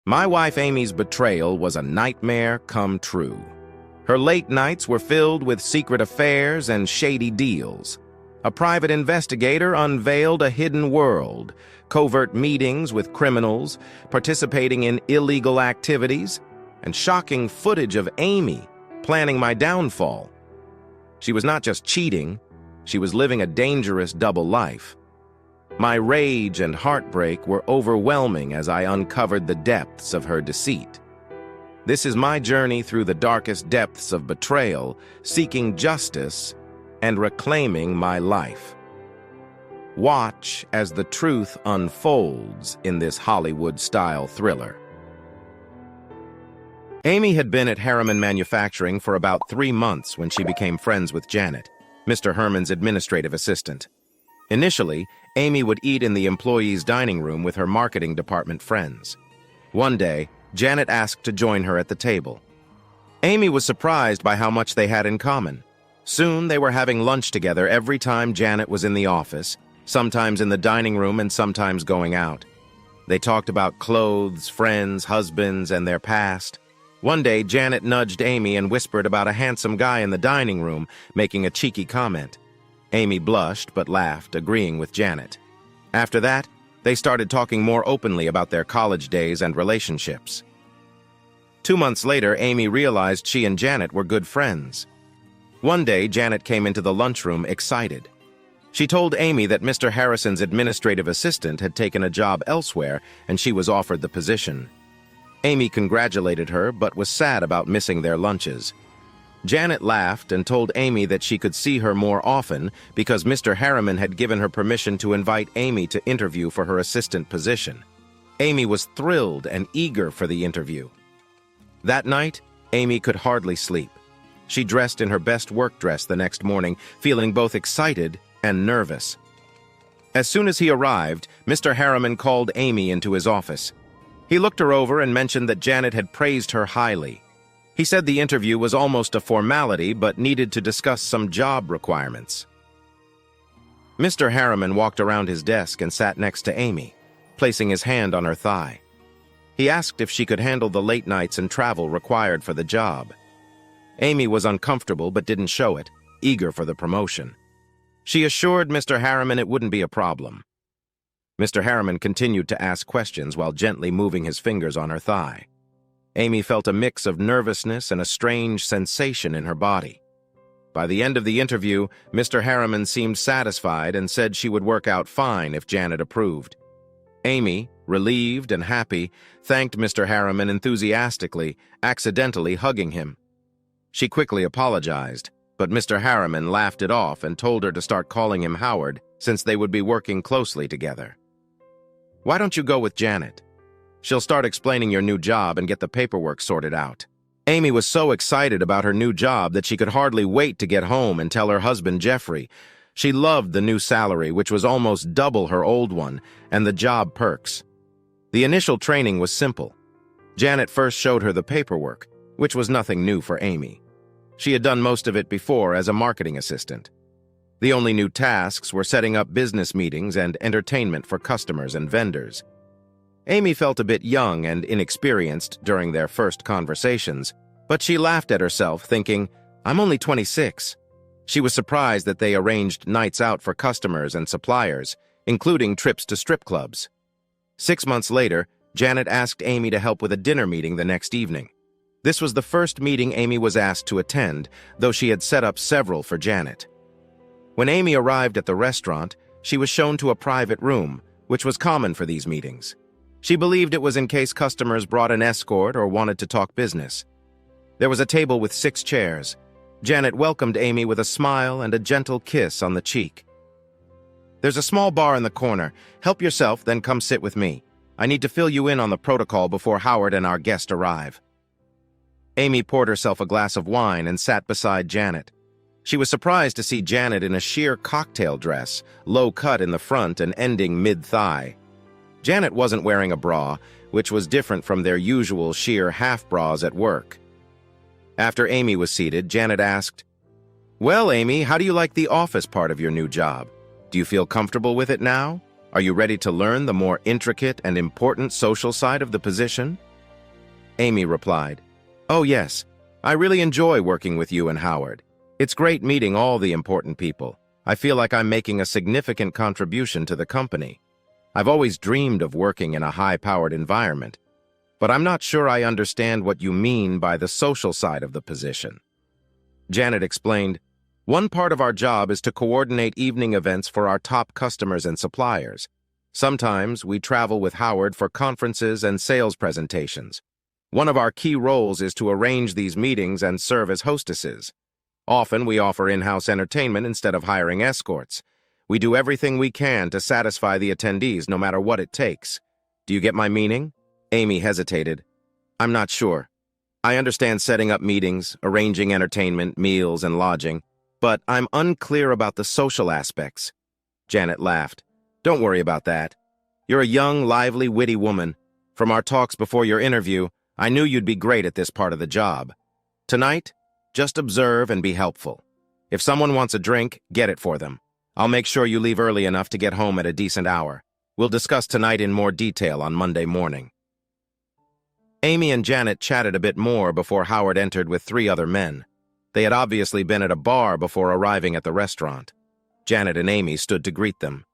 My wife Amy's betrayal was a nightmare come true. Her late nights were filled with secret affairs and shady deals. A private investigator unveiled a hidden world, covert meetings with criminals, participating in illegal activities, and shocking footage of Amy planning my downfall. She was not just cheating, she was living a dangerous double life. My rage and heartbreak were overwhelming as I uncovered the depths of her deceit. This is my journey through the darkest depths of betrayal, seeking justice and reclaiming my life. Watch as the truth unfolds in this Hollywood-style thriller. Amy had been at Harriman Manufacturing for about 3 months when she became friends with Janet, Mr. Herman's administrative assistant. Initially, Amy would eat in the employees' dining room with her marketing department friends. One day, Janet asked to join her at the table. Amy was surprised by how much they had in common. Soon, they were having lunch together every time Janet was in the office, sometimes in the dining room and sometimes going out. They talked about clothes, friends, husbands, and their past. One day, Janet nudged Amy and whispered about a handsome guy in the dining room, making a cheeky comment. Amy blushed but laughed, agreeing with Janet. After that, they started talking more openly about their college days and relationships. 2 months later, Amy realized she and Janet were good friends. One day, Janet came into the lunchroom excited. She told Amy that Mr. Harrison's administrative assistant had taken a job elsewhere and she was offered the position. Amy congratulated her but was sad about missing their lunches. Janet laughed and told Amy that she could see her more often because Mr. Harriman had given her permission to invite Amy to interview for her assistant position. Amy was thrilled and eager for the interview. That night, Amy could hardly sleep. She dressed in her best work dress the next morning, feeling both excited and nervous. As soon as he arrived, Mr. Harriman called Amy into his office. He looked her over and mentioned that Janet had praised her highly. He said the interview was almost a formality but needed to discuss some job requirements. Mr. Harriman walked around his desk and sat next to Amy, placing his hand on her thigh. He asked if she could handle the late nights and travel required for the job. Amy was uncomfortable but didn't show it, eager for the promotion. She assured Mr. Harriman it wouldn't be a problem. Mr. Harriman continued to ask questions while gently moving his fingers on her thigh. Amy felt a mix of nervousness and a strange sensation in her body. By the end of the interview, Mr. Harriman seemed satisfied and said she would work out fine if Janet approved. Amy, relieved and happy, thanked Mr. Harriman enthusiastically, accidentally hugging him. She quickly apologized, but Mr. Harriman laughed it off and told her to start calling him Howard since they would be working closely together. "Why don't you go with Janet? She'll start explaining your new job and get the paperwork sorted out." Amy was so excited about her new job that she could hardly wait to get home and tell her husband Jeffrey. She loved the new salary, which was almost double her old one, and the job perks. The initial training was simple. Janet first showed her the paperwork, which was nothing new for Amy. She had done most of it before as a marketing assistant. The only new tasks were setting up business meetings and entertainment for customers and vendors. Amy felt a bit young and inexperienced during their first conversations, but she laughed at herself, thinking, "I'm only 26. She was surprised that they arranged nights out for customers and suppliers, including trips to strip clubs. 6 months later, Janet asked Amy to help with a dinner meeting the next evening. This was the first meeting Amy was asked to attend, though she had set up several for Janet. When Amy arrived at the restaurant, she was shown to a private room, which was common for these meetings. She believed it was in case customers brought an escort or wanted to talk business. There was a table with 6 chairs. Janet welcomed Amy with a smile and a gentle kiss on the cheek. "There's a small bar in the corner. Help yourself, then come sit with me. I need to fill you in on the protocol before Howard and our guest arrive." Amy poured herself a glass of wine and sat beside Janet. She was surprised to see Janet in a sheer cocktail dress, low cut in the front and ending mid-thigh. Janet wasn't wearing a bra, which was different from their usual sheer half bras at work. After Amy was seated, Janet asked, "Well, Amy, how do you like the office part of your new job? Do you feel comfortable with it now? Are you ready to learn the more intricate and important social side of the position?" Amy replied, "Oh yes, I really enjoy working with you and Howard. It's great meeting all the important people. I feel like I'm making a significant contribution to the company. I've always dreamed of working in a high-powered environment, but I'm not sure I understand what you mean by the social side of the position." Janet explained, "One part of our job is to coordinate evening events for our top customers and suppliers. Sometimes we travel with Howard for conferences and sales presentations. One of our key roles is to arrange these meetings and serve as hostesses. Often we offer in-house entertainment instead of hiring escorts. We do everything we can to satisfy the attendees no matter what it takes. Do you get my meaning?" Amy hesitated. "I'm not sure. I understand setting up meetings, arranging entertainment, meals, and lodging, but I'm unclear about the social aspects." Janet laughed. "Don't worry about that. You're a young, lively, witty woman. From our talks before your interview, I knew you'd be great at this part of the job. Tonight, just observe and be helpful. If someone wants a drink, get it for them. I'll make sure you leave early enough to get home at a decent hour. We'll discuss tonight in more detail on Monday morning." Amy and Janet chatted a bit more before Howard entered with 3 other men. They had obviously been at a bar before arriving at the restaurant. Janet and Amy stood to greet them.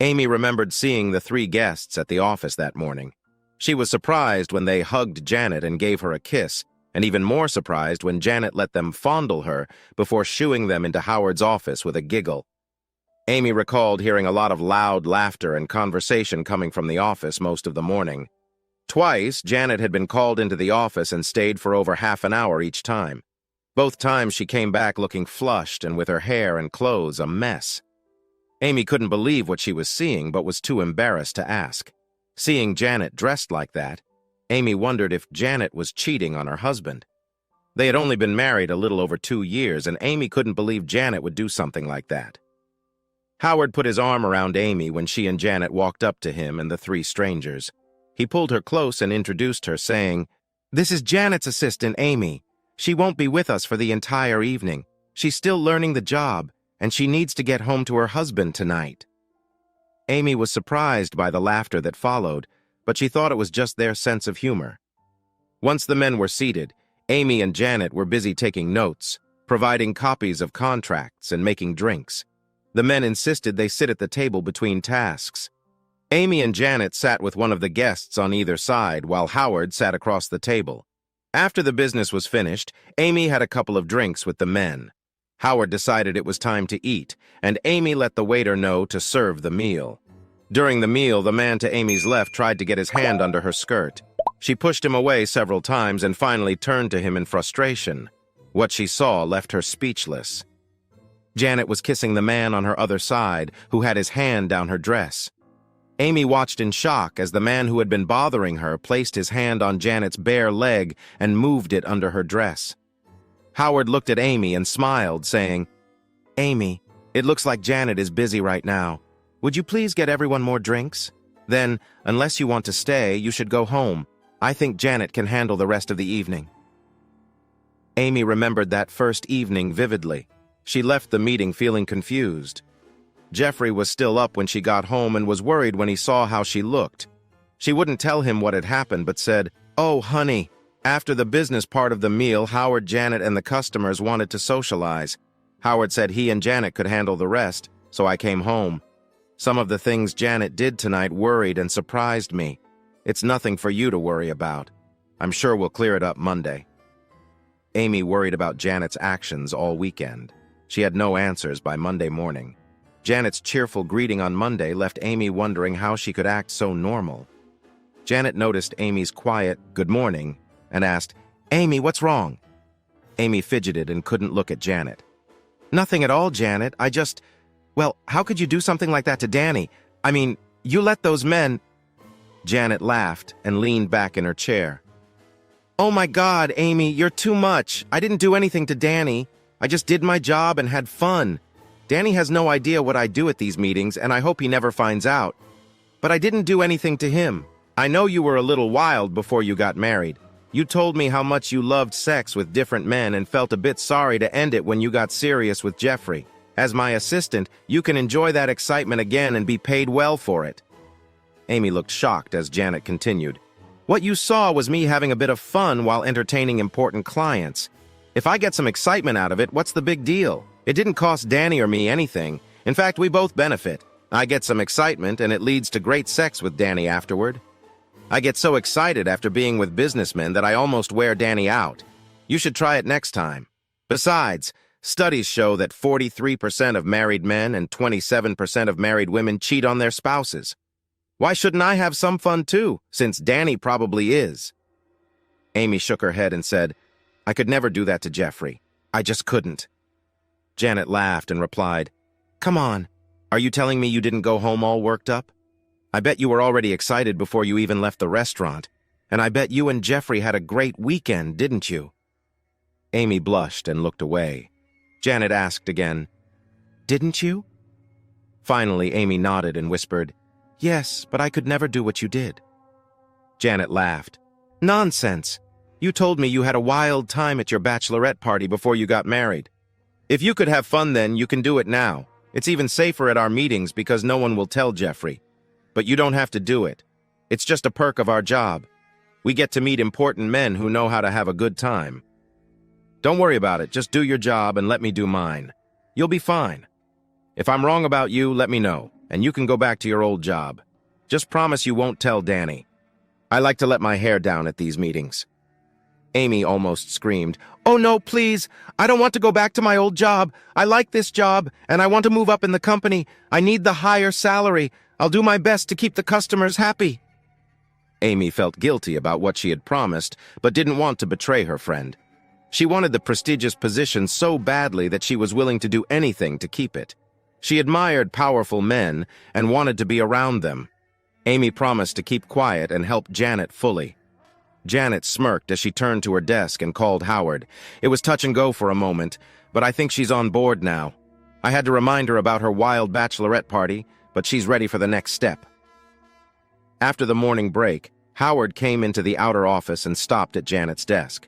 Amy remembered seeing the 3 guests at the office that morning. She was surprised when they hugged Janet and gave her a kiss, and even more surprised when Janet let them fondle her before shooing them into Howard's office with a giggle. Amy recalled hearing a lot of loud laughter and conversation coming from the office most of the morning. Twice, Janet had been called into the office and stayed for over half an hour each time. Both times she came back looking flushed and with her hair and clothes a mess. Amy couldn't believe what she was seeing but was too embarrassed to ask. Seeing Janet dressed like that, Amy wondered if Janet was cheating on her husband. They had only been married a little over 2 years, and Amy couldn't believe Janet would do something like that. Howard put his arm around Amy when she and Janet walked up to him and the 3 strangers. He pulled her close and introduced her, saying, "This is Janet's assistant, Amy. She won't be with us for the entire evening. She's still learning the job, and she needs to get home to her husband tonight." Amy was surprised by the laughter that followed, but she thought it was just their sense of humor. Once the men were seated, Amy and Janet were busy taking notes, providing copies of contracts, and making drinks. The men insisted they sit at the table between tasks. Amy and Janet sat with one of the guests on either side, while Howard sat across the table. After the business was finished, Amy had a couple of drinks with the men. Howard decided it was time to eat, and Amy let the waiter know to serve the meal. During the meal, the man to Amy's left tried to get his hand under her skirt. She pushed him away several times and finally turned to him in frustration. What she saw left her speechless. Janet was kissing the man on her other side, who had his hand down her dress. Amy watched in shock as the man who had been bothering her placed his hand on Janet's bare leg and moved it under her dress. Howard looked at Amy and smiled, saying, "Amy, it looks like Janet is busy right now. Would you please get everyone more drinks? Then, unless you want to stay, you should go home. I think Janet can handle the rest of the evening." Amy remembered that first evening vividly. She left the meeting feeling confused. Jeffrey was still up when she got home and was worried when he saw how she looked. She wouldn't tell him what had happened, but said, "Oh, honey." After the business part of the meal, Howard, Janet, and the customers wanted to socialize. Howard said he and Janet could handle the rest, so I came home. Some of the things Janet did tonight worried and surprised me. It's nothing for you to worry about. I'm sure we'll clear it up Monday. Amy worried about Janet's actions all weekend. She had no answers by Monday morning. Janet's cheerful greeting on Monday left Amy wondering how she could act so normal. Janet noticed Amy's quiet "good morning" and asked, "Amy, what's wrong?" Amy fidgeted and couldn't look at Janet. "Nothing at all, Janet. Well, how could you do something like that to Danny? I mean, you let those men—" Janet laughed and leaned back in her chair. "Oh my God, Amy, you're too much. I didn't do anything to Danny. I just did my job and had fun. Danny has no idea what I do at these meetings, and I hope he never finds out. But I didn't do anything to him. I know you were a little wild before you got married. You told me how much you loved sex with different men and felt a bit sorry to end it when you got serious with Jeffrey. As my assistant, you can enjoy that excitement again and be paid well for it." Amy looked shocked as Janet continued. What you saw was me having a bit of fun while entertaining important clients. If I get some excitement out of it, what's the big deal? It didn't cost Danny or me anything. In fact, we both benefit. I get some excitement, and it leads to great sex with Danny afterward. I get so excited after being with businessmen that I almost wear Danny out. You should try it next time. Besides, studies show that 43% of married men and 27% of married women cheat on their spouses. Why shouldn't I have some fun too, since Danny probably is? Amy shook her head and said, I could never do that to Jeffrey. I just couldn't. Janet laughed and replied, Come on, are you telling me you didn't go home all worked up? I bet you were already excited before you even left the restaurant, and I bet you and Jeffrey had a great weekend, didn't you? Amy blushed and looked away. Janet asked again, Didn't you? Finally, Amy nodded and whispered, Yes, but I could never do what you did. Janet laughed. Nonsense. You told me you had a wild time at your bachelorette party before you got married. If you could have fun then, you can do it now. It's even safer at our meetings because no one will tell Jeffrey. But you don't have to do it. It's just a perk of our job. We get to meet important men who know how to have a good time. Don't worry about it. Just do your job and let me do mine. You'll be fine. If I'm wrong about you, let me know, and you can go back to your old job. Just promise you won't tell Danny. I like to let my hair down at these meetings. Amy almost screamed, Oh no, please! I don't want to go back to my old job. I like this job, and I want to move up in the company. I need the higher salary. I'll do my best to keep the customers happy. Amy felt guilty about what she had promised, but didn't want to betray her friend. She wanted the prestigious position so badly that she was willing to do anything to keep it. She admired powerful men and wanted to be around them. Amy promised to keep quiet and help Janet fully. Janet smirked as she turned to her desk and called Howard. It was touch and go for a moment, but I think she's on board now. I had to remind her about her wild bachelorette party, but she's ready for the next step. After the morning break, Howard came into the outer office and stopped at Janet's desk.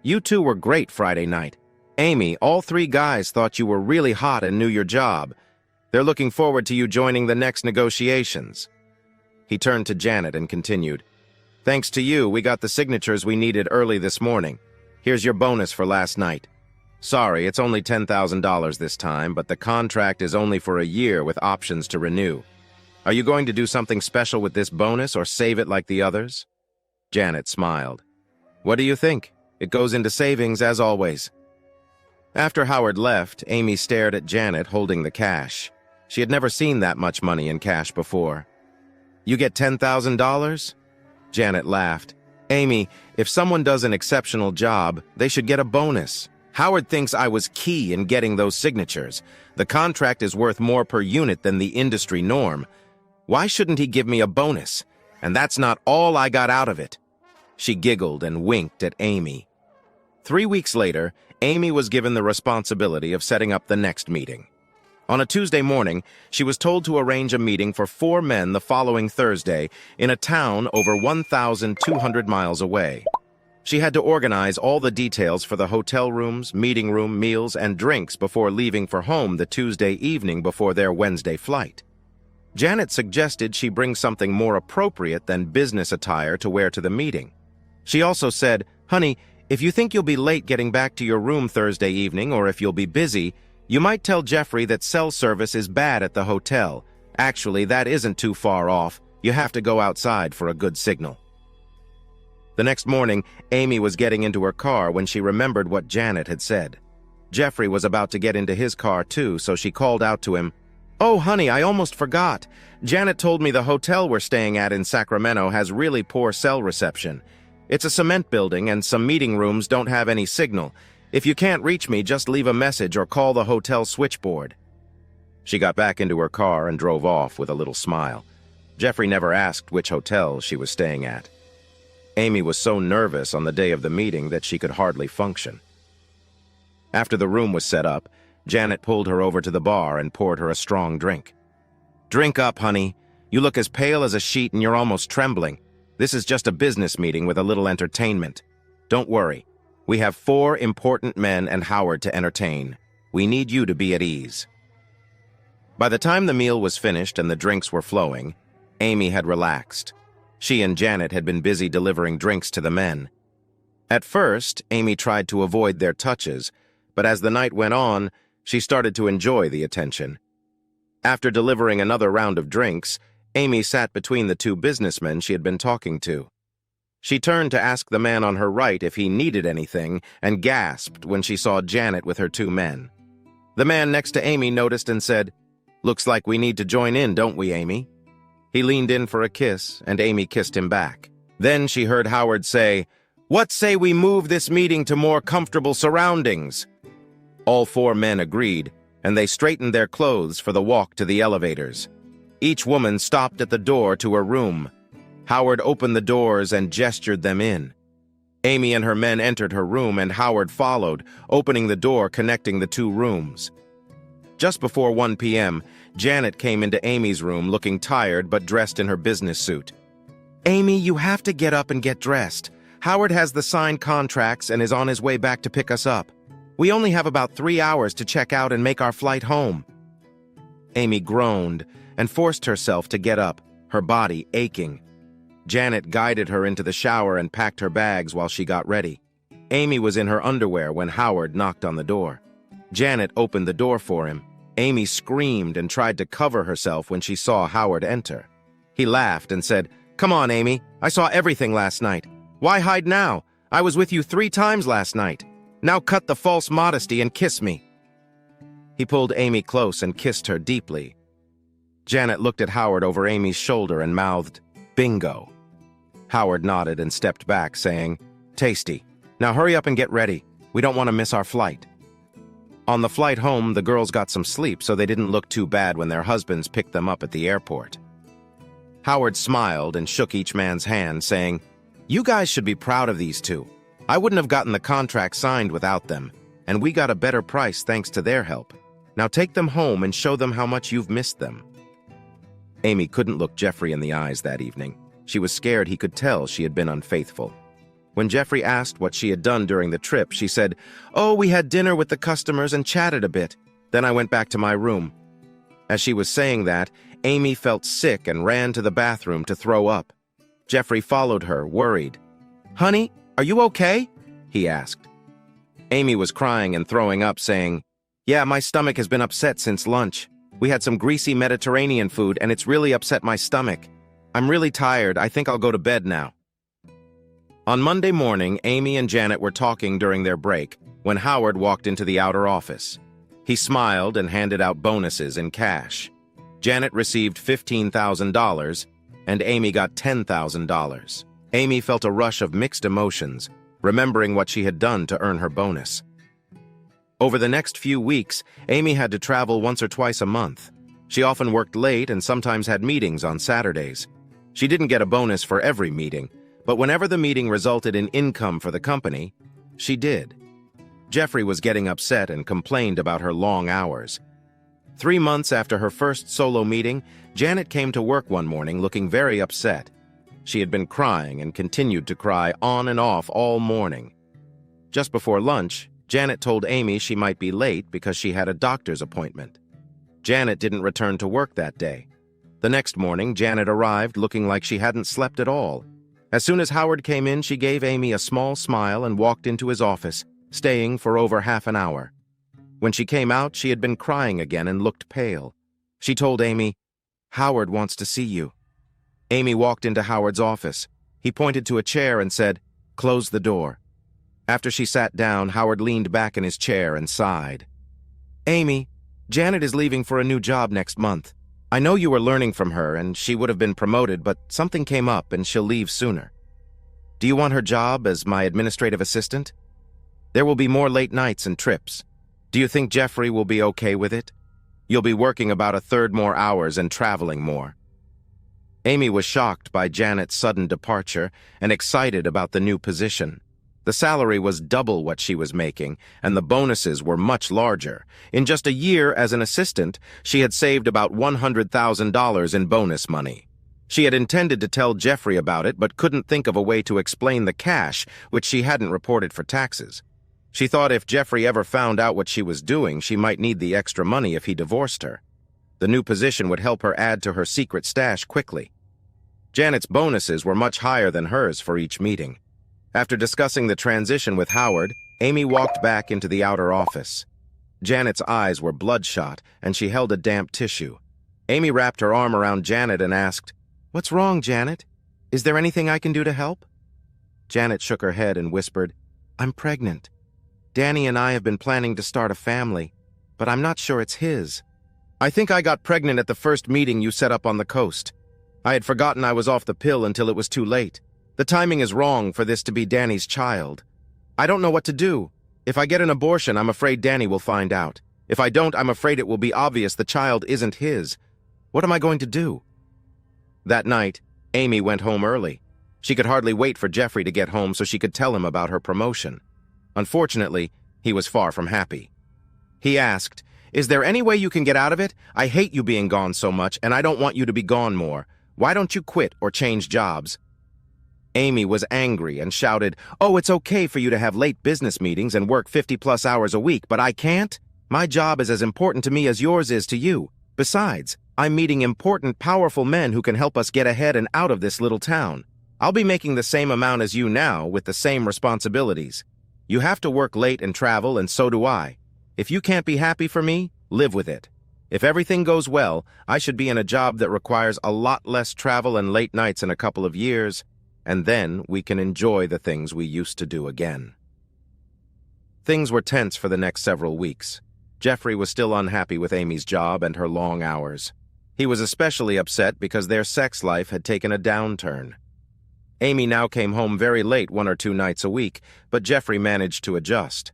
You two were great Friday night. Amy, all three guys thought you were really hot and knew your job. They're looking forward to you joining the next negotiations. He turned to Janet and continued, Thanks to you, we got the signatures we needed early this morning. Here's your bonus for last night. Sorry, it's only $10,000 this time, but the contract is only for a year with options to renew. Are you going to do something special with this bonus or save it like the others? Janet smiled. What do you think? It goes into savings as always. After Howard left, Amy stared at Janet holding the cash. She had never seen that much money in cash before. You get $10,000? Janet laughed. Amy, if someone does an exceptional job, they should get a bonus. Howard thinks I was key in getting those signatures. The contract is worth more per unit than the industry norm. Why shouldn't he give me a bonus? And that's not all I got out of it. She giggled and winked at Amy. 3 weeks later, Amy was given the responsibility of setting up the next meeting. On a Tuesday morning, she was told to arrange a meeting for 4 men the following Thursday in a town over 1,200 miles away. She had to organize all the details for the hotel rooms, meeting room, meals, and drinks before leaving for home the Tuesday evening before their Wednesday flight. Janet suggested she bring something more appropriate than business attire to wear to the meeting. She also said, Honey, if you think you'll be late getting back to your room Thursday evening or if you'll be busy, you might tell Jeffrey that cell service is bad at the hotel. Actually, that isn't too far off. You have to go outside for a good signal. The next morning, Amy was getting into her car when she remembered what Janet had said. Jeffrey was about to get into his car too, so she called out to him, Oh, honey, I almost forgot. Janet told me the hotel we're staying at in Sacramento has really poor cell reception. It's a cement building and some meeting rooms don't have any signal. If you can't reach me, just leave a message or call the hotel switchboard. She got back into her car and drove off with a little smile. Jeffrey never asked which hotel she was staying at. Amy was so nervous on the day of the meeting that she could hardly function. After the room was set up, Janet pulled her over to the bar and poured her a strong drink. Drink up, honey. You look as pale as a sheet and you're almost trembling. This is just a business meeting with a little entertainment. Don't worry. We have 4 important men and Howard to entertain. We need you to be at ease. By the time the meal was finished and the drinks were flowing, Amy had relaxed. She and Janet had been busy delivering drinks to the men. At first, Amy tried to avoid their touches, but as the night went on, she started to enjoy the attention. After delivering another round of drinks, Amy sat between the two businessmen she had been talking to. She turned to ask the man on her right if he needed anything and gasped when she saw Janet with her two men. The man next to Amy noticed and said, "Looks like we need to join in, don't we, Amy?" He leaned in for a kiss, and Amy kissed him back. Then she heard Howard say, "What say we move this meeting to more comfortable surroundings?" All four men agreed, and they straightened their clothes for the walk to the elevators. Each woman stopped at the door to her room. Howard opened the doors and gestured them in. Amy and her men entered her room, and Howard followed, opening the door connecting the two rooms. Just before 1 p.m., Janet came into Amy's room looking tired but dressed in her business suit. "Amy, you have to get up and get dressed. Howard has the signed contracts and is on his way back to pick us up. We only have about 3 hours to check out and make our flight home." Amy groaned and forced herself to get up, her body aching. Janet guided her into the shower and packed her bags while she got ready. Amy was in her underwear when Howard knocked on the door. Janet opened the door for him. Amy screamed and tried to cover herself when she saw Howard enter. He laughed and said, "Come on, Amy. I saw everything last night. Why hide now? I was with you 3 times last night. Now cut the false modesty and kiss me." He pulled Amy close and kissed her deeply. Janet looked at Howard over Amy's shoulder and mouthed, "Bingo." Howard nodded and stepped back, saying, "Tasty. Now hurry up and get ready. We don't want to miss our flight." On the flight home, the girls got some sleep so they didn't look too bad when their husbands picked them up at the airport. Howard smiled and shook each man's hand, saying, "You guys should be proud of these two. I wouldn't have gotten the contract signed without them, and we got a better price thanks to their help. Now take them home and show them how much you've missed them." Amy couldn't look Jeffrey in the eyes that evening. She was scared he could tell she had been unfaithful. When Jeffrey asked what she had done during the trip, she said, "Oh, we had dinner with the customers and chatted a bit. Then I went back to my room." As she was saying that, Amy felt sick and ran to the bathroom to throw up. Jeffrey followed her, worried. "Honey, are you okay?" he asked. Amy was crying and throwing up, saying, "Yeah, my stomach has been upset since lunch. We had some greasy Mediterranean food and it's really upset my stomach. I'm really tired. I think I'll go to bed now." On Monday morning, Amy and Janet were talking during their break when Howard walked into the outer office. He smiled and handed out bonuses in cash. Janet received $15,000 and Amy got $10,000. Amy felt a rush of mixed emotions, remembering what she had done to earn her bonus. Over the next few weeks, Amy had to travel once or twice a month. She often worked late and sometimes had meetings on Saturdays. She didn't get a bonus for every meeting, but whenever the meeting resulted in income for the company, she did. Jeffrey was getting upset and complained about her long hours. 3 months after her first solo meeting, Janet came to work one morning looking very upset. She had been crying and continued to cry on and off all morning. Just before lunch, Janet told Amy she might be late because she had a doctor's appointment. Janet didn't return to work that day. The next morning, Janet arrived looking like she hadn't slept at all. As soon as Howard came in, she gave Amy a small smile and walked into his office, staying for over half an hour. When she came out, she had been crying again and looked pale. She told Amy, "Howard wants to see you." Amy walked into Howard's office. He pointed to a chair and said, "Close the door." After she sat down, Howard leaned back in his chair and sighed. "Amy, Janet is leaving for a new job next month. I know you were learning from her and she would have been promoted, but something came up and she'll leave sooner. Do you want her job as my administrative assistant? There will be more late nights and trips. Do you think Jeffrey will be okay with it? You'll be working about a third more hours and traveling more." Amy was shocked by Janet's sudden departure and excited about the new position. The salary was double what she was making, and the bonuses were much larger. In just a year as an assistant, she had saved about $100,000 in bonus money. She had intended to tell Jeffrey about it, but couldn't think of a way to explain the cash, which she hadn't reported for taxes. She thought if Jeffrey ever found out what she was doing, she might need the extra money if he divorced her. The new position would help her add to her secret stash quickly. Janet's bonuses were much higher than hers for each meeting. After discussing the transition with Howard, Amy walked back into the outer office. Janet's eyes were bloodshot, and she held a damp tissue. Amy wrapped her arm around Janet and asked, "What's wrong, Janet? Is there anything I can do to help?" Janet shook her head and whispered, "I'm pregnant. Danny and I have been planning to start a family, but I'm not sure it's his. I think I got pregnant at the first meeting you set up on the coast. I had forgotten I was off the pill until it was too late. The timing is wrong for this to be Danny's child. I don't know what to do. If I get an abortion, I'm afraid Danny will find out. If I don't, I'm afraid it will be obvious the child isn't his. What am I going to do?" That night, Amy went home early. She could hardly wait for Jeffrey to get home so she could tell him about her promotion. Unfortunately, he was far from happy. He asked, "Is there any way you can get out of it? I hate you being gone so much, and I don't want you to be gone more. Why don't you quit or change jobs?" Amy was angry and shouted, "Oh, it's okay for you to have late business meetings and work 50-plus hours a week, but I can't? My job is as important to me as yours is to you. Besides, I'm meeting important, powerful men who can help us get ahead and out of this little town. I'll be making the same amount as you now with the same responsibilities. You have to work late and travel, and so do I. If you can't be happy for me, live with it. If everything goes well, I should be in a job that requires a lot less travel and late nights in a couple of years, and then we can enjoy the things we used to do again." Things were tense for the next several weeks. Jeffrey was still unhappy with Amy's job and her long hours. He was especially upset because their sex life had taken a downturn. Amy now came home very late 1 or 2 nights a week, but Jeffrey managed to adjust.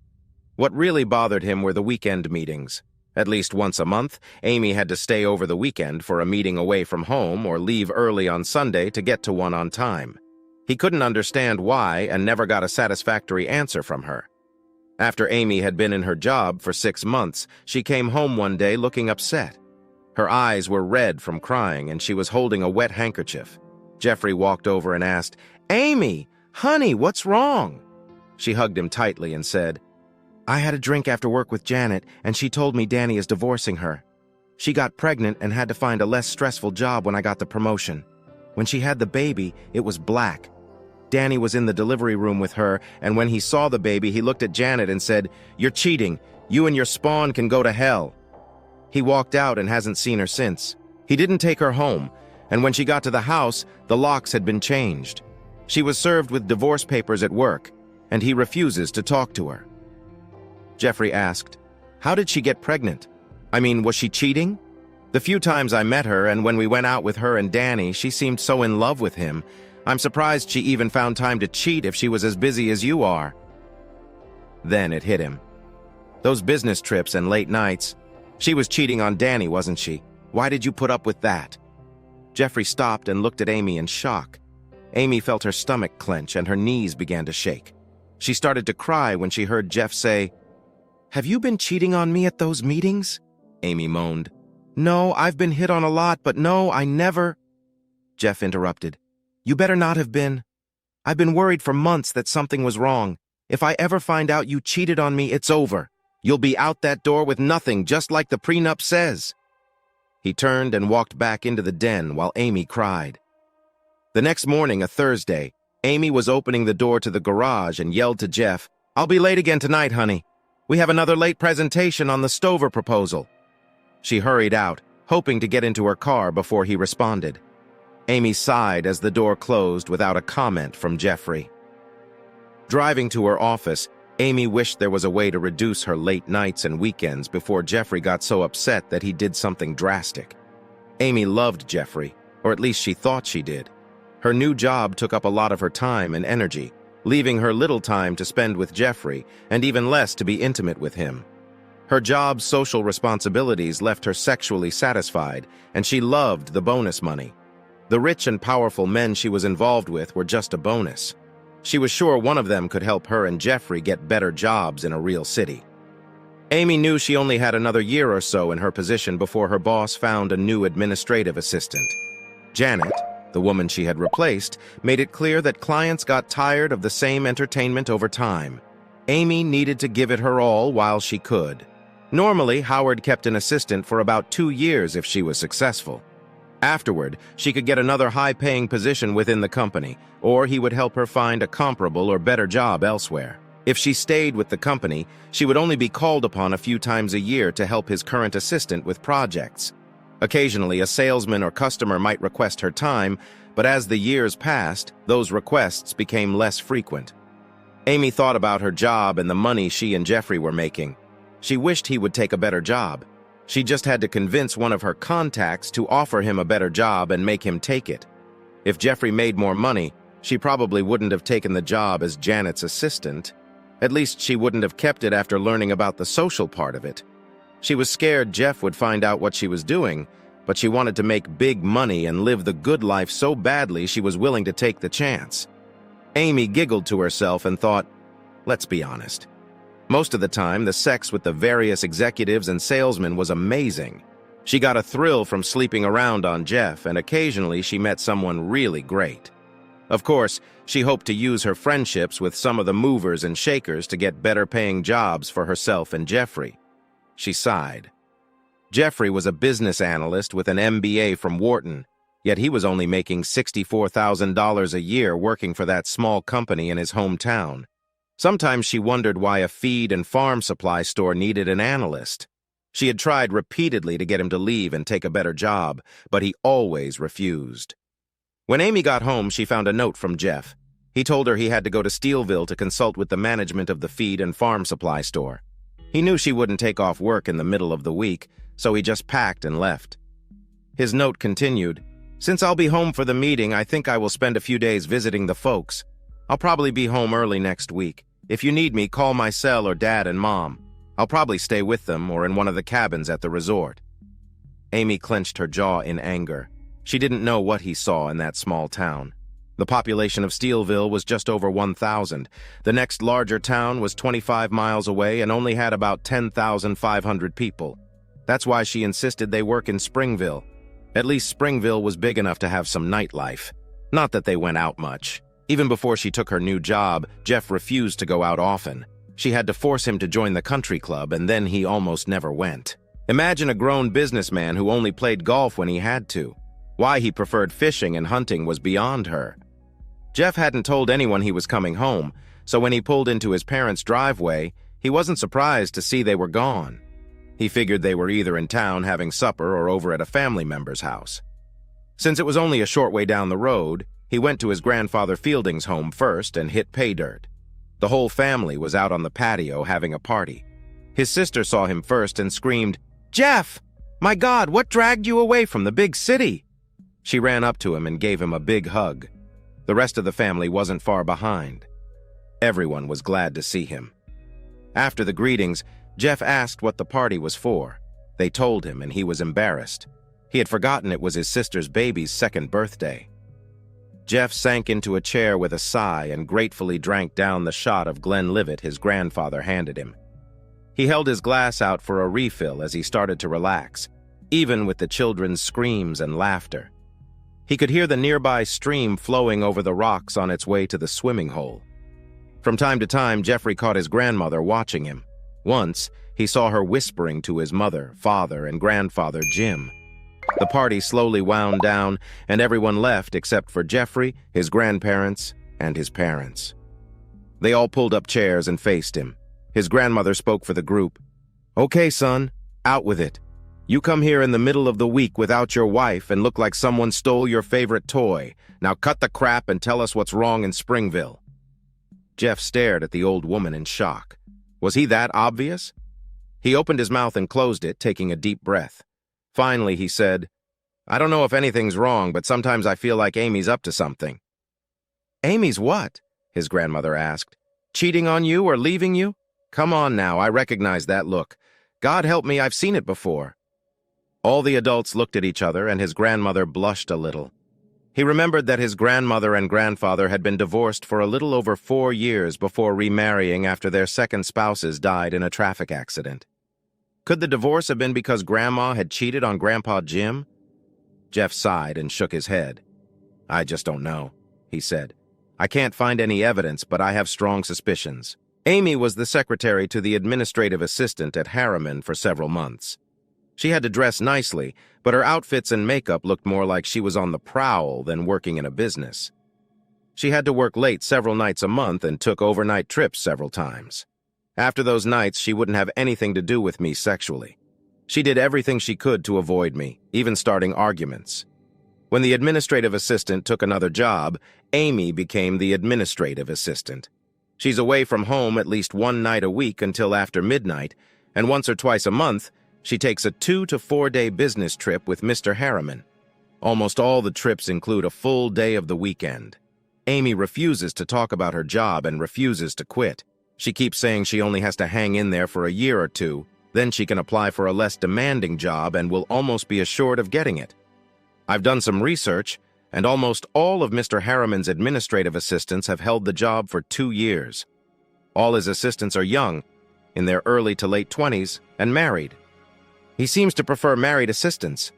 What really bothered him were the weekend meetings. At least once a month, Amy had to stay over the weekend for a meeting away from home or leave early on Sunday to get to one on time. He couldn't understand why and never got a satisfactory answer from her. After Amy had been in her job for 6 months, she came home one day looking upset. Her eyes were red from crying and she was holding a wet handkerchief. Jeffrey walked over and asked, "Amy, honey, what's wrong?" She hugged him tightly and said, "I had a drink after work with Janet and she told me Danny is divorcing her. She got pregnant and had to find a less stressful job when I got the promotion. When she had the baby, it was black. Danny was in the delivery room with her, and when he saw the baby, he looked at Janet and said, 'You're cheating. You and your spawn can go to hell.' He walked out and hasn't seen her since. He didn't take her home, and when she got to the house, the locks had been changed. She was served with divorce papers at work, and he refuses to talk to her." Jeffrey asked, "How did she get pregnant? I mean, was she cheating? The few times I met her and when we went out with her and Danny, she seemed so in love with him. I'm surprised she even found time to cheat if she was as busy as you are." Then it hit him. Those business trips and late nights. She was cheating on Danny, wasn't she? Why did you put up with that? Jeffrey stopped and looked at Amy in shock. Amy felt her stomach clench and her knees began to shake. She started to cry when she heard Jeff say, "Have you been cheating on me at those meetings?" Amy moaned. "No, I've been hit on a lot, but no, I never—" Jeff interrupted. "You better not have been. I've been worried for months that something was wrong. If I ever find out you cheated on me, it's over. You'll be out that door with nothing, just like the prenup says." He turned and walked back into the den while Amy cried. The next morning, a Thursday, Amy was opening the door to the garage and yelled to Jeff, "I'll be late again tonight, honey. We have another late presentation on the Stover proposal." She hurried out, hoping to get into her car before he responded. Amy sighed as the door closed without a comment from Jeffrey. Driving to her office, Amy wished there was a way to reduce her late nights and weekends before Jeffrey got so upset that he did something drastic. Amy loved Jeffrey, or at least she thought she did. Her new job took up a lot of her time and energy, leaving her little time to spend with Jeffrey and even less to be intimate with him. Her job's social responsibilities left her sexually satisfied, and she loved the bonus money. The rich and powerful men she was involved with were just a bonus. She was sure one of them could help her and Jeffrey get better jobs in a real city. Amy knew she only had another year or so in her position before her boss found a new administrative assistant. Janet, the woman she had replaced, made it clear that clients got tired of the same entertainment over time. Amy needed to give it her all while she could. Normally, Howard kept an assistant for about 2 years if she was successful. Afterward, she could get another high-paying position within the company, or he would help her find a comparable or better job elsewhere. If she stayed with the company, she would only be called upon a few times a year to help his current assistant with projects. Occasionally, a salesman or customer might request her time, but as the years passed, those requests became less frequent. Amy thought about her job and the money she and Jeffrey were making. She wished he would take a better job. She just had to convince one of her contacts to offer him a better job and make him take it. If Jeffrey made more money, she probably wouldn't have taken the job as Janet's assistant. At least she wouldn't have kept it after learning about the social part of it. She was scared Jeff would find out what she was doing, but she wanted to make big money and live the good life so badly she was willing to take the chance. Amy giggled to herself and thought, let's be honest. Most of the time, the sex with the various executives and salesmen was amazing. She got a thrill from sleeping around on Jeff, and occasionally she met someone really great. Of course, she hoped to use her friendships with some of the movers and shakers to get better-paying jobs for herself and Jeffrey. She sighed. Jeffrey was a business analyst with an MBA from Wharton, yet he was only making $64,000 a year working for that small company in his hometown. Sometimes she wondered why a feed and farm supply store needed an analyst. She had tried repeatedly to get him to leave and take a better job, but he always refused. When Amy got home, she found a note from Jeff. He told her he had to go to Steelville to consult with the management of the feed and farm supply store. He knew she wouldn't take off work in the middle of the week, so he just packed and left. His note continued, "Since I'll be home for the meeting, I think I will spend a few days visiting the folks. I'll probably be home early next week. If you need me, call my cell or Dad and Mom. I'll probably stay with them or in one of the cabins at the resort." Amy clenched her jaw in anger. She didn't know what he saw in that small town. The population of Steelville was just over 1,000. The next larger town was 25 miles away and only had about 10,500 people. That's why she insisted they work in Springville. At least Springville was big enough to have some nightlife. Not that they went out much. Even before she took her new job, Jeff refused to go out often. She had to force him to join the country club, and then he almost never went. Imagine a grown businessman who only played golf when he had to. Why he preferred fishing and hunting was beyond her. Jeff hadn't told anyone he was coming home, so when he pulled into his parents' driveway, he wasn't surprised to see they were gone. He figured they were either in town having supper or over at a family member's house. Since it was only a short way down the road, he went to his grandfather Fielding's home first and hit pay dirt. The whole family was out on the patio having a party. His sister saw him first and screamed, "Jeff! My God, what dragged you away from the big city?" She ran up to him and gave him a big hug. The rest of the family wasn't far behind. Everyone was glad to see him. After the greetings, Jeff asked what the party was for. They told him, and he was embarrassed. He had forgotten it was his sister's baby's second birthday. Jeff sank into a chair with a sigh and gratefully drank down the shot of Glenlivet his grandfather handed him. He held his glass out for a refill as he started to relax, even with the children's screams and laughter. He could hear the nearby stream flowing over the rocks on its way to the swimming hole. From time to time, Jeffrey caught his grandmother watching him. Once, he saw her whispering to his mother, father, and grandfather Jim. The party slowly wound down, and everyone left except for Jeffrey, his grandparents, and his parents. They all pulled up chairs and faced him. His grandmother spoke for the group. "Okay, son, out with it. You come here in the middle of the week without your wife and look like someone stole your favorite toy. Now cut the crap and tell us what's wrong in Springville." Jeff stared at the old woman in shock. Was he that obvious? He opened his mouth and closed it, taking a deep breath. Finally, he said, "I don't know if anything's wrong, but sometimes I feel like Amy's up to something." "Amy's what?" his grandmother asked. "Cheating on you or leaving you? Come on now, I recognize that look. God help me, I've seen it before." All the adults looked at each other, and his grandmother blushed a little. He remembered that his grandmother and grandfather had been divorced for a little over 4 years before remarrying after their second spouses died in a traffic accident. Could the divorce have been because Grandma had cheated on Grandpa Jim? Jeff sighed and shook his head. "I just don't know," he said. "I can't find any evidence, but I have strong suspicions." Amy was the secretary to the administrative assistant at Harriman for several months. She had to dress nicely, but her outfits and makeup looked more like she was on the prowl than working in a business. She had to work late several nights a month and took overnight trips several times. After those nights, she wouldn't have anything to do with me sexually. She did everything she could to avoid me, even starting arguments. When the administrative assistant took another job, Amy became the administrative assistant. She's away from home at least one night a week until after midnight, and once or twice a month, she takes a 2 to 4 day business trip with Mr. Harriman. Almost all the trips include a full day of the weekend. Amy refuses to talk about her job and refuses to quit. She keeps saying she only has to hang in there for a year or two, then she can apply for a less demanding job and will almost be assured of getting it. I've done some research, and almost all of Mr. Harriman's administrative assistants have held the job for 2 years. All his assistants are young, in their early to late 20s, and married. He seems to prefer married assistants.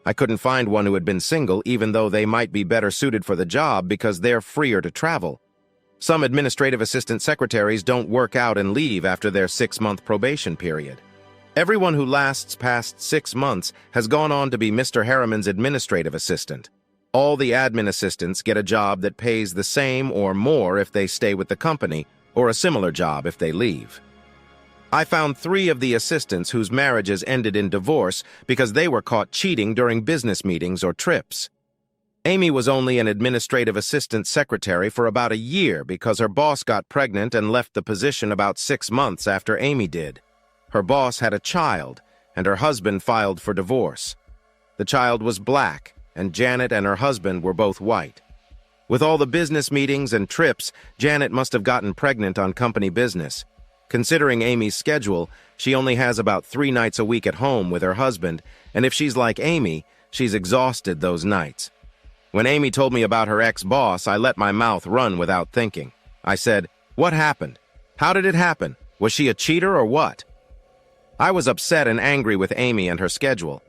I couldn't find one who had been single, even though they might be better suited for the job because they're freer to travel. Some administrative assistant secretaries don't work out and leave after their 6-month probation period. Everyone who lasts past 6 months has gone on to be Mr. Harriman's administrative assistant. All the admin assistants get a job that pays the same or more if they stay with the company, or a similar job if they leave. I found 3 of the assistants whose marriages ended in divorce because they were caught cheating during business meetings or trips. Amy was only an administrative assistant secretary for about a year because her boss got pregnant and left the position about 6 months after Amy did. Her boss had a child, and her husband filed for divorce. The child was black, and Janet and her husband were both white. With all the business meetings and trips, Janet must have gotten pregnant on company business. Considering Amy's schedule, she only has about 3 nights a week at home with her husband, and if she's like Amy, she's exhausted those nights. When Amy told me about her ex-boss, I let my mouth run without thinking. I said, "What happened? How did it happen? Was she a cheater or what?" I was upset and angry with Amy and her schedule.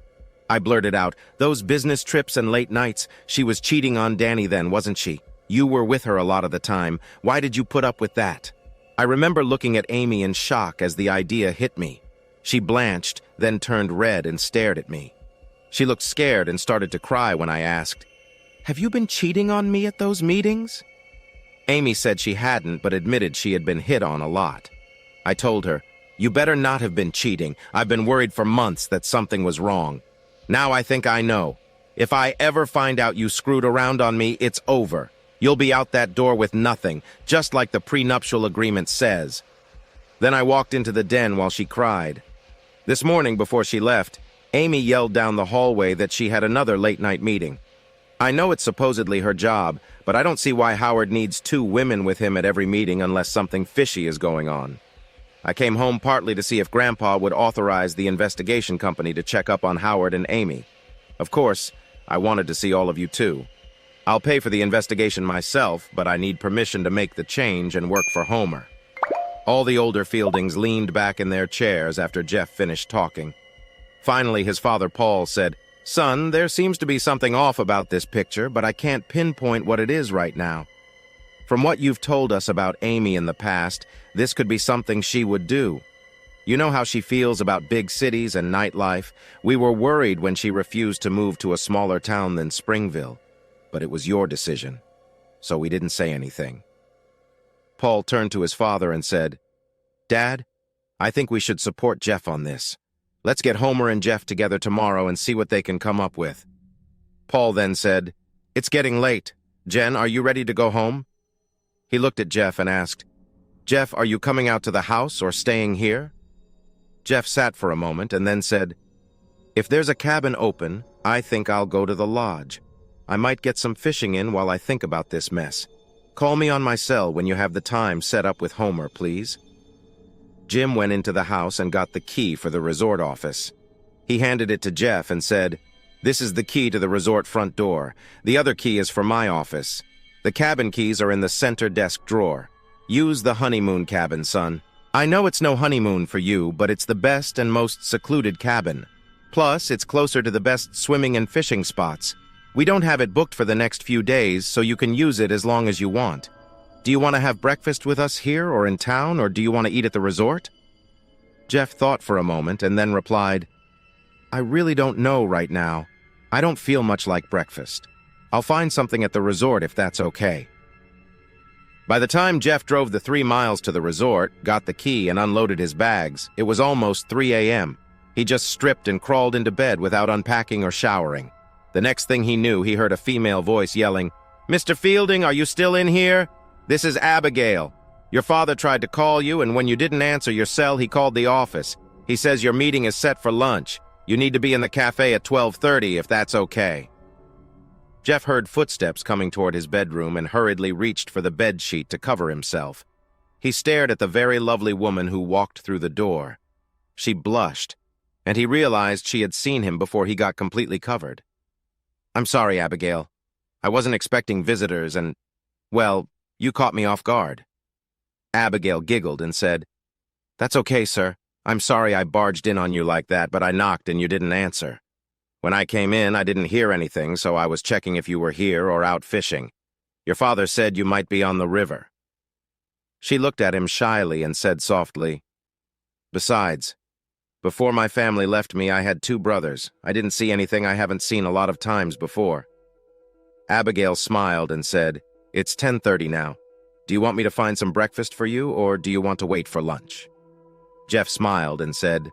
I blurted out, "Those business trips and late nights, she was cheating on Danny then, wasn't she? You were with her a lot of the time. Why did you put up with that?" I remember looking at Amy in shock as the idea hit me. She blanched, then turned red and stared at me. She looked scared and started to cry when I asked, "Have you been cheating on me at those meetings?" Amy said she hadn't, but admitted she had been hit on a lot. I told her, "You better not have been cheating. I've been worried for months that something was wrong. Now I think I know. If I ever find out you screwed around on me, it's over. You'll be out that door with nothing, just like the prenuptial agreement says." Then I walked into the den while she cried. This morning, before she left, Amy yelled down the hallway that she had another late-night meeting. I know it's supposedly her job, but I don't see why Howard needs 2 women with him at every meeting unless something fishy is going on. I came home partly to see if Grandpa would authorize the investigation company to check up on Howard and Amy. Of course, I wanted to see all of you too. I'll pay for the investigation myself, but I need permission to make the change and work for Homer. All the older Fieldings leaned back in their chairs after Jeff finished talking. Finally, his father Paul said, "Son, there seems to be something off about this picture, but I can't pinpoint what it is right now. From what you've told us about Amy in the past, this could be something she would do. You know how she feels about big cities and nightlife. We were worried when she refused to move to a smaller town than Springville. But it was your decision, so we didn't say anything." Paul turned to his father and said, "Dad, I think we should support Jeff on this. Let's get Homer and Jeff together tomorrow and see what they can come up with." Paul then said, "It's getting late. Jen, are you ready to go home?" He looked at Jeff and asked, "Jeff, are you coming out to the house or staying here?" Jeff sat for a moment and then said, "If there's a cabin open, I think I'll go to the lodge. I might get some fishing in while I think about this mess. Call me on my cell when you have the time set up with Homer, please." Jim went into the house and got the key for the resort office. He handed it to Jeff and said, "This is the key to the resort front door. The other key is for my office. The cabin keys are in the center desk drawer. Use the honeymoon cabin, son. I know it's no honeymoon for you, but it's the best and most secluded cabin. Plus, it's closer to the best swimming and fishing spots. We don't have it booked for the next few days, so you can use it as long as you want. Do you want to have breakfast with us here or in town, or do you want to eat at the resort?" Jeff thought for a moment and then replied, I really don't know right now. I don't feel much like breakfast. I'll find something at the resort if that's okay. By the time Jeff drove the 3 miles to the resort, got the key, and unloaded his bags, it was almost 3 a.m. He just stripped and crawled into bed without unpacking or showering. The next thing he knew, he heard a female voice yelling, "Mr. Fielding, are you still in here? This is Abigail. Your father tried to call you, and when you didn't answer your cell, he called the office. He says your meeting is set for lunch. You need to be in the cafe at 12:30 if that's okay." Jeff heard footsteps coming toward his bedroom and hurriedly reached for the bed sheet to cover himself. He stared at the very lovely woman who walked through the door. She blushed, and he realized she had seen him before he got completely covered. "I'm sorry, Abigail. I wasn't expecting visitors and, well, you caught me off guard." Abigail giggled and said, "That's okay, sir. I'm sorry I barged in on you like that, but I knocked and you didn't answer. When I came in, I didn't hear anything, so I was checking if you were here or out fishing. Your father said you might be on the river." She looked at him shyly and said softly, "Besides, before my family left me, I had 2 brothers. I didn't see anything I haven't seen a lot of times before." Abigail smiled and said, "It's 10:30 now. Do you want me to find some breakfast for you, or do you want to wait for lunch?" Jeff smiled and said,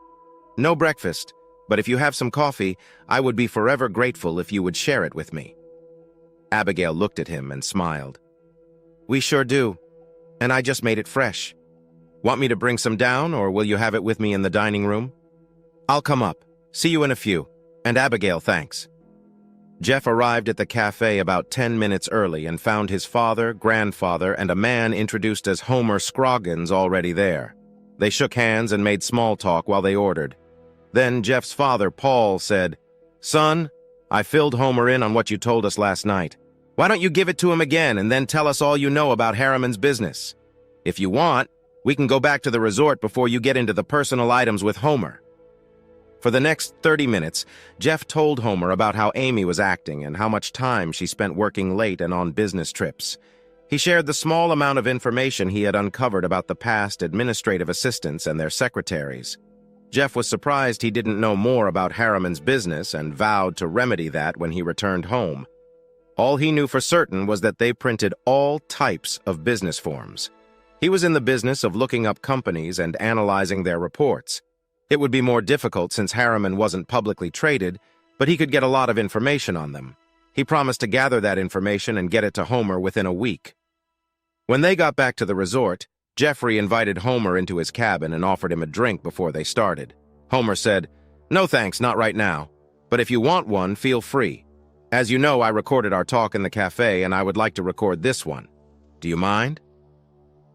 "No breakfast. But if you have some coffee, I would be forever grateful if you would share it with me." Abigail looked at him and smiled. "We sure do. And I just made it fresh. Want me to bring some down, or will you have it with me in the dining room?" "I'll come up. See you in a few. And Abigail, thanks." Jeff arrived at the cafe about 10 minutes early and found his father, grandfather, and a man introduced as Homer Scroggins already there. They shook hands and made small talk while they ordered. Then Jeff's father, Paul, said, "Son, I filled Homer in on what you told us last night. Why don't you give it to him again and then tell us all you know about Harriman's business? If you want, we can go back to the resort before you get into the personal items with Homer." For the next 30 minutes, Jeff told Homer about how Amy was acting and how much time she spent working late and on business trips. He shared the small amount of information he had uncovered about the past administrative assistants and their secretaries. Jeff was surprised he didn't know more about Harriman's business and vowed to remedy that when he returned home. All he knew for certain was that they printed all types of business forms. He was in the business of looking up companies and analyzing their reports. It would be more difficult since Harriman wasn't publicly traded, but he could get a lot of information on them. He promised to gather that information and get it to Homer within a week. When they got back to the resort, Jeffrey invited Homer into his cabin and offered him a drink before they started. Homer said, "No thanks, not right now. But if you want one, feel free. As you know, I recorded our talk in the cafe, and I would like to record this one. Do you mind?"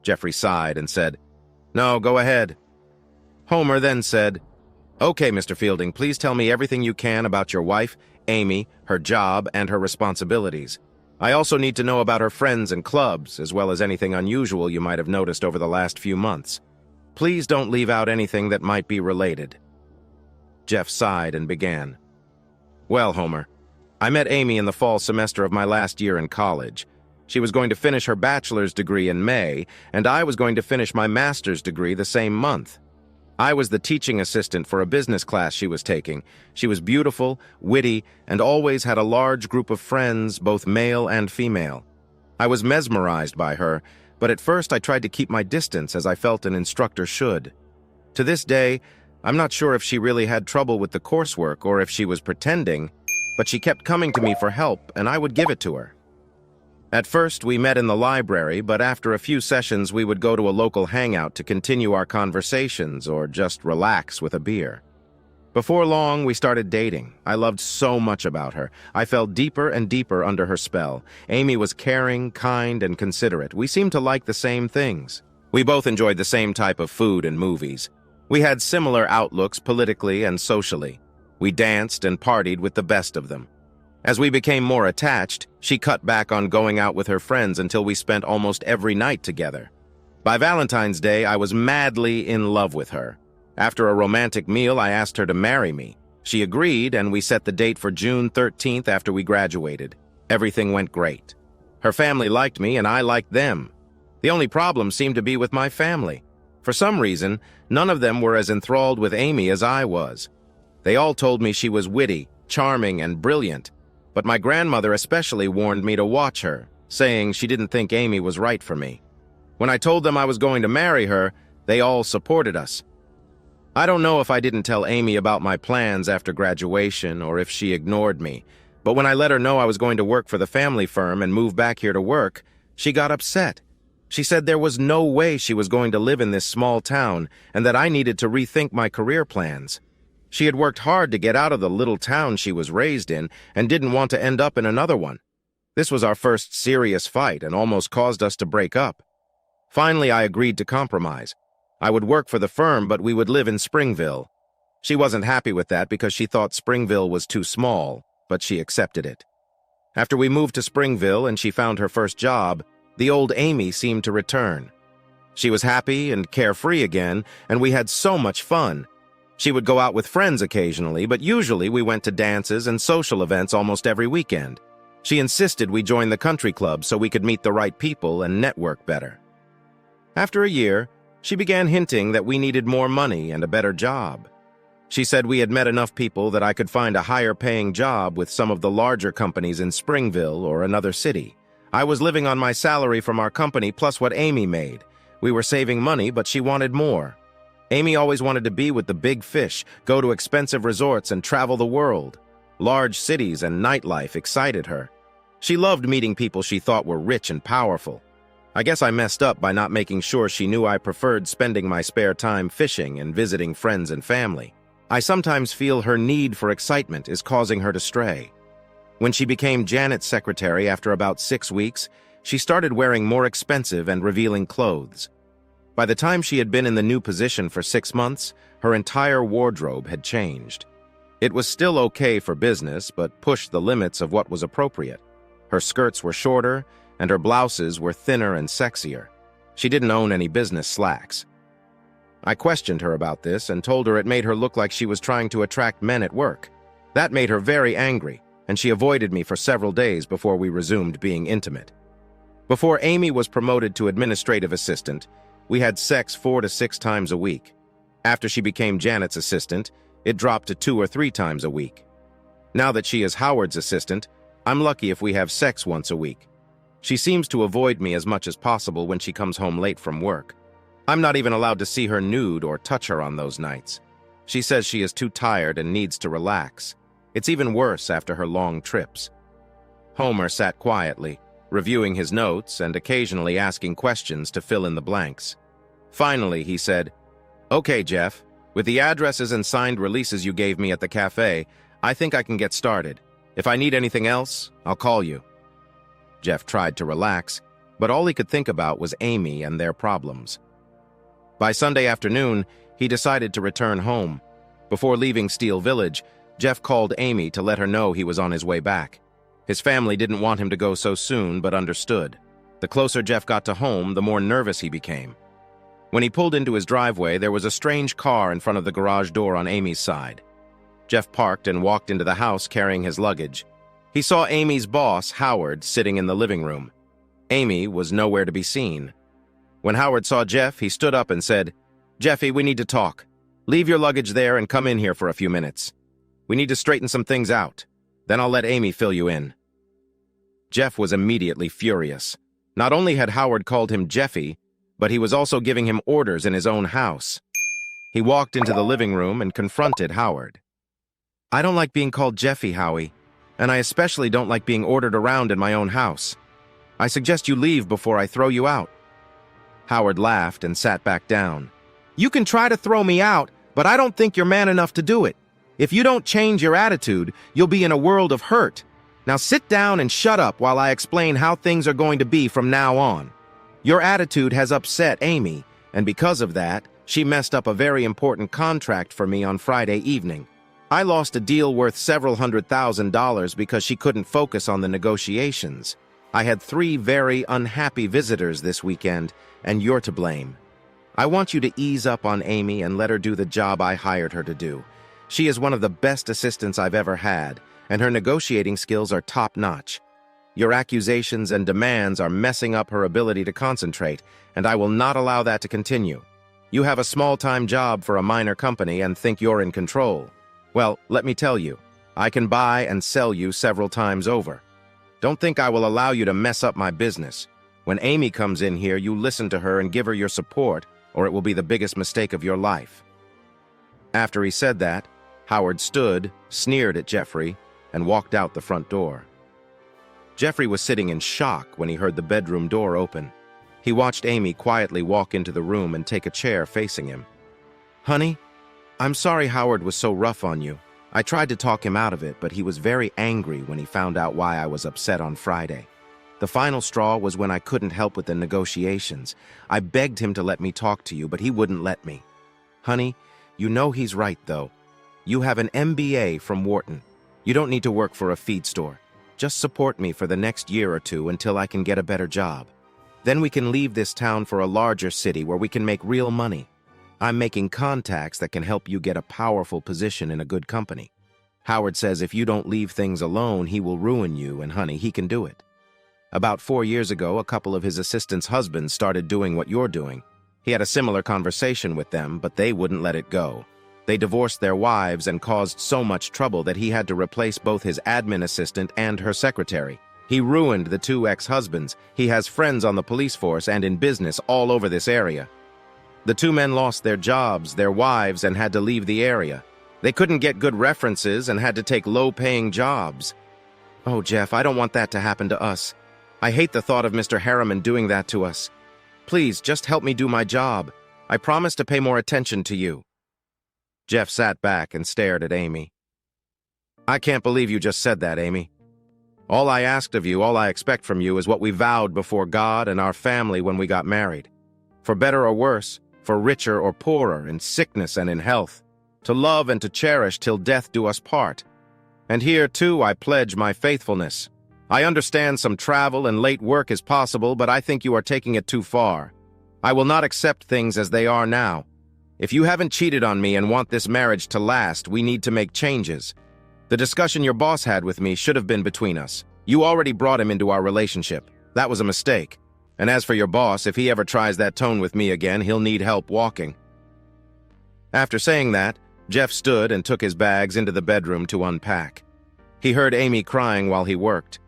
Jeffrey sighed and said, "No, go ahead." Homer then said, "Okay, Mr. Fielding, please tell me everything you can about your wife, Amy, her job, and her responsibilities. I also need to know about her friends and clubs, as well as anything unusual you might have noticed over the last few months. Please don't leave out anything that might be related." Jeff sighed and began. "Well, Homer, I met Amy in the fall semester of my last year in college. She was going to finish her bachelor's degree in May, and I was going to finish my master's degree the same month. I was the teaching assistant for a business class she was taking. She was beautiful, witty, and always had a large group of friends, both male and female. I was mesmerized by her, but at first I tried to keep my distance as I felt an instructor should. To this day, I'm not sure if she really had trouble with the coursework or if she was pretending, but she kept coming to me for help, and I would give it to her. At first, we met in the library, but after a few sessions, we would go to a local hangout to continue our conversations or just relax with a beer. Before long, we started dating. I loved so much about her. I fell deeper and deeper under her spell. Amy was caring, kind, and considerate. We seemed to like the same things. We both enjoyed the same type of food and movies. We had similar outlooks politically and socially. We danced and partied with the best of them. As we became more attached, she cut back on going out with her friends until we spent almost every night together. By Valentine's Day, I was madly in love with her. After a romantic meal, I asked her to marry me. She agreed, and we set the date for June 13th after we graduated. Everything went great. Her family liked me, and I liked them. The only problem seemed to be with my family. For some reason, none of them were as enthralled with Amy as I was. They all told me she was witty, charming, and brilliant, but my grandmother especially warned me to watch her, saying she didn't think Amy was right for me. When I told them I was going to marry her, they all supported us. I don't know if I didn't tell Amy about my plans after graduation or if she ignored me, but when I let her know I was going to work for the family firm and move back here to work, she got upset. She said there was no way she was going to live in this small town and that I needed to rethink my career plans. She had worked hard to get out of the little town she was raised in and didn't want to end up in another one. This was our first serious fight and almost caused us to break up. Finally, I agreed to compromise. I would work for the firm, but we would live in Springville. She wasn't happy with that because she thought Springville was too small, but she accepted it. After we moved to Springville and she found her first job, the old Amy seemed to return. She was happy and carefree again, and we had so much fun. She would go out with friends occasionally, but usually we went to dances and social events almost every weekend. She insisted we join the country club so we could meet the right people and network better. After a year, she began hinting that we needed more money and a better job. She said we had met enough people that I could find a higher-paying job with some of the larger companies in Springville or another city. I was living on my salary from our company plus what Amy made. We were saving money, but she wanted more. Amy always wanted to be with the big fish, go to expensive resorts, and travel the world. Large cities and nightlife excited her. She loved meeting people she thought were rich and powerful. I guess I messed up by not making sure she knew I preferred spending my spare time fishing and visiting friends and family. I sometimes feel her need for excitement is causing her to stray. When she became Janet's secretary after about 6 weeks, she started wearing more expensive and revealing clothes. By the time she had been in the new position for 6 months, her entire wardrobe had changed. It was still okay for business, but pushed the limits of what was appropriate. Her skirts were shorter, and her blouses were thinner and sexier. She didn't own any business slacks. I questioned her about this and told her it made her look like she was trying to attract men at work. That made her very angry, and she avoided me for several days before we resumed being intimate. Before Amy was promoted to administrative assistant, we had sex 4 to 6 times a week. After she became Janet's assistant, it dropped to 2 or 3 times a week. Now that she is Howard's assistant, I'm lucky if we have sex once a week. She seems to avoid me as much as possible when she comes home late from work. I'm not even allowed to see her nude or touch her on those nights. She says she is too tired and needs to relax. It's even worse after her long trips. Homer sat quietly, reviewing his notes and occasionally asking questions to fill in the blanks. Finally, he said, "Okay, Jeff, with the addresses and signed releases you gave me at the cafe, I think I can get started. If I need anything else, I'll call you." Jeff tried to relax, but all he could think about was Amy and their problems. By Sunday afternoon, he decided to return home. Before leaving Steel Village, Jeff called Amy to let her know he was on his way back. His family didn't want him to go so soon, but understood. The closer Jeff got to home, the more nervous he became. When he pulled into his driveway, there was a strange car in front of the garage door on Amy's side. Jeff parked and walked into the house carrying his luggage. He saw Amy's boss, Howard, sitting in the living room. Amy was nowhere to be seen. When Howard saw Jeff, he stood up and said, "Jeffy, we need to talk. Leave your luggage there and come in here for a few minutes. We need to straighten some things out. Then I'll let Amy fill you in." Jeff was immediately furious. Not only had Howard called him Jeffy, but he was also giving him orders in his own house. He walked into the living room and confronted Howard. "I don't like being called Jeffy, Howie, and I especially don't like being ordered around in my own house. I suggest you leave before I throw you out." Howard laughed and sat back down. "You can try to throw me out, but I don't think you're man enough to do it. If you don't change your attitude, you'll be in a world of hurt. Now sit down and shut up while I explain how things are going to be from now on. Your attitude has upset Amy, and because of that, she messed up a very important contract for me on Friday evening. I lost a deal worth several $100,000 because she couldn't focus on the negotiations. I had 3 very unhappy visitors this weekend, and you're to blame. I want you to ease up on Amy and let her do the job I hired her to do. She is one of the best assistants I've ever had, and her negotiating skills are top-notch. Your accusations and demands are messing up her ability to concentrate, and I will not allow that to continue. You have a small-time job for a minor company and think you're in control. Well, let me tell you, I can buy and sell you several times over. Don't think I will allow you to mess up my business. When Amy comes in here, you listen to her and give her your support, or it will be the biggest mistake of your life." After he said that, Howard stood, sneered at Jeffrey, and walked out the front door. Jeffrey was sitting in shock when he heard the bedroom door open. He watched Amy quietly walk into the room and take a chair facing him. "Honey, I'm sorry Howard was so rough on you. I tried to talk him out of it, but he was very angry when he found out why I was upset on Friday. The final straw was when I couldn't help with the negotiations. I begged him to let me talk to you, but he wouldn't let me. Honey, you know he's right, though. You have an MBA from Wharton. You don't need to work for a feed store. Just support me for the next year or two until I can get a better job. Then we can leave this town for a larger city where we can make real money. I'm making contacts that can help you get a powerful position in a good company. Howard says if you don't leave things alone, he will ruin you, and honey, he can do it. About 4 years ago, a couple of his assistants' husbands started doing what you're doing. He had a similar conversation with them, but they wouldn't let it go. They divorced their wives and caused so much trouble that he had to replace both his admin assistant and her secretary. He ruined the 2 ex-husbands. He has friends on the police force and in business all over this area. The 2 men lost their jobs, their wives, and had to leave the area. They couldn't get good references and had to take low-paying jobs. Oh, Jeff, I don't want that to happen to us. I hate the thought of Mr. Harriman doing that to us. Please, just help me do my job. I promise to pay more attention to you." Jeff sat back and stared at Amy. "I can't believe you just said that, Amy. All I asked of you, all I expect from you, is what we vowed before God and our family when we got married. For better or worse, for richer or poorer, in sickness and in health, to love and to cherish till death do us part. And here, too, I pledge my faithfulness. I understand some travel and late work is possible, but I think you are taking it too far. I will not accept things as they are now. If you haven't cheated on me and want this marriage to last, we need to make changes. The discussion your boss had with me should have been between us. You already brought him into our relationship. That was a mistake. And as for your boss, if he ever tries that tone with me again, he'll need help walking." After saying that, Jeff stood and took his bags into the bedroom to unpack. He heard Amy crying while he worked.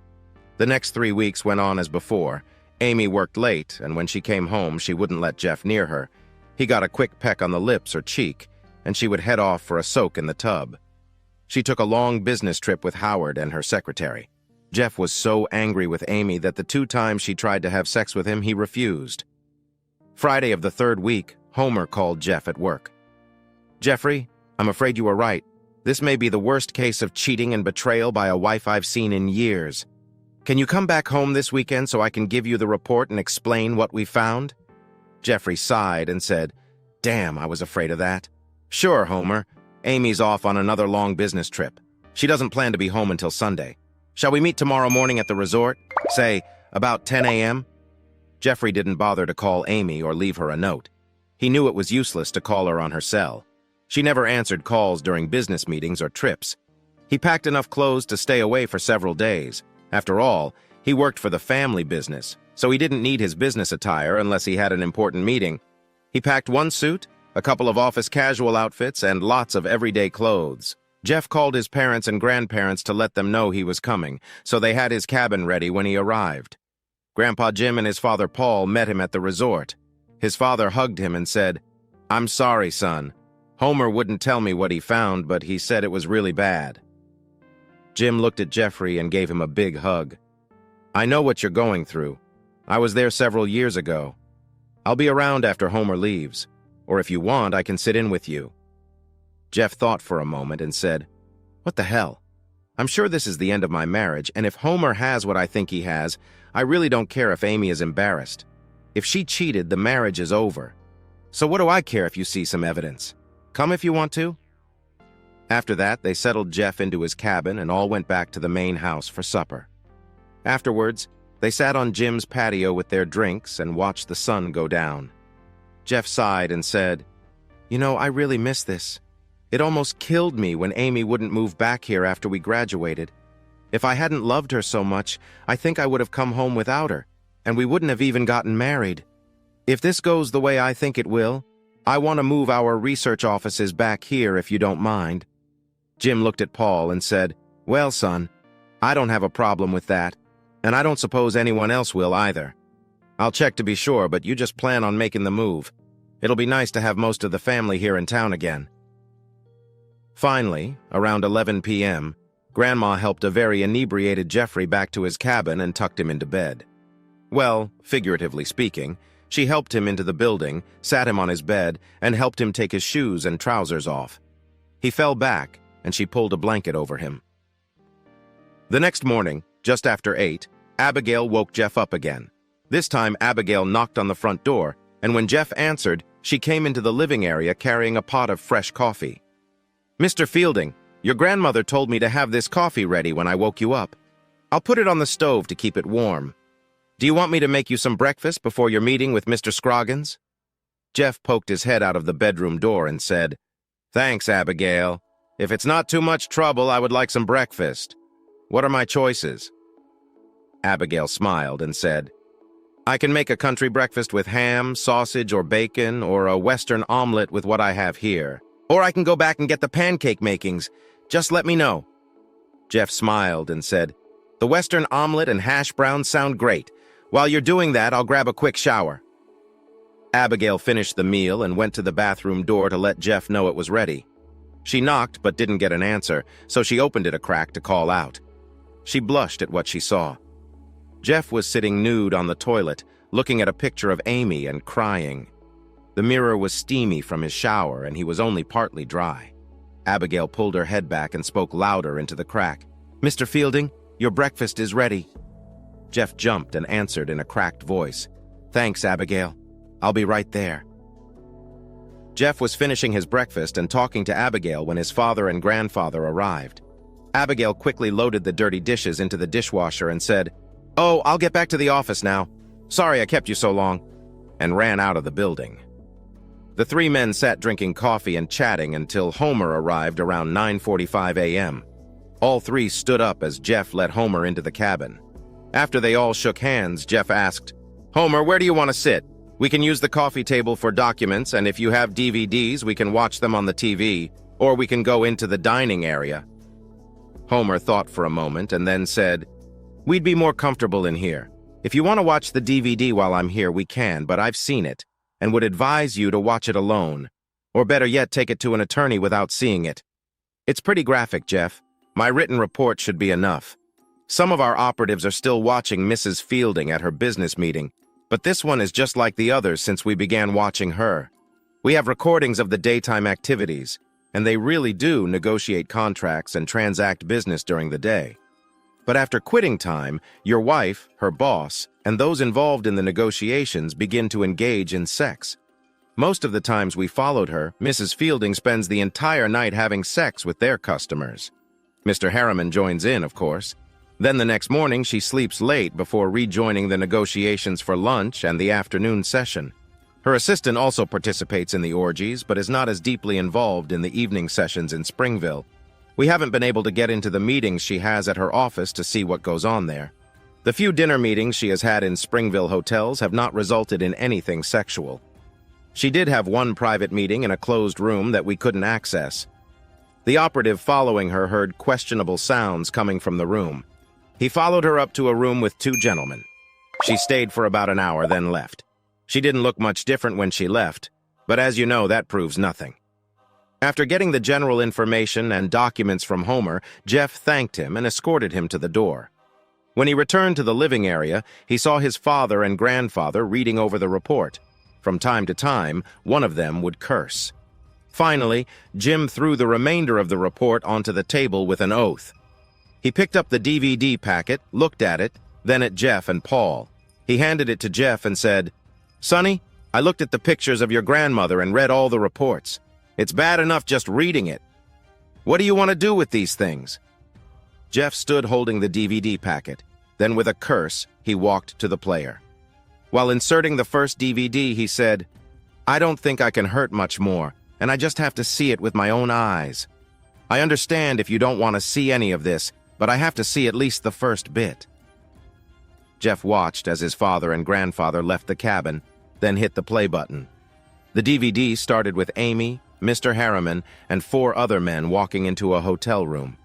The next 3 weeks went on as before. Amy worked late, and when she came home, she wouldn't let Jeff near her. He got a quick peck on the lips or cheek, and she would head off for a soak in the tub. She took a long business trip with Howard and her secretary. Jeff was so angry with Amy that the 2 times she tried to have sex with him, he refused. Friday of the 3rd week, Homer called Jeff at work. "Jeffrey, I'm afraid you were right. This may be the worst case of cheating and betrayal by a wife I've seen in years. Can you come back home this weekend so I can give you the report and explain what we found?" Jeffrey sighed and said, "Damn, I was afraid of that." "Sure, Homer. Amy's off on another long business trip. She doesn't plan to be home until Sunday. Shall we meet tomorrow morning at the resort? Say, about 10 a.m.? Jeffrey didn't bother to call Amy or leave her a note. He knew it was useless to call her on her cell. She never answered calls during business meetings or trips. He packed enough clothes to stay away for several days. After all, he worked for the family business, so he didn't need his business attire unless he had an important meeting. He packed 1 suit, a couple of office casual outfits, and lots of everyday clothes. Jeff called his parents and grandparents to let them know he was coming, so they had his cabin ready when he arrived. Grandpa Jim and his father Paul met him at the resort. His father hugged him and said, "I'm sorry, son. Homer wouldn't tell me what he found, but he said it was really bad." Jim looked at Jeffrey and gave him a big hug. "I know what you're going through. I was there several years ago. I'll be around after Homer leaves, or if you want, I can sit in with you." Jeff thought for a moment and said, "What the hell? I'm sure this is the end of my marriage, and if Homer has what I think he has, I really don't care if Amy is embarrassed. If she cheated, the marriage is over. So what do I care if you see some evidence? Come if you want to." After that, they settled Jeff into his cabin and all went back to the main house for supper. Afterwards, they sat on Jim's patio with their drinks and watched the sun go down. Jeff sighed and said, "You know, I really miss this. It almost killed me when Amy wouldn't move back here after we graduated. If I hadn't loved her so much, I think I would have come home without her, and we wouldn't have even gotten married. If this goes the way I think it will, I want to move our research offices back here if you don't mind." Jim looked at Paul and said, "Well, son, I don't have a problem with that, and I don't suppose anyone else will either. I'll check to be sure, but you just plan on making the move. It'll be nice to have most of the family here in town again." Finally, around 11 p.m., Grandma helped a very inebriated Jeffrey back to his cabin and tucked him into bed. Well, figuratively speaking, she helped him into the building, sat him on his bed, and helped him take his shoes and trousers off. He fell back, and she pulled a blanket over him. The next morning, just after 8, Abigail woke Jeff up again. This time, Abigail knocked on the front door, and when Jeff answered, she came into the living area carrying a pot of fresh coffee. "Mr. Fielding, your grandmother told me to have this coffee ready when I woke you up. I'll put it on the stove to keep it warm. Do you want me to make you some breakfast before your meeting with Mr. Scroggins?" Jeff poked his head out of the bedroom door and said, "Thanks, Abigail. If it's not too much trouble, I would like some breakfast. What are my choices?" Abigail smiled and said, "I can make a country breakfast with ham, sausage, or bacon, or a Western omelet with what I have here. Or I can go back and get the pancake makings. Just let me know." Jeff smiled and said, "The Western omelet and hash browns sound great. While you're doing that, I'll grab a quick shower." Abigail finished the meal and went to the bathroom door to let Jeff know it was ready. She knocked but didn't get an answer, so she opened it a crack to call out. She blushed at what she saw. Jeff was sitting nude on the toilet, looking at a picture of Amy and crying. The mirror was steamy from his shower, and he was only partly dry. Abigail pulled her head back and spoke louder into the crack. "Mr. Fielding, your breakfast is ready." Jeff jumped and answered in a cracked voice, "Thanks, Abigail. I'll be right there." Jeff was finishing his breakfast and talking to Abigail when his father and grandfather arrived. Abigail quickly loaded the dirty dishes into the dishwasher and said, "Oh, I'll get back to the office now. Sorry I kept you so long," and ran out of the building. The three men sat drinking coffee and chatting until Homer arrived around 9:45 a.m. All three stood up as Jeff let Homer into the cabin. After they all shook hands, Jeff asked, "Homer, where do you want to sit? We can use the coffee table for documents, and if you have DVDs, we can watch them on the TV, or we can go into the dining area." Homer thought for a moment and then said, "We'd be more comfortable in here. If you want to watch the DVD while I'm here, we can, but I've seen it, and would advise you to watch it alone, or better yet, take it to an attorney without seeing it. It's pretty graphic, Jeff. My written report should be enough. Some of our operatives are still watching Mrs. Fielding at her business meeting, but this one is just like the others since we began watching her. We have recordings of the daytime activities, and they really do negotiate contracts and transact business during the day. But after quitting time, your wife, her boss, and those involved in the negotiations begin to engage in sex. Most of the times we followed her, Mrs. Fielding spends the entire night having sex with their customers. Mr. Harriman joins in, of course. Then the next morning, she sleeps late before rejoining the negotiations for lunch and the afternoon session. Her assistant also participates in the orgies, but is not as deeply involved in the evening sessions in Springville. We haven't been able to get into the meetings she has at her office to see what goes on there. The few dinner meetings she has had in Springville hotels have not resulted in anything sexual. She did have one private meeting in a closed room that we couldn't access. The operative following her heard questionable sounds coming from the room. He followed her up to a room with two gentlemen. She stayed for about an hour, then left. She didn't look much different when she left, but as you know, that proves nothing. After getting the general information and documents from Homer, Jeff thanked him and escorted him to the door. When he returned to the living area, he saw his father and grandfather reading over the report. From time to time, one of them would curse. Finally, Jim threw the remainder of the report onto the table with an oath. He picked up the DVD packet, looked at it, then at Jeff and Paul. He handed it to Jeff and said, "Sonny, I looked at the pictures of your grandmother and read all the reports. It's bad enough just reading it. What do you want to do with these things?" Jeff stood holding the DVD packet. Then with a curse, he walked to the player. While inserting the first DVD, he said, "I don't think I can hurt much more, and I just have to see it with my own eyes. I understand if you don't want to see any of this, but I have to see at least the first bit." Jeff watched as his father and grandfather left the cabin, then hit the play button. The DVD started with Amy, Mr. Harriman, and 4 other men walking into a hotel room.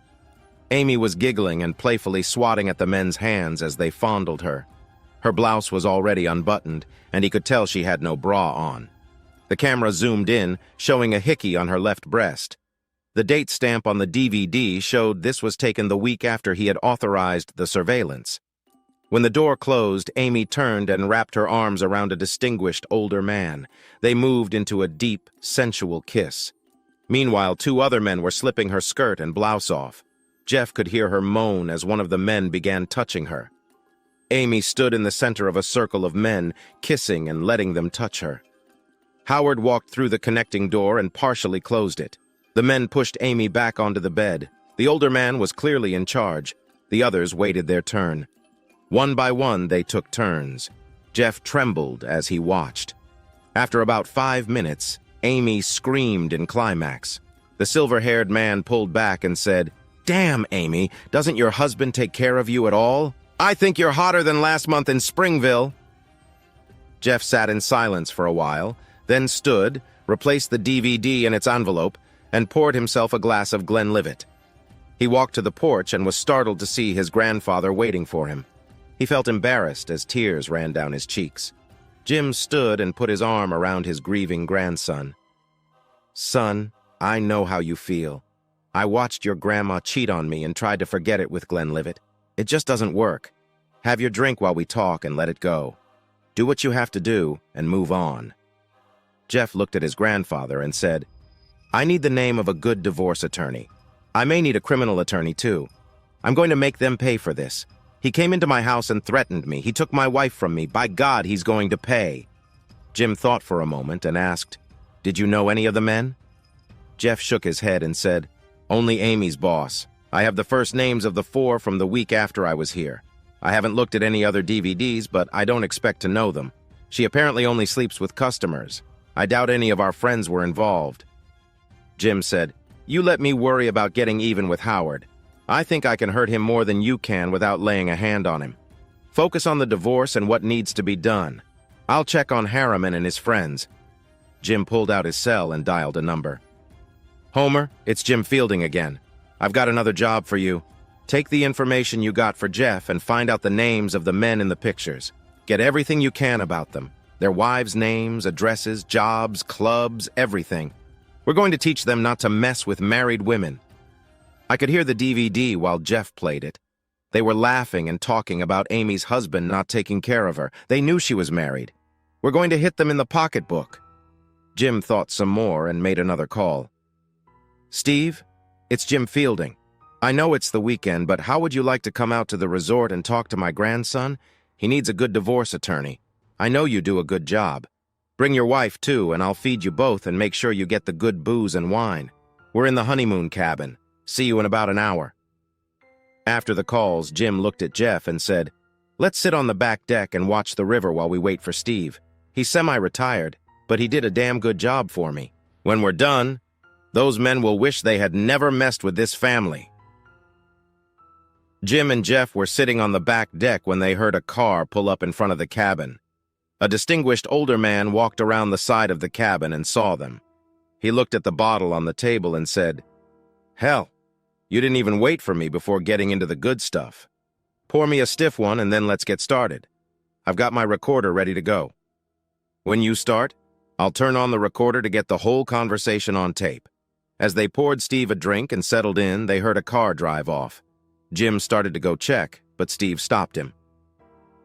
Amy was giggling and playfully swatting at the men's hands as they fondled her. Her blouse was already unbuttoned, and he could tell she had no bra on. The camera zoomed in, showing a hickey on her left breast. The date stamp on the DVD showed this was taken the week after he had authorized the surveillance. When the door closed, Amy turned and wrapped her arms around a distinguished older man. They moved into a deep, sensual kiss. Meanwhile, 2 other men were slipping her skirt and blouse off. Jeff could hear her moan as one of the men began touching her. Amy stood in the center of a circle of men, kissing and letting them touch her. Howard walked through the connecting door and partially closed it. The men pushed Amy back onto the bed. The older man was clearly in charge. The others waited their turn. One by one, they took turns. Jeff trembled as he watched. After about 5 minutes, Amy screamed in climax. The silver-haired man pulled back and said, "Damn, Amy, doesn't your husband take care of you at all? I think you're hotter than last month in Springville." Jeff sat in silence for a while, then stood, replaced the DVD in its envelope, and poured himself a glass of Glenlivet. He walked to the porch and was startled to see his grandfather waiting for him. He felt embarrassed as tears ran down his cheeks. Jim stood and put his arm around his grieving grandson. "Son, I know how you feel. I watched your grandma cheat on me and tried to forget it with Glenlivet. It just doesn't work. Have your drink while we talk and let it go. Do what you have to do and move on." Jeff looked at his grandfather and said, "I need the name of a good divorce attorney. I may need a criminal attorney too. I'm going to make them pay for this. He came into my house and threatened me. He took my wife from me. By God, he's going to pay." Jim thought for a moment and asked, "Did you know any of the men?" Jeff shook his head and said, "Only Amy's boss. I have the first names of the 4 from the week after I was here. I haven't looked at any other DVDs, but I don't expect to know them. She apparently only sleeps with customers. I doubt any of our friends were involved." Jim said, "You let me worry about getting even with Howard. I think I can hurt him more than you can without laying a hand on him. Focus on the divorce and what needs to be done. I'll check on Harriman and his friends." Jim pulled out his cell and dialed a number. "Homer, it's Jim Fielding again. I've got another job for you. Take the information you got for Jeff and find out the names of the men in the pictures. Get everything you can about them. Their wives' names, addresses, jobs, clubs, everything. We're going to teach them not to mess with married women." I could hear the DVD while Jeff played it. They were laughing and talking about Amy's husband not taking care of her. They knew she was married. "We're going to hit them in the pocketbook." Jim thought some more and made another call. "Steve, it's Jim Fielding. I know it's the weekend, but how would you like to come out to the resort and talk to my grandson? He needs a good divorce attorney. I know you do a good job. Bring your wife, too, and I'll feed you both and make sure you get the good booze and wine. We're in the honeymoon cabin. See you in about an hour." After the calls, Jim looked at Jeff and said, "Let's sit on the back deck and watch the river while we wait for Steve. He's semi-retired, but he did a damn good job for me. When we're done, those men will wish they had never messed with this family." Jim and Jeff were sitting on the back deck when they heard a car pull up in front of the cabin. A distinguished older man walked around the side of the cabin and saw them. He looked at the bottle on the table and said, "Hell, you didn't even wait for me before getting into the good stuff. Pour me a stiff one and then let's get started. I've got my recorder ready to go. When you start, I'll turn on the recorder to get the whole conversation on tape." As they poured Steve a drink and settled in, they heard a car drive off. Jim started to go check, but Steve stopped him.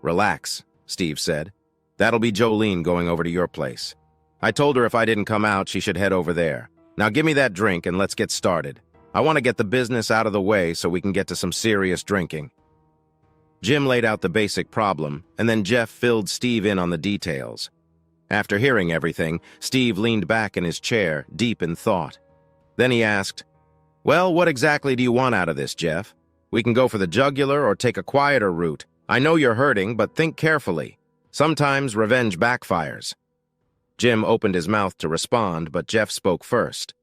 "Relax," Steve said. "That'll be Jolene going over to your place. I told her if I didn't come out, she should head over there. Now give me that drink and let's get started. I want to get the business out of the way so we can get to some serious drinking." Jim laid out the basic problem, and then Jeff filled Steve in on the details. After hearing everything, Steve leaned back in his chair, deep in thought. Then he asked, "Well, what exactly do you want out of this, Jeff? We can go for the jugular or take a quieter route. I know you're hurting, but think carefully. Sometimes revenge backfires." Jim opened his mouth to respond, but Jeff spoke first.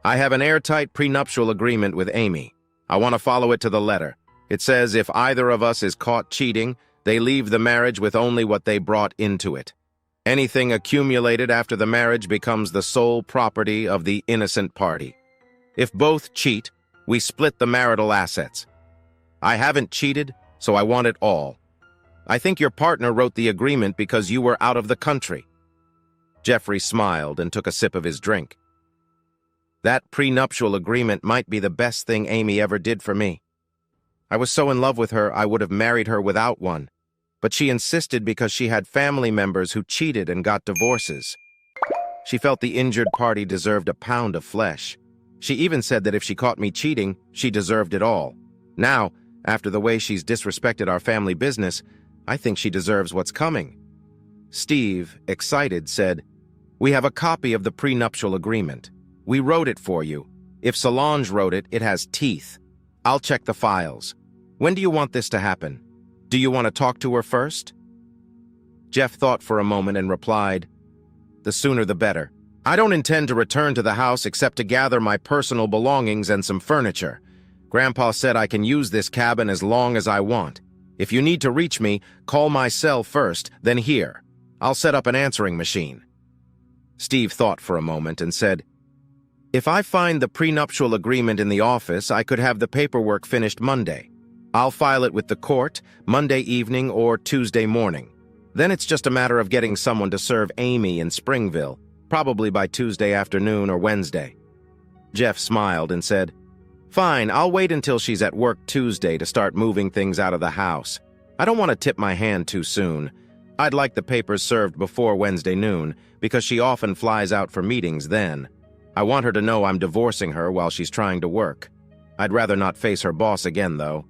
"I have an airtight prenuptial agreement with Amy. I want to follow it to the letter. It says if either of us is caught cheating, they leave the marriage with only what they brought into it. Anything accumulated after the marriage becomes the sole property of the innocent party. If both cheat, we split the marital assets. I haven't cheated, so I want it all. I think your partner wrote the agreement because you were out of the country." Jeffrey smiled and took a sip of his drink. "That prenuptial agreement might be the best thing Amy ever did for me. I was so in love with her I would have married her without one, but she insisted because she had family members who cheated and got divorces. She felt the injured party deserved a pound of flesh. She even said that if she caught me cheating, she deserved it all. Now, after the way she's disrespected our family business, I think she deserves what's coming." Steve, excited, said, "We have a copy of the prenuptial agreement. We wrote it for you. If Solange wrote it, it has teeth. I'll check the files. When do you want this to happen? Do you want to talk to her first?" Jeff thought for a moment and replied, "The sooner the better. I don't intend to return to the house except to gather my personal belongings and some furniture. Grandpa said I can use this cabin as long as I want. If you need to reach me, call my cell first, then here. I'll set up an answering machine." Steve thought for a moment and said, "If I find the prenuptial agreement in the office, I could have the paperwork finished Monday. I'll file it with the court Monday evening or Tuesday morning. Then it's just a matter of getting someone to serve Amy in Springville, probably by Tuesday afternoon or Wednesday." Jeff smiled and said, "Fine, I'll wait until she's at work Tuesday to start moving things out of the house. I don't want to tip my hand too soon. I'd like the papers served before Wednesday noon, because she often flies out for meetings then. I want her to know I'm divorcing her while she's trying to work. I'd rather not face her boss again, though.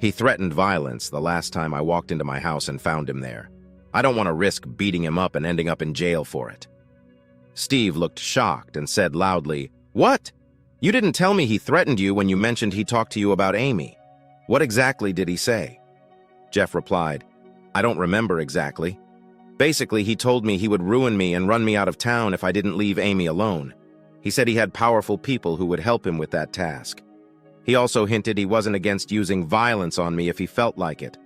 He threatened violence the last time I walked into my house and found him there. I don't want to risk beating him up and ending up in jail for it." Steve looked shocked and said loudly, "What? You didn't tell me he threatened you when you mentioned he talked to you about Amy. What exactly did he say?" Jeff replied, "I don't remember exactly. Basically, he told me he would ruin me and run me out of town if I didn't leave Amy alone. He said he had powerful people who would help him with that task. He also hinted he wasn't against using violence on me if he felt like it.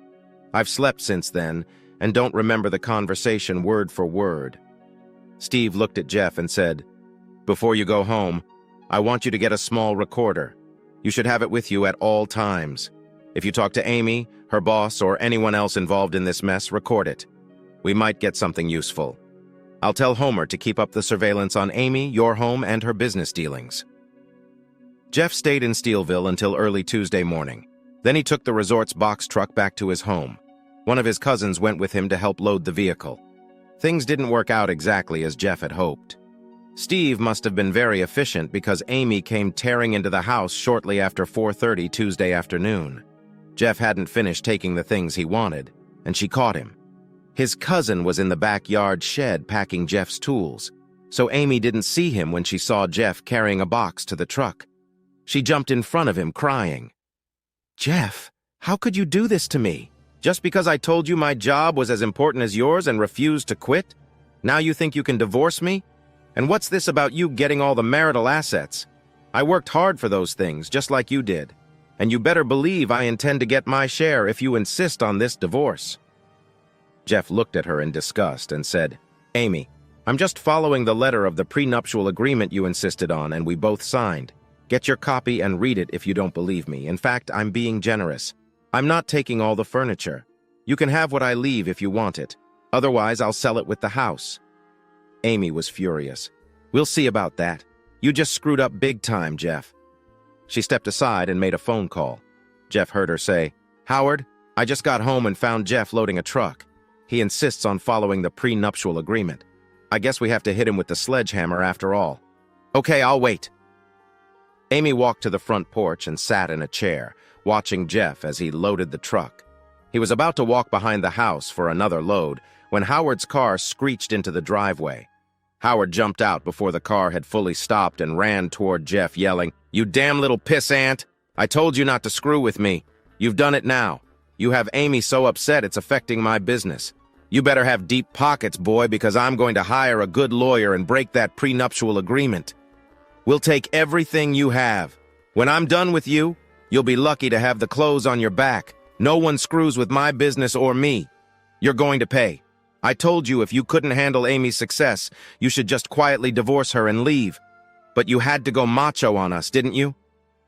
I've slept since then and don't remember the conversation word for word." Steve looked at Jeff and said, "Before you go home, I want you to get a small recorder. You should have it with you at all times. If you talk to Amy, her boss, or anyone else involved in this mess, record it. We might get something useful. I'll tell Homer to keep up the surveillance on Amy, your home, and her business dealings." Jeff stayed in Steelville until early Tuesday morning. Then he took the resort's box truck back to his home. One of his cousins went with him to help load the vehicle. Things didn't work out exactly as Jeff had hoped. Steve must have been very efficient because Amy came tearing into the house shortly after 4:30 Tuesday afternoon. Jeff hadn't finished taking the things he wanted, and she caught him. His cousin was in the backyard shed packing Jeff's tools, so Amy didn't see him when she saw Jeff carrying a box to the truck. She jumped in front of him, crying, "Jeff, how could you do this to me? Just because I told you my job was as important as yours and refused to quit? Now you think you can divorce me? And what's this about you getting all the marital assets? I worked hard for those things, just like you did. And you better believe I intend to get my share if you insist on this divorce." Jeff looked at her in disgust and said, "Amy, I'm just following the letter of the prenuptial agreement you insisted on and we both signed. Get your copy and read it if you don't believe me. In fact, I'm being generous. I'm not taking all the furniture. You can have what I leave if you want it. Otherwise, I'll sell it with the house." Amy was furious. "We'll see about that. You just screwed up big time, Jeff." She stepped aside and made a phone call. Jeff heard her say, "Howard, I just got home and found Jeff loading a truck. He insists on following the prenuptial agreement. I guess we have to hit him with the sledgehammer after all." "Okay, I'll wait." Amy walked to the front porch and sat in a chair, watching Jeff as he loaded the truck. He was about to walk behind the house for another load when Howard's car screeched into the driveway. Howard jumped out before the car had fully stopped and ran toward Jeff, yelling, "You damn little pissant! I told you not to screw with me. You've done it now. You have Amy so upset it's affecting my business. You better have deep pockets, boy, because I'm going to hire a good lawyer and break that prenuptial agreement. We'll take everything you have. When I'm done with you, you'll be lucky to have the clothes on your back. No one screws with my business or me. You're going to pay. I told you if you couldn't handle Amy's success, you should just quietly divorce her and leave. But you had to go macho on us, didn't you?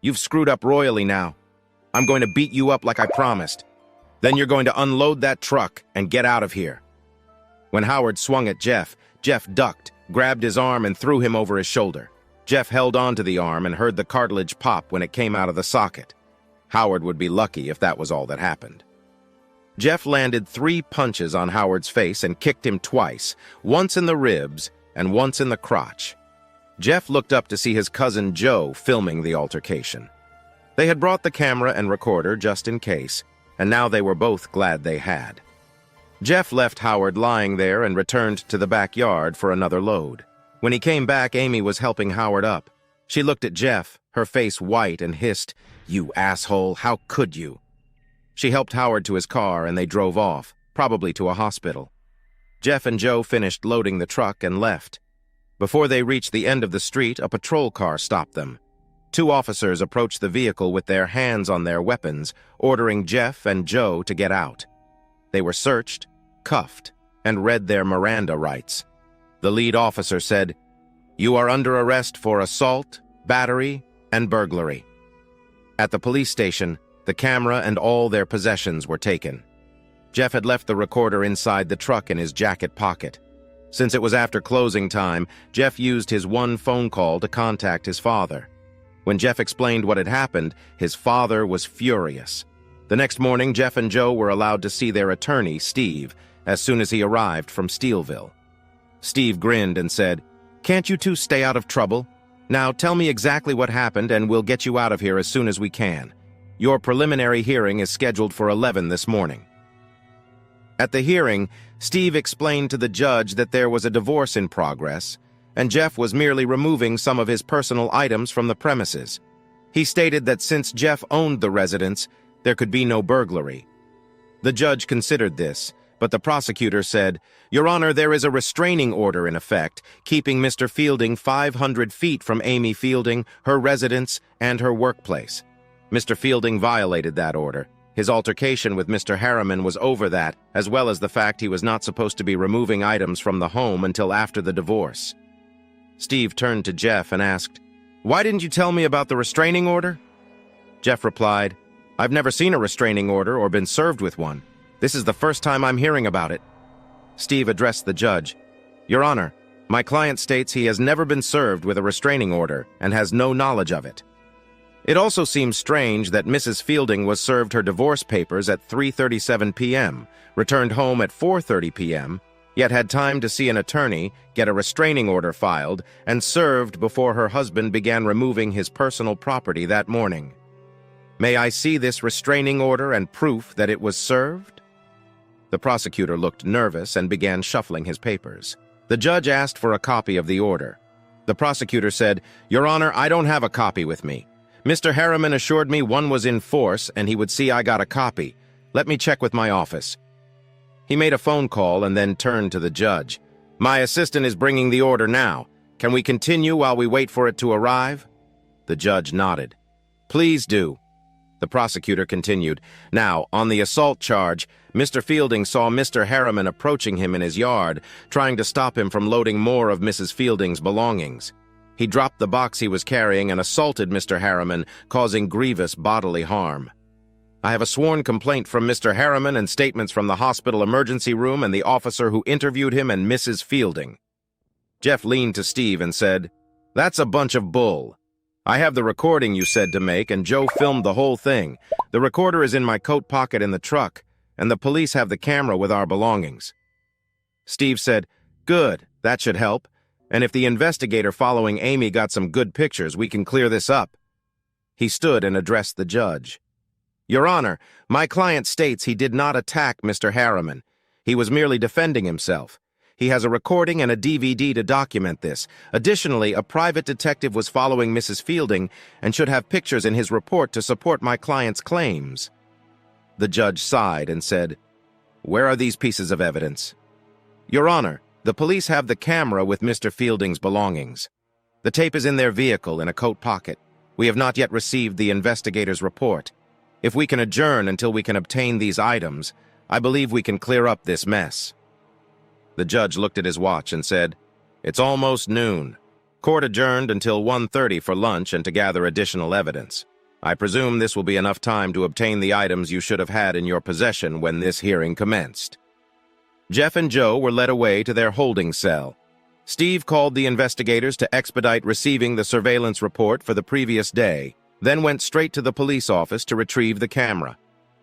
You've screwed up royally now. I'm going to beat you up like I promised. Then you're going to unload that truck and get out of here." When Howard swung at Jeff, Jeff ducked, grabbed his arm, and threw him over his shoulder. Jeff held onto the arm and heard the cartilage pop when it came out of the socket. Howard would be lucky if that was all that happened. Jeff landed 3 punches on Howard's face and kicked him twice, once in the ribs and once in the crotch. Jeff looked up to see his cousin Joe filming the altercation. They had brought the camera and recorder just in case, and now they were both glad they had. Jeff left Howard lying there and returned to the backyard for another load. When he came back, Amy was helping Howard up. She looked at Jeff, her face white, and hissed, "You asshole, how could you?" She helped Howard to his car and they drove off, probably to a hospital. Jeff and Joe finished loading the truck and left. Before they reached the end of the street, a patrol car stopped them. 2 officers approached the vehicle with their hands on their weapons, ordering Jeff and Joe to get out. They were searched, cuffed, and read their Miranda rights. The lead officer said, "You are under arrest for assault, battery, and burglary." At the police station, the camera and all their possessions were taken. Jeff had left the recorder inside the truck in his jacket pocket. Since it was after closing time, Jeff used his one phone call to contact his father. When Jeff explained what had happened, his father was furious. The next morning, Jeff and Joe were allowed to see their attorney, Steve, as soon as he arrived from Steelville. Steve grinned and said, "Can't you two stay out of trouble? Now tell me exactly what happened and we'll get you out of here as soon as we can. Your preliminary hearing is scheduled for 11 this morning." At the hearing, Steve explained to the judge that there was a divorce in progress, and Jeff was merely removing some of his personal items from the premises. He stated that since Jeff owned the residence, there could be no burglary. The judge considered this, but the prosecutor said, "Your Honor, there is a restraining order in effect, keeping Mr. Fielding 500 feet from Amy Fielding, her residence, and her workplace. Mr. Fielding violated that order. His altercation with Mr. Harriman was over that, as well as the fact he was not supposed to be removing items from the home until after the divorce." Steve turned to Jeff and asked, "Why didn't you tell me about the restraining order?" Jeff replied, "I've never seen a restraining order or been served with one. This is the first time I'm hearing about it." Steve addressed the judge. "Your Honor, my client states he has never been served with a restraining order and has no knowledge of it. It also seems strange that Mrs. Fielding was served her divorce papers at 3:37 p.m., returned home at 4:30 p.m., yet had time to see an attorney, get a restraining order filed, and served before her husband began removing his personal property that morning. May I see this restraining order and proof that it was served?" The prosecutor looked nervous and began shuffling his papers. The judge asked for a copy of the order. The prosecutor said, "Your Honor, I don't have a copy with me. Mr. Harriman assured me one was in force and he would see I got a copy. Let me check with my office." He made a phone call and then turned to the judge. "My assistant is bringing the order now. Can we continue while we wait for it to arrive?" The judge nodded. "Please do." The prosecutor continued, "Now, on the assault charge, Mr. Fielding saw Mr. Harriman approaching him in his yard, trying to stop him from loading more of Mrs. Fielding's belongings. He dropped the box he was carrying and assaulted Mr. Harriman, causing grievous bodily harm. I have a sworn complaint from Mr. Harriman and statements from the hospital emergency room and the officer who interviewed him and Mrs. Fielding." Jeff leaned to Steve and said, "That's a bunch of bull. I have the recording you said to make, and Joe filmed the whole thing. The recorder is in my coat pocket in the truck, and the police have the camera with our belongings." Steve said, "Good, that should help. And if the investigator following Amy got some good pictures, we can clear this up." He stood and addressed the judge. "Your Honor, my client states he did not attack Mr. Harriman. He was merely defending himself. He has a recording and a DVD to document this. Additionally, a private detective was following Mrs. Fielding and should have pictures in his report to support my client's claims." The judge sighed and said, "Where are these pieces of evidence?" "Your Honor, the police have the camera with Mr. Fielding's belongings. The tape is in their vehicle in a coat pocket. We have not yet received the investigator's report. If we can adjourn until we can obtain these items, I believe we can clear up this mess." The judge looked at his watch and said, "It's almost noon. Court adjourned until 1:30 for lunch and to gather additional evidence. I presume this will be enough time to obtain the items you should have had in your possession when this hearing commenced." Jeff and Joe were led away to their holding cell. Steve called the investigators to expedite receiving the surveillance report for the previous day, then went straight to the police office to retrieve the camera.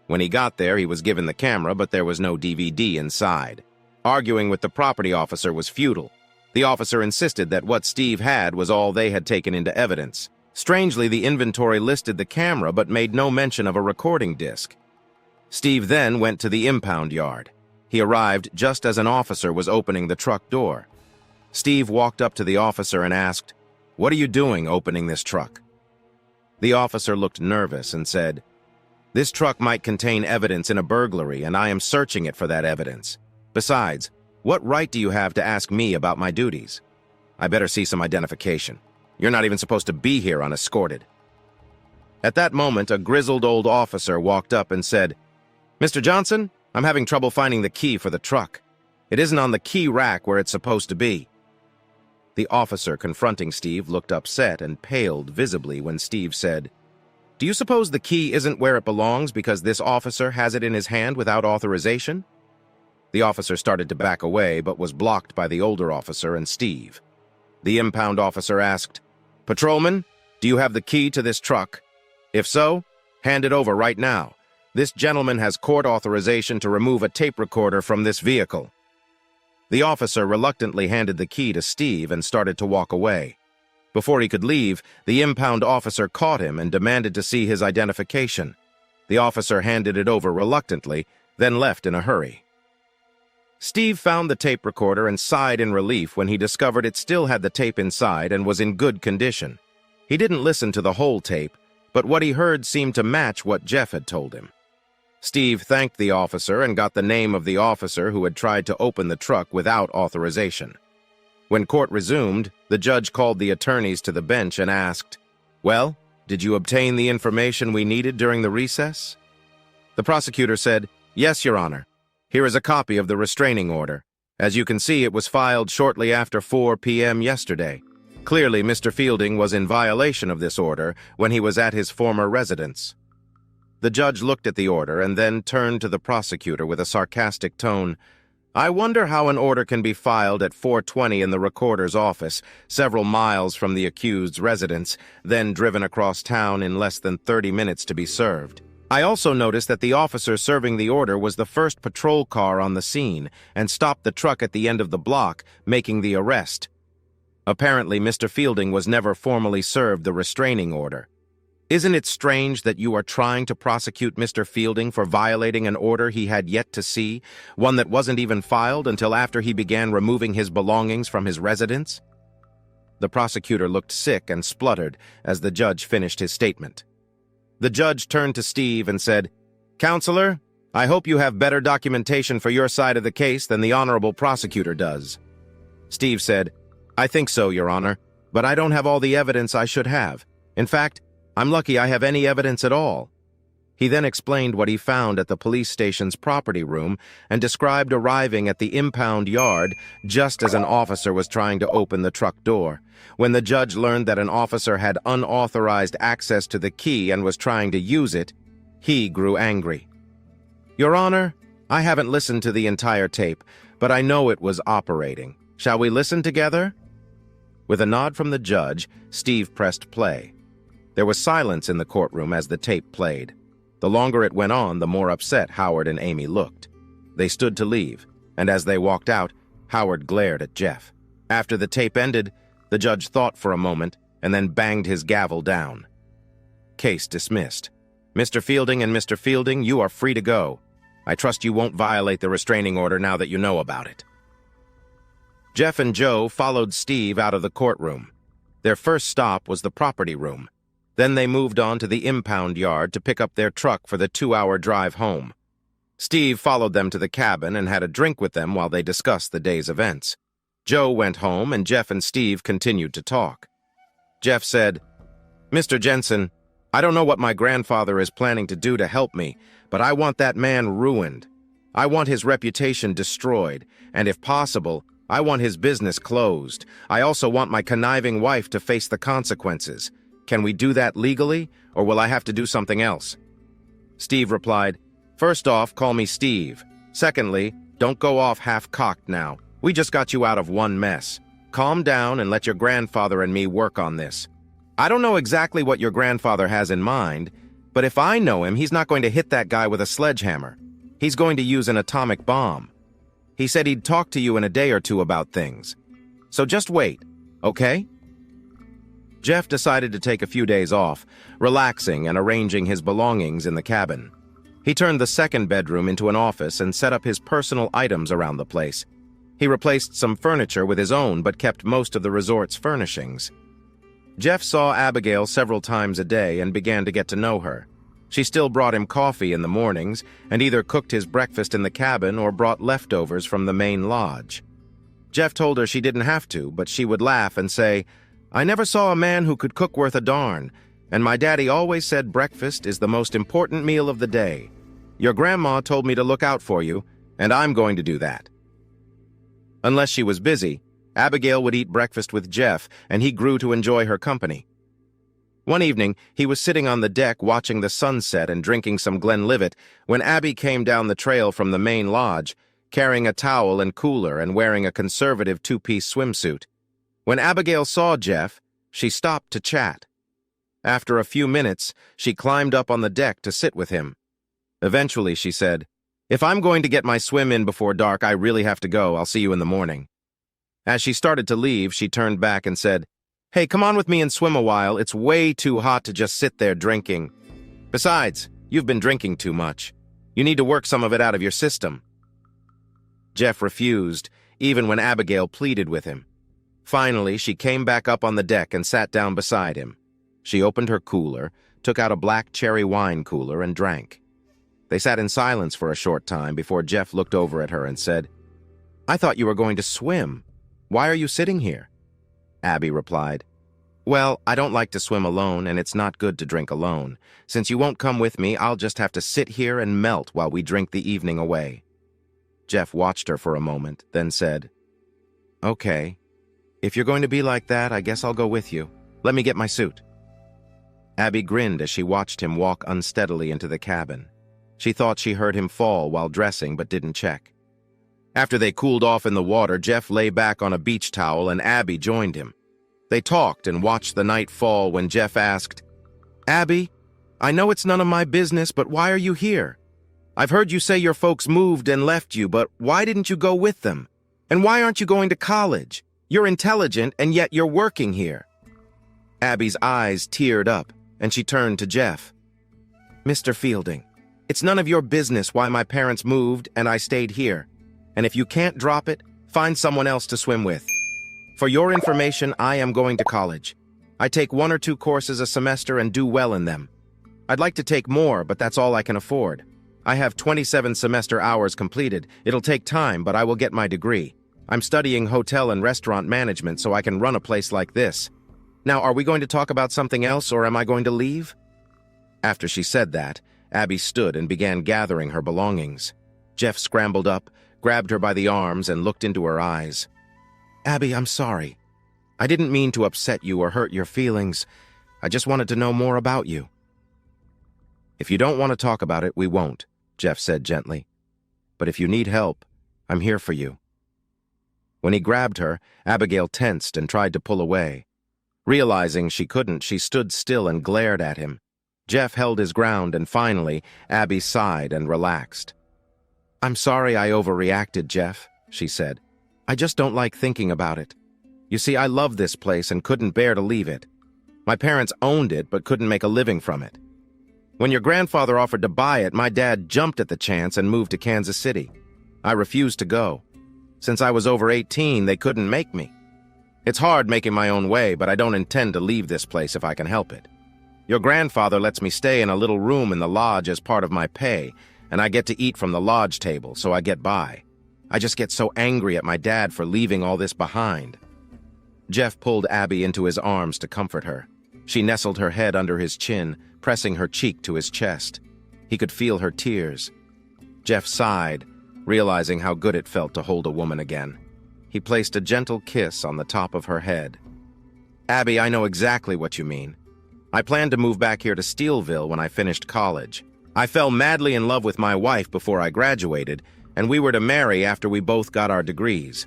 When he got there, he was given the camera, but there was no DVD inside. Arguing with the property officer was futile. The officer insisted that what Steve had was all they had taken into evidence. Strangely, the inventory listed the camera but made no mention of a recording disc. Steve then went to the impound yard. He arrived just as an officer was opening the truck door. Steve walked up to the officer and asked, "What are you doing opening this truck?" The officer looked nervous and said, "This truck might contain evidence in a burglary, and I am searching it for that evidence. Besides, what right do you have to ask me about my duties? I better see some identification. You're not even supposed to be here unescorted." At that moment, a grizzled old officer walked up and said, "Mr. Johnson, I'm having trouble finding the key for the truck. It isn't on the key rack where it's supposed to be." The officer confronting Steve looked upset and paled visibly when Steve said, "Do you suppose the key isn't where it belongs because this officer has it in his hand without authorization?" The officer started to back away but was blocked by the older officer and Steve. The impound officer asked, "Patrolman, do you have the key to this truck? If so, hand it over right now. This gentleman has court authorization to remove a tape recorder from this vehicle." The officer reluctantly handed the key to Steve and started to walk away. Before he could leave, the impound officer caught him and demanded to see his identification. The officer handed it over reluctantly, then left in a hurry. Steve found the tape recorder and sighed in relief when he discovered it still had the tape inside and was in good condition. He didn't listen to the whole tape, but what he heard seemed to match what Jeff had told him. Steve thanked the officer and got the name of the officer who had tried to open the truck without authorization. When court resumed, the judge called the attorneys to the bench and asked, "Well, did you obtain the information we needed during the recess?" The prosecutor said, "Yes, Your Honor. Here is a copy of the restraining order. As you can see, it was filed shortly after 4 p.m. yesterday. Clearly, Mr. Fielding was in violation of this order when he was at his former residence." The judge looked at the order and then turned to the prosecutor with a sarcastic tone. "I wonder how an order can be filed at 4:20 in the recorder's office, several miles from the accused's residence, then driven across town in less than 30 minutes to be served. I also noticed that the officer serving the order was the first patrol car on the scene and stopped the truck at the end of the block, making the arrest. Apparently, Mr. Fielding was never formally served the restraining order. Isn't it strange that you are trying to prosecute Mr. Fielding for violating an order he had yet to see, one that wasn't even filed until after he began removing his belongings from his residence?" The prosecutor looked sick and spluttered as the judge finished his statement. The judge turned to Steve and said, "Counselor, I hope you have better documentation for your side of the case than the honorable prosecutor does." Steve said, "I think so, Your Honor, but I don't have all the evidence I should have. In fact, I'm lucky I have any evidence at all." He then explained what he found at the police station's property room and described arriving at the impound yard just as an officer was trying to open the truck door. When the judge learned that an officer had unauthorized access to the key and was trying to use it, he grew angry. "Your Honor, I haven't listened to the entire tape, but I know it was operating. Shall we listen together?" With a nod from the judge, Steve pressed play. There was silence in the courtroom as the tape played. The longer it went on, the more upset Howard and Amy looked. They stood to leave, and as they walked out, Howard glared at Jeff. After the tape ended, the judge thought for a moment and then banged his gavel down. "Case dismissed. Mr. Fielding and Mr. Fielding, you are free to go. I trust you won't violate the restraining order now that you know about it." Jeff and Joe followed Steve out of the courtroom. Their first stop was the property room. Then they moved on to the impound yard to pick up their truck for the 2-hour drive home. Steve followed them to the cabin and had a drink with them while they discussed the day's events. Joe went home and Jeff and Steve continued to talk. Jeff said, "Mr. Jensen, I don't know what my grandfather is planning to do to help me, but I want that man ruined. I want his reputation destroyed, and if possible, I want his business closed. I also want my conniving wife to face the consequences. Can we do that legally, or will I have to do something else?" Steve replied, "First off, call me Steve. Secondly, don't go off half-cocked now. We just got you out of one mess. Calm down and let your grandfather and me work on this. I don't know exactly what your grandfather has in mind, but if I know him, he's not going to hit that guy with a sledgehammer. He's going to use an atomic bomb. He said he'd talk to you in a day or two about things. So just wait, okay?" Jeff decided to take a few days off, relaxing and arranging his belongings in the cabin. He turned the second bedroom into an office and set up his personal items around the place. He replaced some furniture with his own but kept most of the resort's furnishings. Jeff saw Abigail several times a day and began to get to know her. She still brought him coffee in the mornings and either cooked his breakfast in the cabin or brought leftovers from the main lodge. Jeff told her she didn't have to, but she would laugh and say, "I never saw a man who could cook worth a darn, and my daddy always said breakfast is the most important meal of the day. Your grandma told me to look out for you, and I'm going to do that." Unless she was busy, Abigail would eat breakfast with Jeff, and he grew to enjoy her company. One evening, he was sitting on the deck watching the sunset and drinking some Glenlivet when Abby came down the trail from the main lodge, carrying a towel and cooler and wearing a conservative two-piece swimsuit. When Abigail saw Jeff, she stopped to chat. After a few minutes, she climbed up on the deck to sit with him. Eventually, she said, "If I'm going to get my swim in before dark, I really have to go. I'll see you in the morning." As she started to leave, she turned back and said, "Hey, come on with me and swim a while. It's way too hot to just sit there drinking. Besides, you've been drinking too much. You need to work some of it out of your system." Jeff refused, even when Abigail pleaded with him. Finally, she came back up on the deck and sat down beside him. She opened her cooler, took out a black cherry wine cooler, and drank. They sat in silence for a short time before Jeff looked over at her and said, "I thought you were going to swim. Why are you sitting here?" Abby replied, "Well, I don't like to swim alone, and it's not good to drink alone. Since you won't come with me, I'll just have to sit here and melt while we drink the evening away." Jeff watched her for a moment, then said, "Okay. If you're going to be like that, I guess I'll go with you. Let me get my suit." Abby grinned as she watched him walk unsteadily into the cabin. She thought she heard him fall while dressing but didn't check. After they cooled off in the water, Jeff lay back on a beach towel and Abby joined him. They talked and watched the night fall when Jeff asked, "Abby, I know it's none of my business, but why are you here? I've heard you say your folks moved and left you, but why didn't you go with them? And why aren't you going to college? You're intelligent, and yet you're working here." Abby's eyes teared up, and she turned to Jeff. "Mr. Fielding, it's none of your business why my parents moved and I stayed here. And if you can't drop it, find someone else to swim with. For your information, I am going to college. I take 1 or 2 courses a semester and do well in them. I'd like to take more, but that's all I can afford. I have 27 semester hours completed. It'll take time, but I will get my degree. I'm studying hotel and restaurant management so I can run a place like this. Now, are we going to talk about something else, or am I going to leave?" After she said that, Abby stood and began gathering her belongings. Jeff scrambled up, grabbed her by the arms, and looked into her eyes. "Abby, I'm sorry. I didn't mean to upset you or hurt your feelings. I just wanted to know more about you." "If you don't want to talk about it, we won't," Jeff said gently. "But if you need help, I'm here for you." When he grabbed her, Abigail tensed and tried to pull away. Realizing she couldn't, she stood still and glared at him. Jeff held his ground, and finally, Abby sighed and relaxed. "I'm sorry I overreacted, Jeff," she said. "I just don't like thinking about it. You see, I love this place and couldn't bear to leave it. My parents owned it but couldn't make a living from it. When your grandfather offered to buy it, my dad jumped at the chance and moved to Kansas City. I refused to go. Since I was over 18, they couldn't make me. It's hard making my own way, but I don't intend to leave this place if I can help it. Your grandfather lets me stay in a little room in the lodge as part of my pay, and I get to eat from the lodge table, so I get by. I just get so angry at my dad for leaving all this behind." Jeff pulled Abby into his arms to comfort her. She nestled her head under his chin, pressing her cheek to his chest. He could feel her tears. Jeff sighed, realizing how good it felt to hold a woman again. He placed a gentle kiss on the top of her head. "Abby, I know exactly what you mean. I planned to move back here to Steelville when I finished college. I fell madly in love with my wife before I graduated, and we were to marry after we both got our degrees.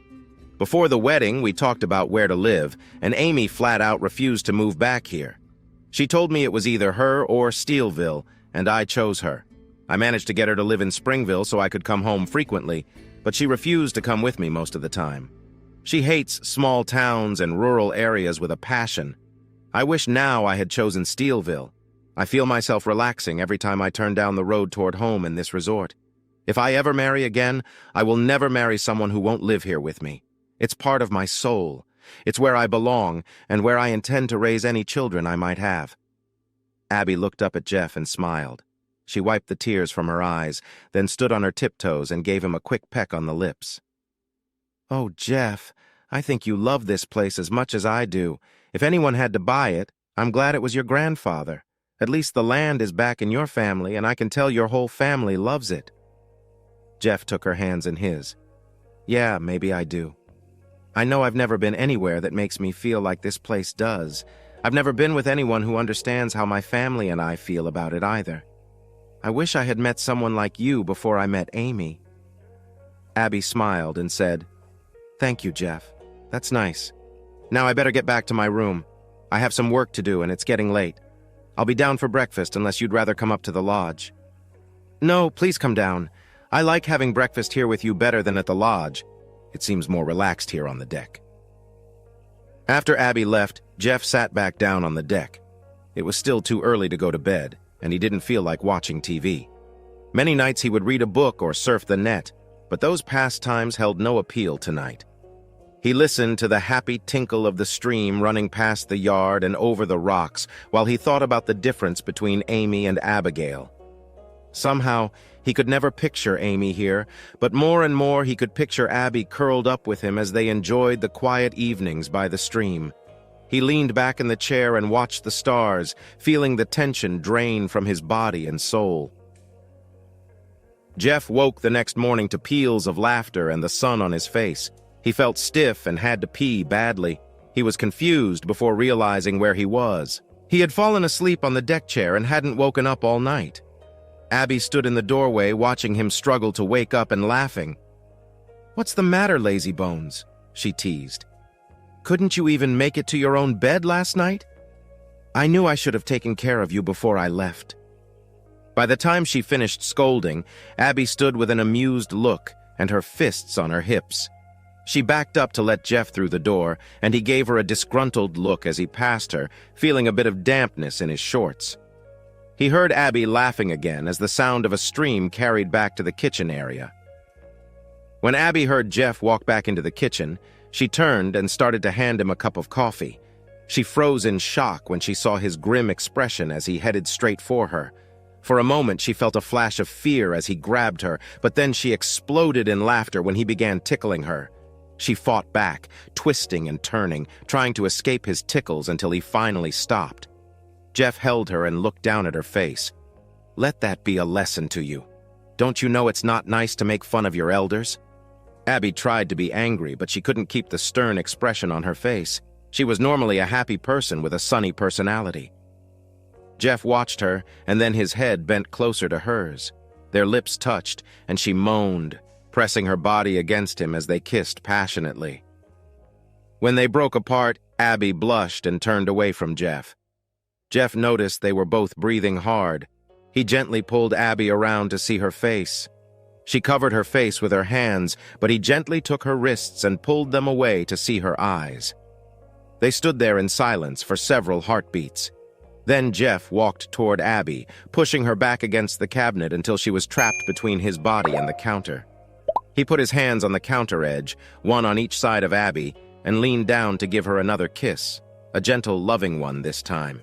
Before the wedding, we talked about where to live, and Amy flat out refused to move back here. She told me it was either her or Steelville, and I chose her. I managed to get her to live in Springville so I could come home frequently, but she refused to come with me most of the time. She hates small towns and rural areas with a passion. I wish now I had chosen Steelville. I feel myself relaxing every time I turn down the road toward home in this resort. If I ever marry again, I will never marry someone who won't live here with me. It's part of my soul. It's where I belong and where I intend to raise any children I might have." Abby looked up at Jeff and smiled. She wiped the tears from her eyes, then stood on her tiptoes and gave him a quick peck on the lips. "Oh, Jeff, I think you love this place as much as I do. If anyone had to buy it, I'm glad it was your grandfather. At least the land is back in your family, and I can tell your whole family loves it." Jeff took her hands in his. "Yeah, maybe I do. I know I've never been anywhere that makes me feel like this place does. I've never been with anyone who understands how my family and I feel about it either. I wish I had met someone like you before I met Amy." Abby smiled and said, "Thank you, Jeff. That's nice. Now I better get back to my room. I have some work to do and it's getting late. I'll be down for breakfast unless you'd rather come up to the lodge." "No, please come down. I like having breakfast here with you better than at the lodge. It seems more relaxed here on the deck." After Abby left, Jeff sat back down on the deck. It was still too early to go to bed, and he didn't feel like watching TV. Many nights he would read a book or surf the net, but those pastimes held no appeal tonight. He listened to the happy tinkle of the stream running past the yard and over the rocks while he thought about the difference between Amy and Abigail. Somehow, he could never picture Amy here, but more and more he could picture Abby curled up with him as they enjoyed the quiet evenings by the stream. He leaned back in the chair and watched the stars, feeling the tension drain from his body and soul. Jeff woke the next morning to peals of laughter and the sun on his face. He felt stiff and had to pee badly. He was confused before realizing where he was. He had fallen asleep on the deck chair and hadn't woken up all night. Abby stood in the doorway watching him struggle to wake up and laughing. "What's the matter, lazy bones?" she teased. "Couldn't you even make it to your own bed last night? I knew I should have taken care of you before I left." By the time she finished scolding, Abby stood with an amused look and her fists on her hips. She backed up to let Jeff through the door, and he gave her a disgruntled look as he passed her, feeling a bit of dampness in his shorts. He heard Abby laughing again as the sound of a stream carried back to the kitchen area. When Abby heard Jeff walk back into the kitchen, she turned and started to hand him a cup of coffee. She froze in shock when she saw his grim expression as he headed straight for her. For a moment, she felt a flash of fear as he grabbed her, but then she exploded in laughter when he began tickling her. She fought back, twisting and turning, trying to escape his tickles until he finally stopped. Jeff held her and looked down at her face. "Let that be a lesson to you. Don't you know it's not nice to make fun of your elders?" Abby tried to be angry, but she couldn't keep the stern expression on her face. She was normally a happy person with a sunny personality. Jeff watched her, and then his head bent closer to hers. Their lips touched, and she moaned, pressing her body against him as they kissed passionately. When they broke apart, Abby blushed and turned away from Jeff. Jeff noticed they were both breathing hard. He gently pulled Abby around to see her face. She covered her face with her hands, but he gently took her wrists and pulled them away to see her eyes. They stood there in silence for several heartbeats. Then Jeff walked toward Abby, pushing her back against the cabinet until she was trapped between his body and the counter. He put his hands on the counter edge, one on each side of Abby, and leaned down to give her another kiss, a gentle, loving one this time.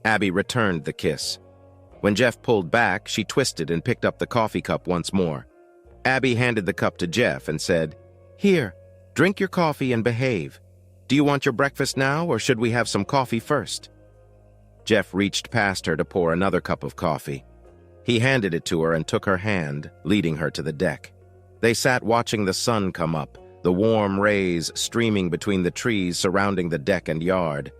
Abby returned the kiss. When Jeff pulled back, she twisted and picked up the coffee cup once more. Abby handed the cup to Jeff and said, "Here, drink your coffee and behave. Do you want your breakfast now, or should we have some coffee first?" Jeff reached past her to pour another cup of coffee. He handed it to her and took her hand, leading her to the deck. They sat watching the sun come up, the warm rays streaming between the trees surrounding the deck and yard.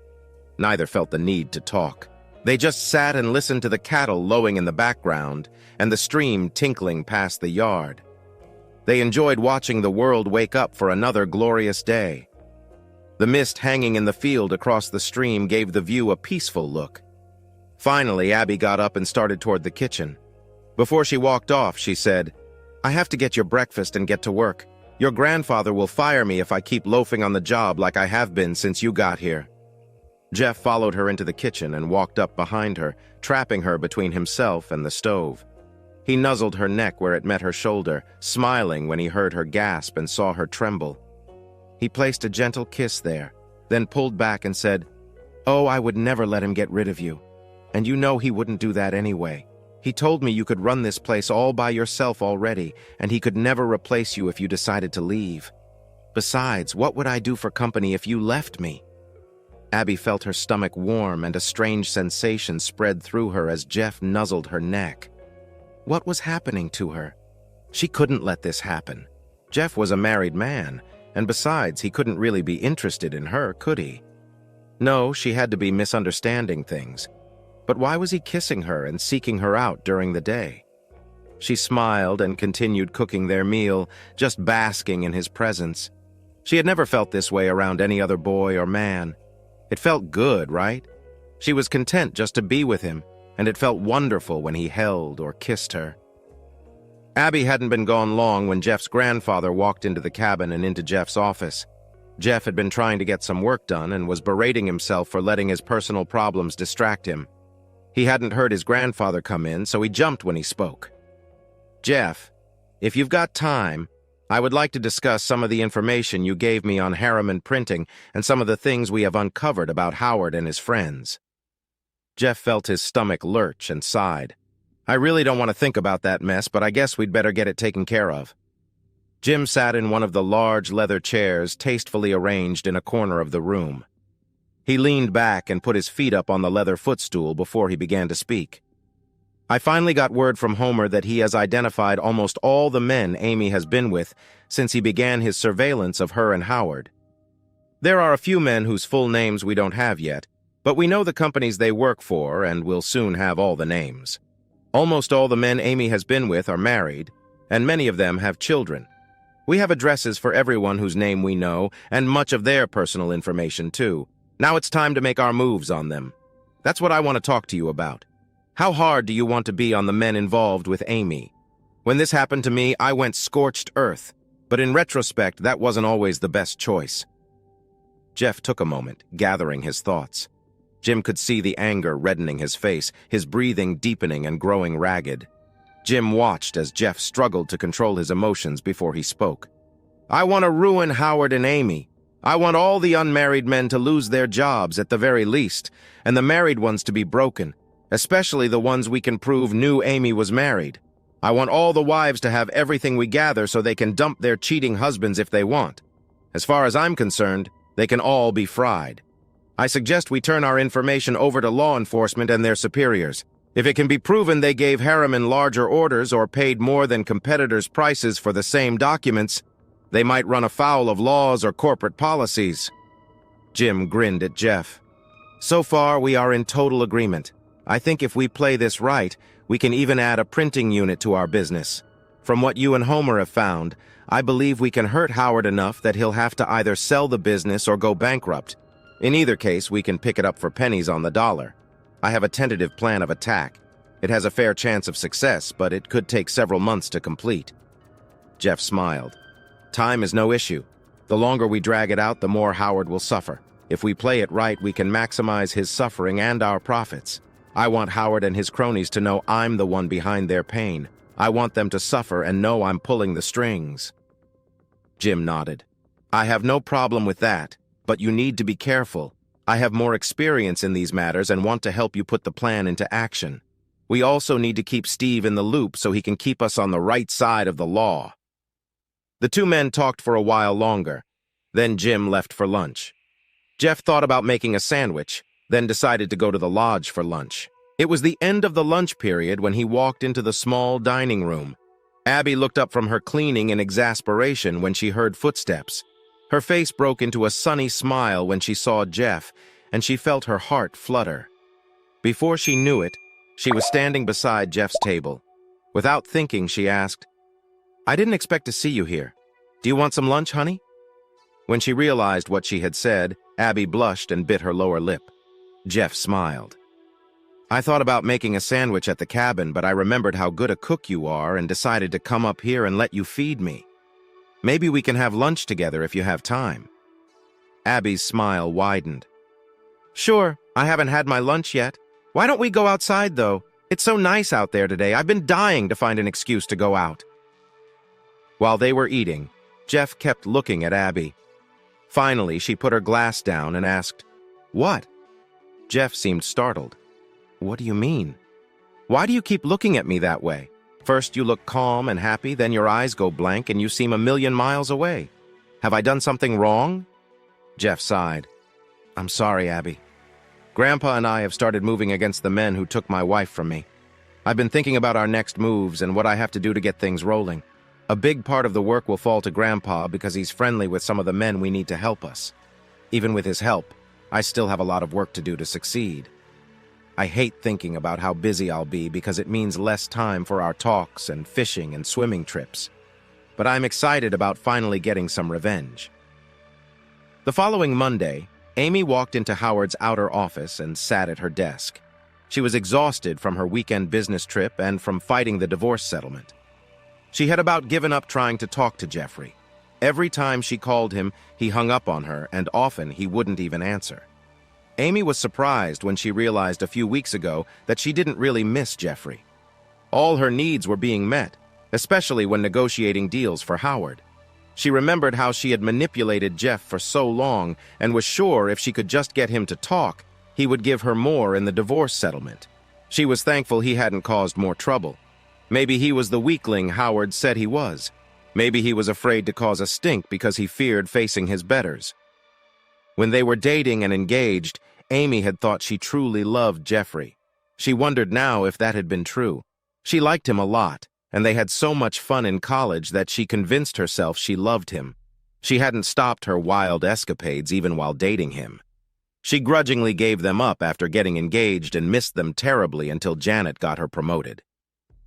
Neither felt the need to talk. They just sat and listened to the cattle lowing in the background and the stream tinkling past the yard. They enjoyed watching the world wake up for another glorious day. The mist hanging in the field across the stream gave the view a peaceful look. Finally, Abby got up and started toward the kitchen. Before she walked off, she said, "I have to get your breakfast and get to work. Your grandfather will fire me if I keep loafing on the job like I have been since you got here." Jeff followed her into the kitchen and walked up behind her, trapping her between himself and the stove. He nuzzled her neck where it met her shoulder, smiling when he heard her gasp and saw her tremble. He placed a gentle kiss there, then pulled back and said, "Oh, I would never let him get rid of you. And you know he wouldn't do that anyway. He told me you could run this place all by yourself already, and he could never replace you if you decided to leave. Besides, what would I do for company if you left me?" Abby felt her stomach warm and a strange sensation spread through her as Jeff nuzzled her neck. What was happening to her? She couldn't let this happen. Jeff was a married man, and besides, he couldn't really be interested in her, could he? No, she had to be misunderstanding things. But why was he kissing her and seeking her out during the day? She smiled and continued cooking their meal, just basking in his presence. She had never felt this way around any other boy or man. It felt good, right? She was content just to be with him, and it felt wonderful when he held or kissed her. Abby hadn't been gone long when Jeff's grandfather walked into the cabin and into Jeff's office. Jeff had been trying to get some work done and was berating himself for letting his personal problems distract him. He hadn't heard his grandfather come in, so he jumped when he spoke. "Jeff, if you've got time, I would like to discuss some of the information you gave me on Harriman Printing and some of the things we have uncovered about Howard and his friends." Jeff felt his stomach lurch and sighed. "I really don't want to think about that mess, but I guess we'd better get it taken care of." Jim sat in one of the large leather chairs tastefully arranged in a corner of the room. He leaned back and put his feet up on the leather footstool before he began to speak. "I finally got word from Homer that he has identified almost all the men Amy has been with since he began his surveillance of her and Howard. There are a few men whose full names we don't have yet, but we know the companies they work for and will soon have all the names. Almost all the men Amy has been with are married, and many of them have children. We have addresses for everyone whose name we know, and much of their personal information, too. Now it's time to make our moves on them. That's what I want to talk to you about. How hard do you want to be on the men involved with Amy? When this happened to me, I went scorched earth, but in retrospect, that wasn't always the best choice." Jeff took a moment, gathering his thoughts. Jim could see the anger reddening his face, his breathing deepening and growing ragged. Jim watched as Jeff struggled to control his emotions before he spoke. "I want to ruin Howard and Amy. I want all the unmarried men to lose their jobs at the very least, and the married ones to be broken, especially the ones we can prove knew Amy was married. I want all the wives to have everything we gather so they can dump their cheating husbands if they want. As far as I'm concerned, they can all be fried. I suggest we turn our information over to law enforcement and their superiors. If it can be proven they gave Harriman larger orders or paid more than competitors' prices for the same documents, they might run afoul of laws or corporate policies." Jim grinned at Jeff. "So far, we are in total agreement. I think if we play this right, we can even add a printing unit to our business. From what you and Homer have found, I believe we can hurt Howard enough that he'll have to either sell the business or go bankrupt. In either case, we can pick it up for pennies on the dollar. I have a tentative plan of attack. It has a fair chance of success, but it could take several months to complete." Jeff smiled. "Time is no issue. The longer we drag it out, the more Howard will suffer. If we play it right, we can maximize his suffering and our profits. I want Howard and his cronies to know I'm the one behind their pain. I want them to suffer and know I'm pulling the strings." Jim nodded. "I have no problem with that, but you need to be careful. I have more experience in these matters and want to help you put the plan into action. We also need to keep Steve in the loop so he can keep us on the right side of the law." The two men talked for a while longer. Then Jim left for lunch. Jeff thought about making a sandwich, then decided to go to the lodge for lunch. It was the end of the lunch period when he walked into the small dining room. Abby looked up from her cleaning in exasperation when she heard footsteps. Her face broke into a sunny smile when she saw Jeff, and she felt her heart flutter. Before she knew it, she was standing beside Jeff's table. Without thinking, she asked, "I didn't expect to see you here. Do you want some lunch, honey?" When she realized what she had said, Abby blushed and bit her lower lip. Jeff smiled. "I thought about making a sandwich at the cabin, but I remembered how good a cook you are and decided to come up here and let you feed me. Maybe we can have lunch together if you have time." Abby's smile widened. "Sure, I haven't had my lunch yet. Why don't we go outside, though? It's so nice out there today. I've been dying to find an excuse to go out." While they were eating, Jeff kept looking at Abby. Finally, she put her glass down and asked, "What?" Jeff seemed startled. "What do you mean? Why do you keep looking at me that way? First you look calm and happy, then your eyes go blank and you seem a million miles away. Have I done something wrong?" Jeff sighed. "I'm sorry, Abby. Grandpa and I have started moving against the men who took my wife from me. I've been thinking about our next moves and what I have to do to get things rolling. A big part of the work will fall to Grandpa because he's friendly with some of the men we need to help us. Even with his help, I still have a lot of work to do to succeed. I hate thinking about how busy I'll be because it means less time for our talks and fishing and swimming trips. But I'm excited about finally getting some revenge." The following Monday, Amy walked into Howard's outer office and sat at her desk. She was exhausted from her weekend business trip and from fighting the divorce settlement. She had about given up trying to talk to Jeffrey. Every time she called him, he hung up on her, and often he wouldn't even answer. Amy was surprised when she realized a few weeks ago that she didn't really miss Jeffrey. All her needs were being met, especially when negotiating deals for Howard. She remembered how she had manipulated Jeff for so long and was sure if she could just get him to talk, he would give her more in the divorce settlement. She was thankful he hadn't caused more trouble. Maybe he was the weakling Howard said he was. Maybe he was afraid to cause a stink because he feared facing his betters. When they were dating and engaged, Amy had thought she truly loved Jeffrey. She wondered now if that had been true. She liked him a lot, and they had so much fun in college that she convinced herself she loved him. She hadn't stopped her wild escapades even while dating him. She grudgingly gave them up after getting engaged and missed them terribly until Janet got her promoted.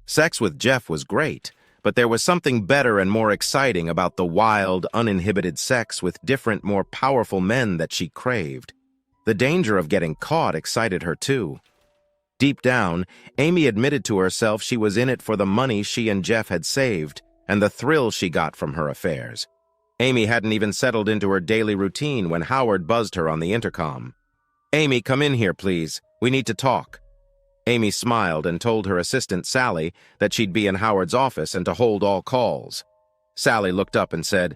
Sex with Jeff was great, but there was something better and more exciting about the wild, uninhibited sex with different, more powerful men that she craved. The danger of getting caught excited her too. Deep down, Amy admitted to herself she was in it for the money she and Jeff had saved and the thrill she got from her affairs. Amy hadn't even settled into her daily routine when Howard buzzed her on the intercom. "Amy, come in here, please. We need to talk." Amy smiled and told her assistant, Sally, that she'd be in Howard's office and to hold all calls. Sally looked up and said,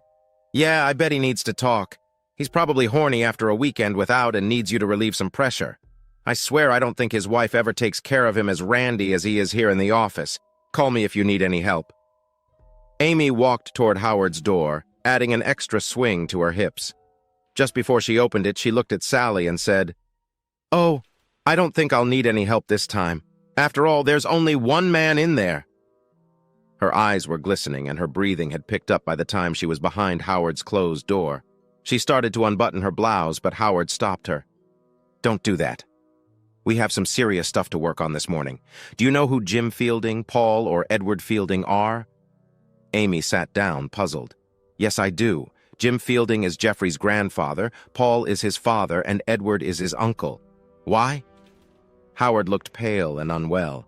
"Yeah, I bet he needs to talk. He's probably horny after a weekend without and needs you to relieve some pressure. I swear I don't think his wife ever takes care of him as randy as he is here in the office. Call me if you need any help." Amy walked toward Howard's door, adding an extra swing to her hips. Just before she opened it, she looked at Sally and said, "Oh, I don't think I'll need any help this time. After all, there's only one man in there." Her eyes were glistening and her breathing had picked up by the time she was behind Howard's closed door. She started to unbutton her blouse, but Howard stopped her. "Don't do that. We have some serious stuff to work on this morning. Do you know who Jim Fielding, Paul, or Edward Fielding are?" Amy sat down, puzzled. "Yes, I do. Jim Fielding is Jeffrey's grandfather, Paul is his father, and Edward is his uncle. Why?" Howard looked pale and unwell.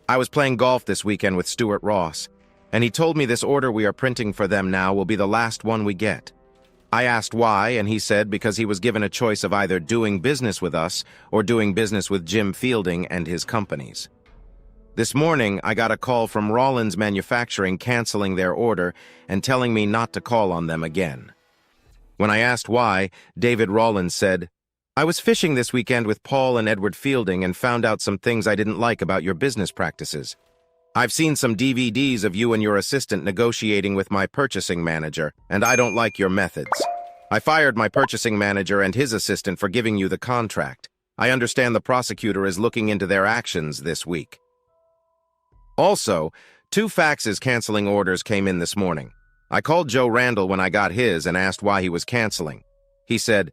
"I was playing golf this weekend with Stuart Ross, and he told me this order we are printing for them now will be the last one we get. I asked why, and he said because he was given a choice of either doing business with us or doing business with Jim Fielding and his companies. This morning, I got a call from Rollins Manufacturing canceling their order and telling me not to call on them again. When I asked why, David Rollins said, 'I was fishing this weekend with Paul and Edward Fielding and found out some things I didn't like about your business practices. I've seen some DVDs of you and your assistant negotiating with my purchasing manager, and I don't like your methods. I fired my purchasing manager and his assistant for giving you the contract. I understand the prosecutor is looking into their actions this week. Also, 2 faxes canceling orders came in this morning. I called Joe Randall when I got his and asked why he was canceling. He said,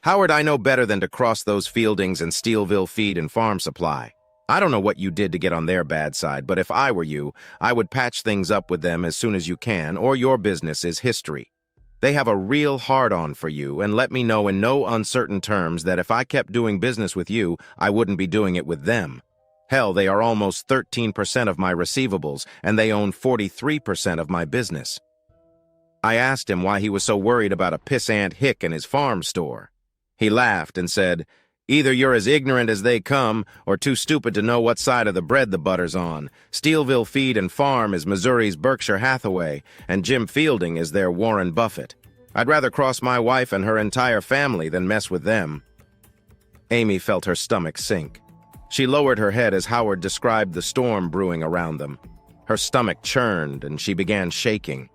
"Howard, I know better than to cross those Fieldings and Steelville Feed and Farm Supply. I don't know what you did to get on their bad side, but if I were you, I would patch things up with them as soon as you can, or your business is history. They have a real hard-on for you, and let me know in no uncertain terms that if I kept doing business with you, I wouldn't be doing it with them. Hell, they are almost 13% of my receivables, and they own 43% of my business." I asked him why he was so worried about a pissant hick in his farm store. He laughed and said, "Either you're as ignorant as they come, or too stupid to know what side of the bread the butter's on. Steelville Feed and Farm is Missouri's Berkshire Hathaway, and Jim Fielding is their Warren Buffett. I'd rather cross my wife and her entire family than mess with them." Amy felt her stomach sink. She lowered her head as Howard described the storm brewing around them. Her stomach churned, and she began shaking.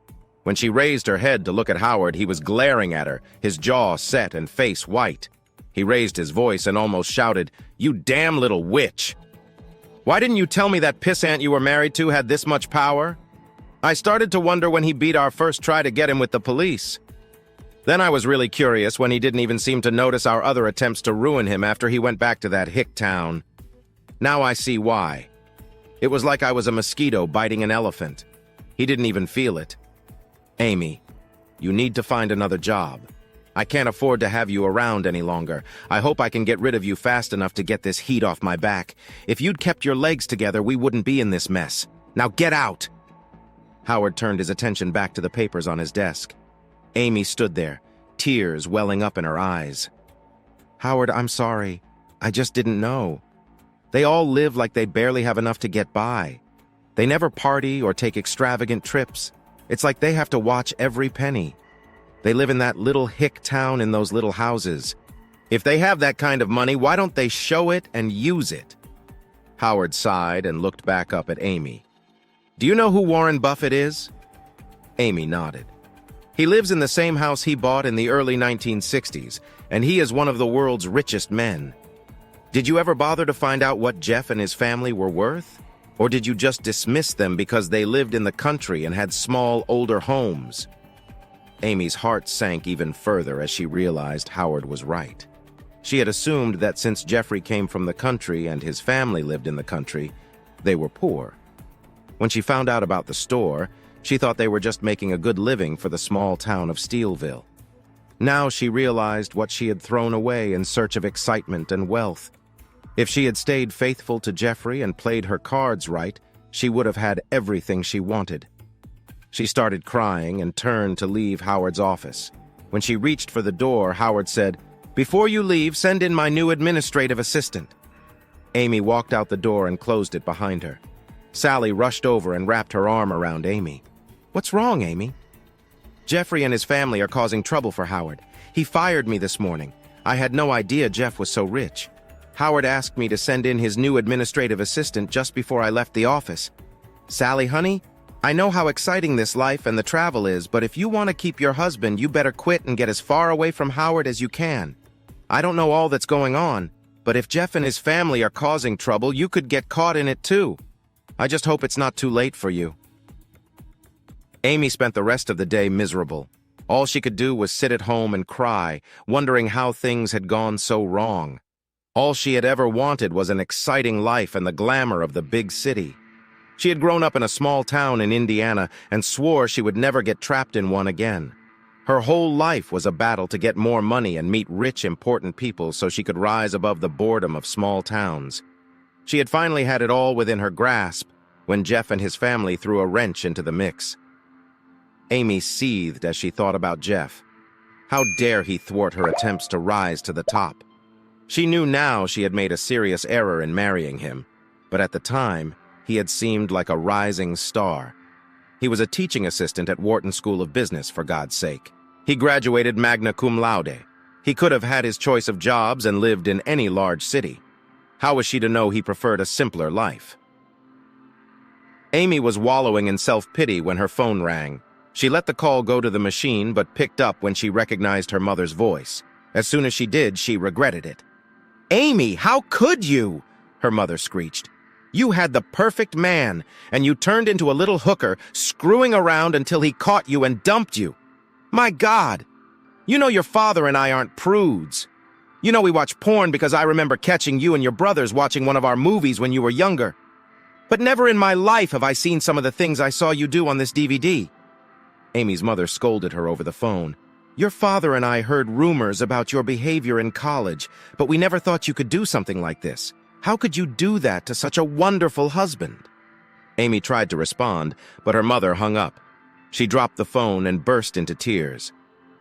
When she raised her head to look at Howard, he was glaring at her, his jaw set and face white. He raised his voice and almost shouted, "You damn little witch! Why didn't you tell me that pissant you were married to had this much power? I started to wonder when he beat our first try to get him with the police. Then I was really curious when he didn't even seem to notice our other attempts to ruin him after he went back to that hick town. Now I see why. It was like I was a mosquito biting an elephant. He didn't even feel it. Amy, you need to find another job. I can't afford to have you around any longer. I hope I can get rid of you fast enough to get this heat off my back. If you'd kept your legs together, we wouldn't be in this mess. Now get out!" Howard turned his attention back to the papers on his desk. Amy stood there, tears welling up in her eyes. "Howard, I'm sorry. I just didn't know. They all live like they barely have enough to get by. They never party or take extravagant trips. It's like they have to watch every penny. They live in that little hick town in those little houses. If they have that kind of money, why don't they show it and use it?" Howard sighed and looked back up at Amy. "Do you know who Warren Buffett is?" Amy nodded. "He lives in the same house he bought in the early 1960s, and he is one of the world's richest men. Did you ever bother to find out what Jeff and his family were worth? Or did you just dismiss them because they lived in the country and had small, older homes?" Amy's heart sank even further as she realized Howard was right. She had assumed that since Jeffrey came from the country and his family lived in the country, they were poor. When she found out about the store, she thought they were just making a good living for the small town of Steelville. Now she realized what she had thrown away in search of excitement and wealth. If she had stayed faithful to Jeffrey and played her cards right, she would have had everything she wanted. She started crying and turned to leave Howard's office. When she reached for the door, Howard said, "Before you leave, send in my new administrative assistant." Amy walked out the door and closed it behind her. Sally rushed over and wrapped her arm around Amy. "What's wrong, Amy?" "Jeffrey and his family are causing trouble for Howard. He fired me this morning. I had no idea Jeff was so rich. Howard asked me to send in his new administrative assistant just before I left the office. Sally, honey, I know how exciting this life and the travel is, but if you want to keep your husband, you better quit and get as far away from Howard as you can. I don't know all that's going on, but if Jeff and his family are causing trouble, you could get caught in it too. I just hope it's not too late for you." Amy spent the rest of the day miserable. All she could do was sit at home and cry, wondering how things had gone so wrong. All she had ever wanted was an exciting life and the glamour of the big city. She had grown up in a small town in Indiana and swore she would never get trapped in one again. Her whole life was a battle to get more money and meet rich, important people so she could rise above the boredom of small towns. She had finally had it all within her grasp when Jeff and his family threw a wrench into the mix. Amy seethed as she thought about Jeff. How dare he thwart her attempts to rise to the top? She knew now she had made a serious error in marrying him, but at the time, he had seemed like a rising star. He was a teaching assistant at Wharton School of Business, for God's sake. He graduated magna cum laude. He could have had his choice of jobs and lived in any large city. How was she to know he preferred a simpler life? Amy was wallowing in self-pity when her phone rang. She let the call go to the machine but picked up when she recognized her mother's voice. As soon as she did, she regretted it. "Amy, how could you?" her mother screeched. You had the perfect man, and you turned into a little hooker, screwing around until he caught you and dumped you. My God! You know your father and I aren't prudes. You know we watch porn because I remember catching you and your brothers watching one of our movies when you were younger. But never in my life have I seen some of the things I saw you do on this DVD. Amy's mother scolded her over the phone. Your father and I heard rumors about your behavior in college, but we never thought you could do something like this. How could you do that to such a wonderful husband? Amy tried to respond, but her mother hung up. She dropped the phone and burst into tears.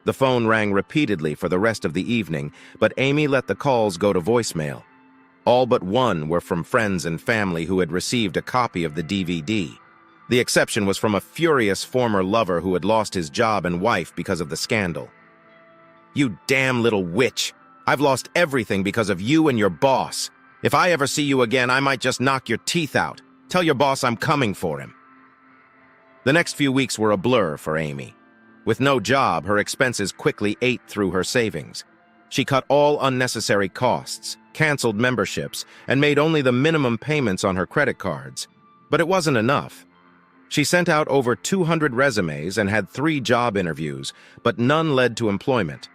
The phone rang repeatedly for the rest of the evening, but Amy let the calls go to voicemail. All but one were from friends and family who had received a copy of the DVD. The exception was from a furious former lover who had lost his job and wife because of the scandal. You damn little witch! I've lost everything because of you and your boss. If I ever see you again, I might just knock your teeth out. Tell your boss I'm coming for him. The next few weeks were a blur for Amy. With no job, her expenses quickly ate through her savings. She cut all unnecessary costs, canceled memberships, and made only the minimum payments on her credit cards. But it wasn't enough. She sent out over 200 resumes and had 3 job interviews, but none led to employment.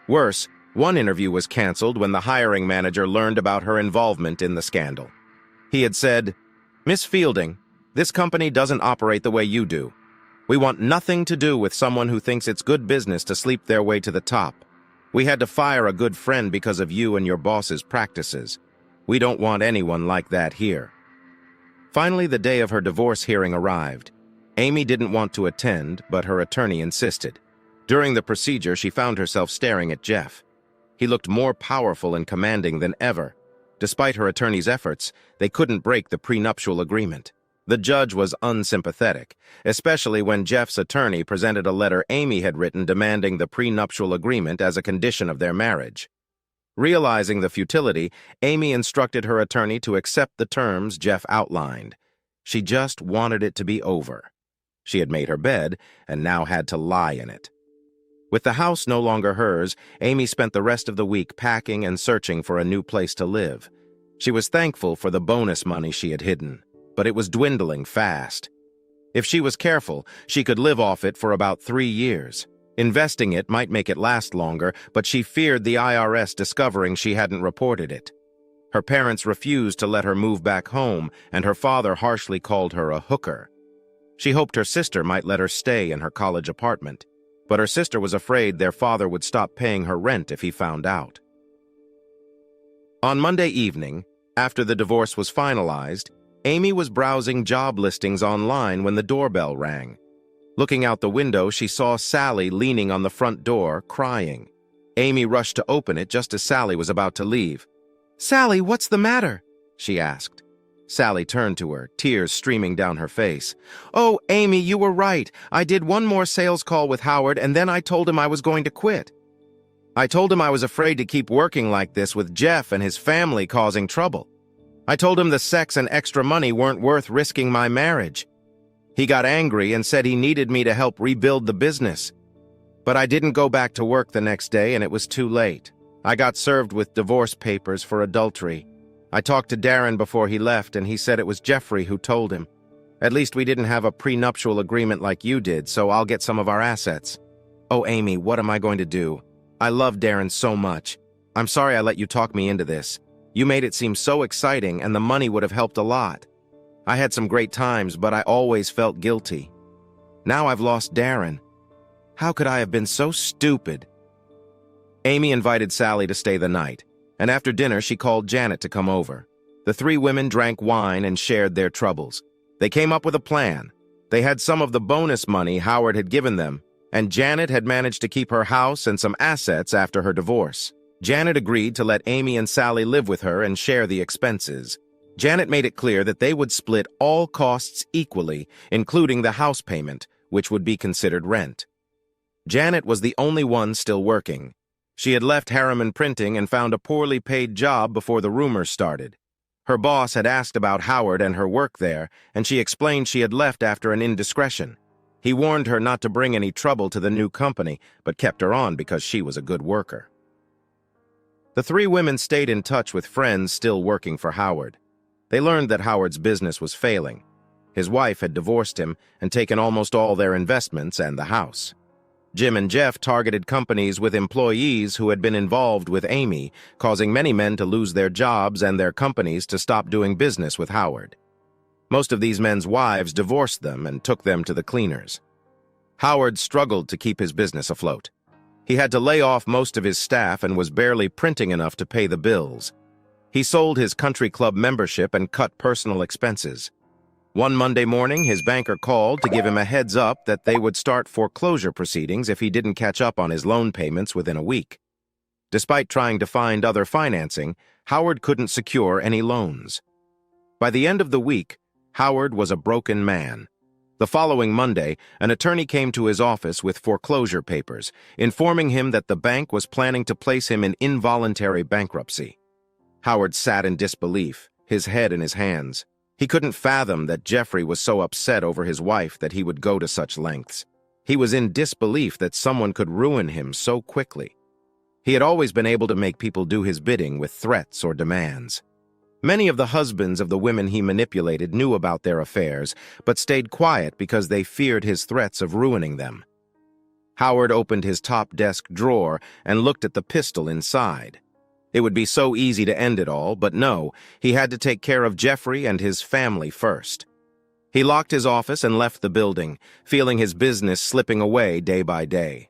Worse, one interview was canceled when the hiring manager learned about her involvement in the scandal. He had said, "Miss Fielding, this company doesn't operate the way you do. We want nothing to do with someone who thinks it's good business to sleep their way to the top. We had to fire a good friend because of you and your boss's practices. We don't want anyone like that here." Finally, the day of her divorce hearing arrived. Amy didn't want to attend, but her attorney insisted. During the procedure, she found herself staring at Jeff. He looked more powerful and commanding than ever. Despite her attorney's efforts, they couldn't break the prenuptial agreement. The judge was unsympathetic, especially when Jeff's attorney presented a letter Amy had written demanding the prenuptial agreement as a condition of their marriage. Realizing the futility, Amy instructed her attorney to accept the terms Jeff outlined. She just wanted it to be over. She had made her bed and now had to lie in it. With the house no longer hers, Amy spent the rest of the week packing and searching for a new place to live. She was thankful for the bonus money she had hidden, but it was dwindling fast. If she was careful, she could live off it for about 3 years. Investing it might make it last longer, but she feared the IRS discovering she hadn't reported it. Her parents refused to let her move back home, and her father harshly called her a hooker. She hoped her sister might let her stay in her college apartment, but her sister was afraid their father would stop paying her rent if he found out. On Monday evening, after the divorce was finalized, Amy was browsing job listings online when the doorbell rang. Looking out the window, she saw Sally leaning on the front door, crying. Amy rushed to open it just as Sally was about to leave. "Sally, what's the matter?" she asked. Sally turned to her, tears streaming down her face. "Oh, Amy, you were right. I did one more sales call with Howard, and then I told him I was going to quit. I told him I was afraid to keep working like this with Jeff and his family causing trouble. I told him the sex and extra money weren't worth risking my marriage. He got angry and said he needed me to help rebuild the business. But I didn't go back to work the next day, and it was too late. I got served with divorce papers for adultery. I talked to Darren before he left, and he said it was Jeffrey who told him. At least we didn't have a prenuptial agreement like you did, so I'll get some of our assets. Oh, Amy, what am I going to do? I love Darren so much. I'm sorry I let you talk me into this. You made it seem so exciting, and the money would have helped a lot. I had some great times, but I always felt guilty. Now I've lost Darren. How could I have been so stupid?" Amy invited Sally to stay the night, and after dinner she called Janet to come over. The 3 women drank wine and shared their troubles. They came up with a plan. They had some of the bonus money Howard had given them, and Janet had managed to keep her house and some assets after her divorce. Janet agreed to let Amy and Sally live with her and share the expenses. Janet made it clear that they would split all costs equally, including the house payment, which would be considered rent. Janet was the only one still working. She had left Harriman Printing and found a poorly paid job before the rumors started. Her boss had asked about Howard and her work there, and she explained she had left after an indiscretion. He warned her not to bring any trouble to the new company, but kept her on because she was a good worker. The 3 women stayed in touch with friends still working for Howard. They learned that Howard's business was failing. His wife had divorced him and taken almost all their investments and the house. Jim and Jeff targeted companies with employees who had been involved with Amy, causing many men to lose their jobs and their companies to stop doing business with Howard. Most of these men's wives divorced them and took them to the cleaners. Howard struggled to keep his business afloat. He had to lay off most of his staff and was barely printing enough to pay the bills. He sold his country club membership and cut personal expenses. One Monday morning, his banker called to give him a heads up that they would start foreclosure proceedings if he didn't catch up on his loan payments within a week. Despite trying to find other financing, Howard couldn't secure any loans. By the end of the week, Howard was a broken man. The following Monday, an attorney came to his office with foreclosure papers, informing him that the bank was planning to place him in involuntary bankruptcy. Howard sat in disbelief, his head in his hands. He couldn't fathom that Jeffrey was so upset over his wife that he would go to such lengths. He was in disbelief that someone could ruin him so quickly. He had always been able to make people do his bidding with threats or demands. Many of the husbands of the women he manipulated knew about their affairs, but stayed quiet because they feared his threats of ruining them. Howard opened his top desk drawer and looked at the pistol inside. It would be so easy to end it all, but no, he had to take care of Jeffrey and his family first. He locked his office and left the building, feeling his business slipping away day by day.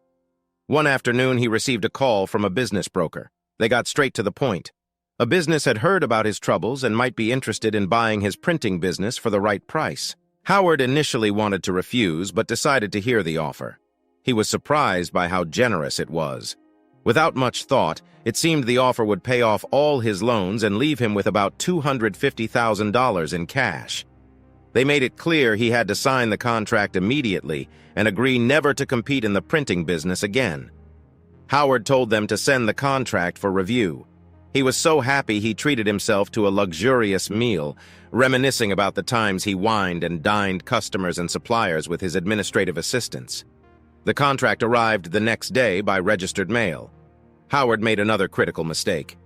One afternoon, he received a call from a business broker. They got straight to the point. A business had heard about his troubles and might be interested in buying his printing business for the right price. Howard initially wanted to refuse, but decided to hear the offer. He was surprised by how generous it was. Without much thought, it seemed the offer would pay off all his loans and leave him with about $250,000 in cash. They made it clear he had to sign the contract immediately and agree never to compete in the printing business again. Howard told them to send the contract for review. He was so happy he treated himself to a luxurious meal, reminiscing about the times he wined and dined customers and suppliers with his administrative assistants. The contract arrived the next day by registered mail. Howard made another critical mistake.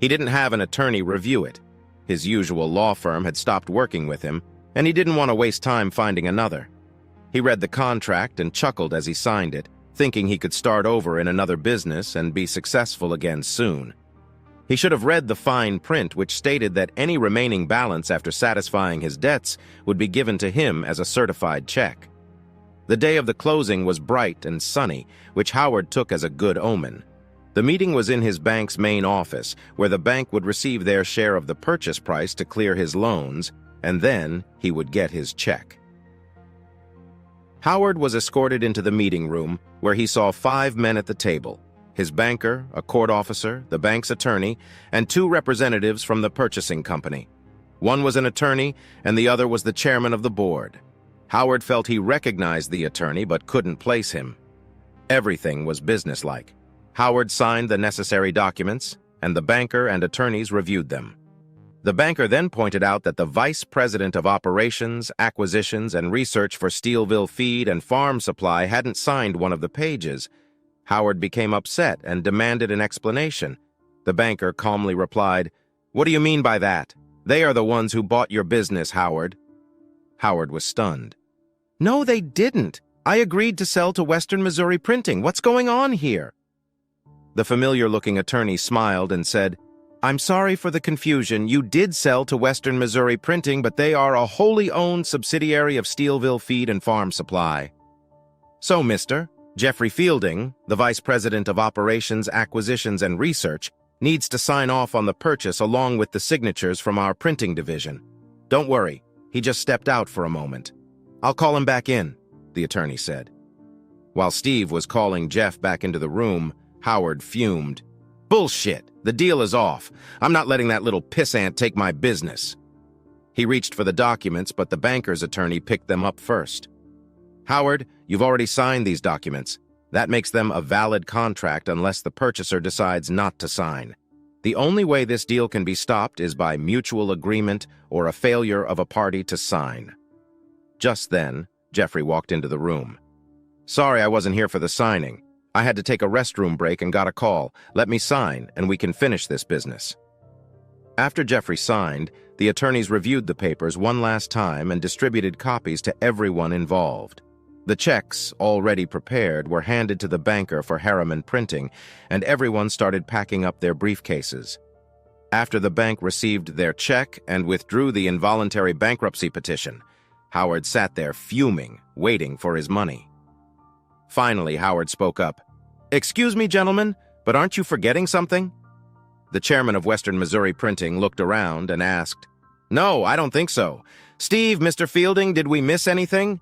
He didn't have an attorney review it. His usual law firm had stopped working with him, and he didn't want to waste time finding another. He read the contract and chuckled as he signed it, thinking he could start over in another business and be successful again soon. He should have read the fine print which stated that any remaining balance after satisfying his debts would be given to him as a certified check. The day of the closing was bright and sunny, which Howard took as a good omen. The meeting was in his bank's main office, where the bank would receive their share of the purchase price to clear his loans, and then he would get his check. Howard was escorted into the meeting room, where he saw 5 men at the table: his banker, a court officer, the bank's attorney, and 2 representatives from the purchasing company. One was an attorney, and the other was the chairman of the board. Howard felt he recognized the attorney but couldn't place him. Everything was businesslike. Howard signed the necessary documents, and the banker and attorneys reviewed them. The banker then pointed out that the vice president of operations, acquisitions, and research for Steelville Feed and Farm Supply hadn't signed one of the pages. Howard became upset and demanded an explanation. The banker calmly replied, "What do you mean by that? They are the ones who bought your business, Howard." Howard was stunned. "No, they didn't. I agreed to sell to Western Missouri Printing. What's going on here?" The familiar-looking attorney smiled and said, "I'm sorry for the confusion. You did sell to Western Missouri Printing, but they are a wholly owned subsidiary of Steelville Feed and Farm Supply. So, Mr. Jeffrey Fielding, the Vice President of Operations, Acquisitions, and Research, needs to sign off on the purchase along with the signatures from our printing division. Don't worry, he just stepped out for a moment. I'll call him back in," the attorney said. While Steve was calling Jeff back into the room, Howard fumed. "Bullshit! The deal is off. I'm not letting that little pissant take my business." He reached for the documents, but the banker's attorney picked them up first. "Howard, you've already signed these documents. That makes them a valid contract unless the purchaser decides not to sign. The only way this deal can be stopped is by mutual agreement or a failure of a party to sign." Just then, Jeffrey walked into the room. "Sorry I wasn't here for the signing. I had to take a restroom break and got a call. Let me sign, and we can finish this business." After Jeffrey signed, the attorneys reviewed the papers one last time and distributed copies to everyone involved. The checks, already prepared, were handed to the banker for Harriman Printing, and everyone started packing up their briefcases. After the bank received their check and withdrew the involuntary bankruptcy petition, Howard sat there fuming, waiting for his money. Finally, Howard spoke up. "Excuse me, gentlemen, but aren't you forgetting something?" The chairman of Western Missouri Printing looked around and asked, "No, I don't think so. Steve, Mr. Fielding, did we miss anything?"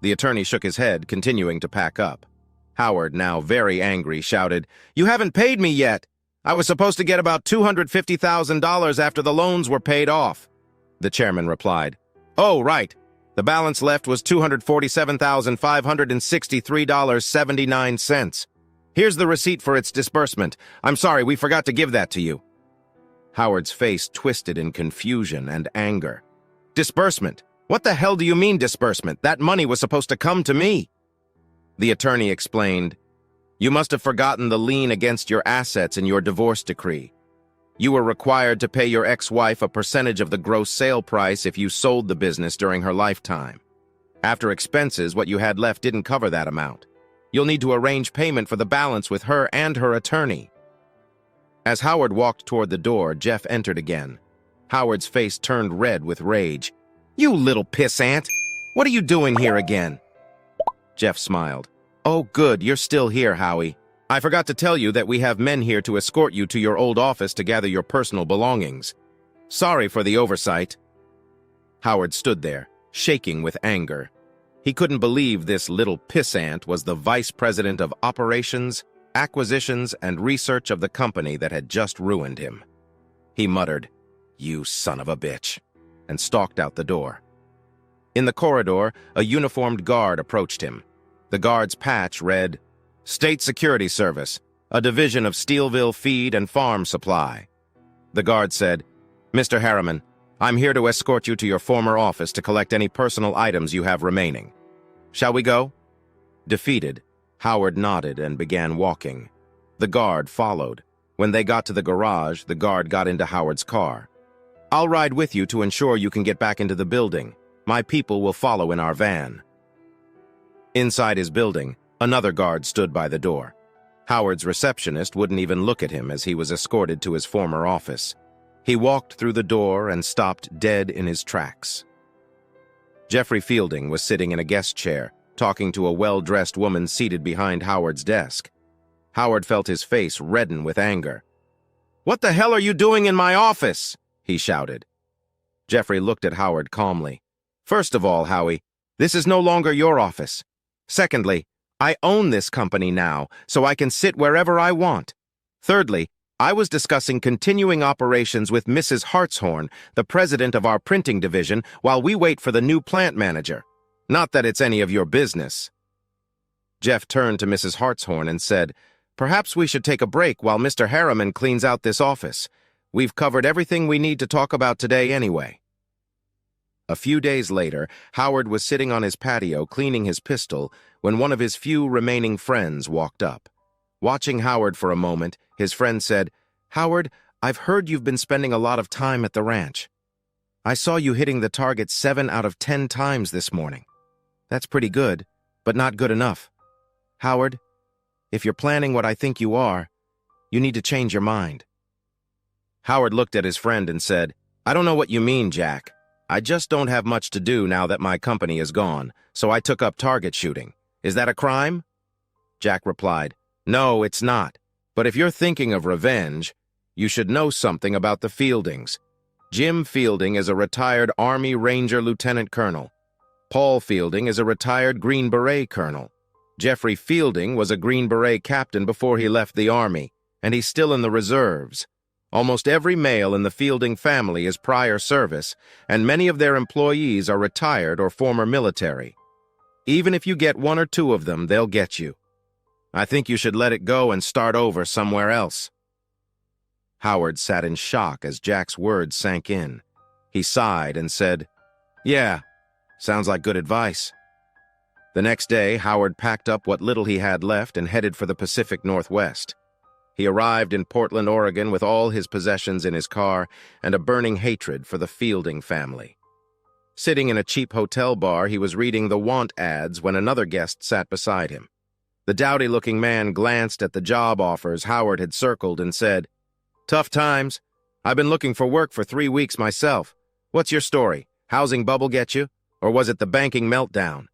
The attorney shook his head, continuing to pack up. Howard, now very angry, shouted, "You haven't paid me yet! I was supposed to get about $250,000 after the loans were paid off." The chairman replied, "Oh, right. The balance left was $247,563.79. Here's the receipt for its disbursement. I'm sorry, we forgot to give that to you." Howard's face twisted in confusion and anger. "Disbursement? What the hell do you mean disbursement? That money was supposed to come to me." The attorney explained, "You must have forgotten the lien against your assets in your divorce decree. You were required to pay your ex-wife a percentage of the gross sale price if you sold the business during her lifetime. After expenses, what you had left didn't cover that amount. You'll need to arrange payment for the balance with her and her attorney." As Howard walked toward the door, Jeff entered again. Howard's face turned red with rage. "You little pissant! What are you doing here again?" Jeff smiled. "Oh, good, you're still here, Howie. I forgot to tell you that we have men here to escort you to your old office to gather your personal belongings. Sorry for the oversight." Howard stood there, shaking with anger. He couldn't believe this little pissant was the vice president of operations, acquisitions, and research of the company that had just ruined him. He muttered, "You son of a bitch," and stalked out the door. In the corridor, a uniformed guard approached him. The guard's patch read, "State Security Service, a division of Steelville Feed and Farm Supply." The guard said, "Mr. Harriman, I'm here to escort you to your former office to collect any personal items you have remaining. Shall we go?" Defeated, Howard nodded and began walking. The guard followed. When they got to the garage, the guard got into Howard's car. "I'll ride with you to ensure you can get back into the building. My people will follow in our van." Inside his building, another guard stood by the door. Howard's receptionist wouldn't even look at him as he was escorted to his former office. He walked through the door and stopped dead in his tracks. Jeffrey Fielding was sitting in a guest chair, talking to a well-dressed woman seated behind Howard's desk. Howard felt his face redden with anger. "What the hell are you doing in my office?" he shouted. Jeffrey looked at Howard calmly. "First of all, Howie, this is no longer your office. Secondly, I own this company now, so I can sit wherever I want. Thirdly, I was discussing continuing operations with Mrs. Hartshorn, the president of our printing division, while we wait for the new plant manager. Not that it's any of your business." Jeff turned to Mrs. Hartshorn and said, "Perhaps we should take a break while Mr. Harriman cleans out this office. We've covered everything we need to talk about today anyway." A few days later, Howard was sitting on his patio cleaning his pistol when one of his few remaining friends walked up. Watching Howard for a moment, his friend said, "Howard, I've heard you've been spending a lot of time at the ranch. I saw you hitting the target 7 out of 10 times this morning. That's pretty good, but not good enough. Howard, if you're planning what I think you are, you need to change your mind." Howard looked at his friend and said, "I don't know what you mean, Jack. I just don't have much to do now that my company is gone, so I took up target shooting. Is that a crime?" Jack replied, "No, it's not. But if you're thinking of revenge, you should know something about the Fieldings. Jim Fielding is a retired Army Ranger Lieutenant Colonel. Paul Fielding is a retired Green Beret Colonel. Jeffrey Fielding was a Green Beret captain before he left the Army, and he's still in the reserves. Almost every male in the Fielding family is prior service, and many of their employees are retired or former military. Even if you get 1 or 2 of them, they'll get you. I think you should let it go and start over somewhere else." Howard sat in shock as Jack's words sank in. He sighed and said, "Yeah, sounds like good advice." The next day, Howard packed up what little he had left and headed for the Pacific Northwest. He arrived in Portland, Oregon with all his possessions in his car and a burning hatred for the Fielding family. Sitting in a cheap hotel bar, he was reading the want ads when another guest sat beside him. The dowdy-looking man glanced at the job offers Howard had circled and said, "Tough times. I've been looking for work for 3 weeks myself. What's your story? Housing bubble get you? Or was it the banking meltdown?"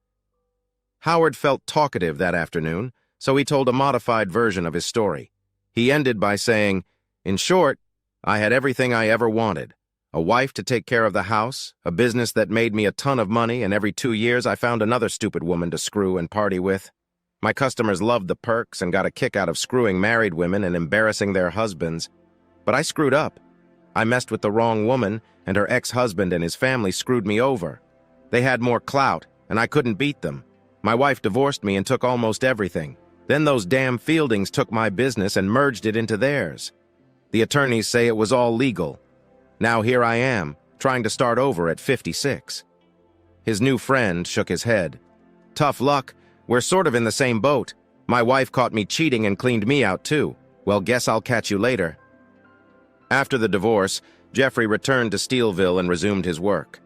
Howard felt talkative that afternoon, so he told a modified version of his story. He ended by saying, "In short, I had everything I ever wanted. A wife to take care of the house, a business that made me a ton of money, and every 2 years I found another stupid woman to screw and party with. My customers loved the perks and got a kick out of screwing married women and embarrassing their husbands. But I screwed up. I messed with the wrong woman, and her ex-husband and his family screwed me over. They had more clout, and I couldn't beat them. My wife divorced me and took almost everything. Then those damn Fieldings took my business and merged it into theirs. The attorneys say it was all legal. Now here I am, trying to start over at 56. His new friend shook his head. "Tough luck. We're sort of in the same boat. My wife caught me cheating and cleaned me out too. Well, guess I'll catch you later." After the divorce, Jeffrey returned to Steelville and resumed his work.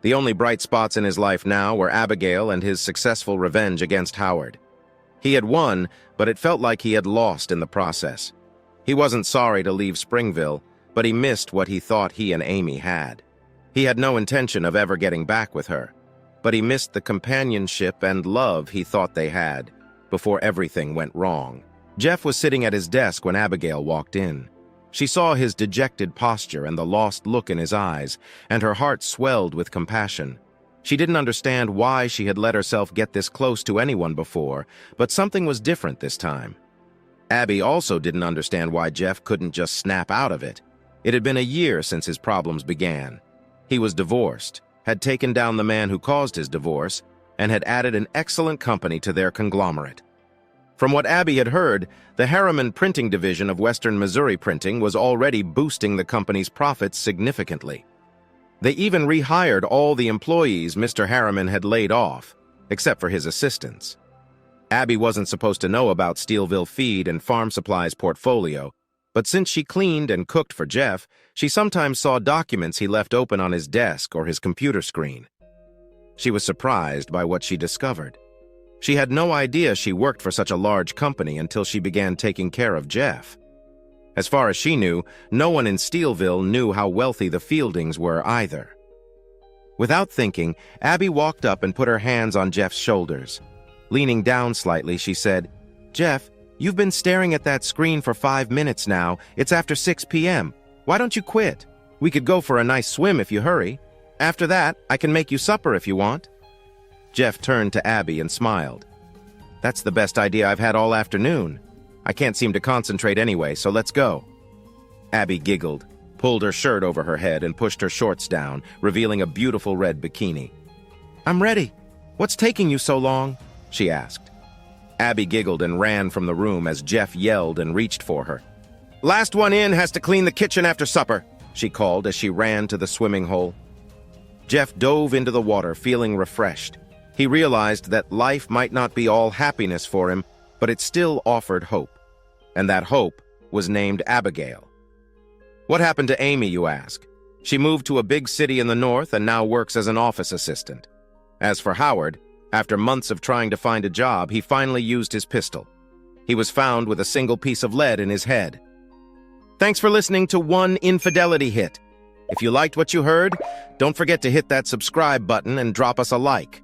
The only bright spots in his life now were Abigail and his successful revenge against Howard. He had won, but it felt like he had lost in the process. He wasn't sorry to leave Springville, but he missed what he thought he and Amy had. He had no intention of ever getting back with her, but he missed the companionship and love he thought they had before everything went wrong. Jeff was sitting at his desk when Abigail walked in. She saw his dejected posture and the lost look in his eyes, and her heart swelled with compassion. She didn't understand why she had let herself get this close to anyone before, but something was different this time. Abby also didn't understand why Jeff couldn't just snap out of it. It had been a year since his problems began. He was divorced, had taken down the man who caused his divorce, and had added an excellent company to their conglomerate. From what Abby had heard, the Harriman printing division of Western Missouri Printing was already boosting the company's profits significantly. They even rehired all the employees Mr. Harriman had laid off, except for his assistants. Abby wasn't supposed to know about Steelville Feed and Farm Supply's portfolio, but since she cleaned and cooked for Jeff, she sometimes saw documents he left open on his desk or his computer screen. She was surprised by what she discovered. She had no idea she worked for such a large company until she began taking care of Jeff. As far as she knew, no one in Steelville knew how wealthy the Fieldings were either. Without thinking, Abby walked up and put her hands on Jeff's shoulders. Leaning down slightly, she said, "Jeff, you've been staring at that screen for 5 minutes now. It's after 6 p.m. Why don't you quit? We could go for a nice swim if you hurry. After that, I can make you supper if you want." Jeff turned to Abby and smiled. "That's the best idea I've had all afternoon. I can't seem to concentrate anyway, so let's go." Abby giggled, pulled her shirt over her head, and pushed her shorts down, revealing a beautiful red bikini. "I'm ready. What's taking you so long?" she asked. Abby giggled and ran from the room as Jeff yelled and reached for her. "Last one in has to clean the kitchen after supper," she called as she ran to the swimming hole. Jeff dove into the water, feeling refreshed. He realized that life might not be all happiness for him, but it still offered hope. And that hope was named Abigail. What happened to Amy, you ask? She moved to a big city in the north and now works as an office assistant. As for Howard, after months of trying to find a job, he finally used his pistol. He was found with a single piece of lead in his head. Thanks for listening to One Infidelity Hit. If you liked what you heard, don't forget to hit that subscribe button and drop us a like.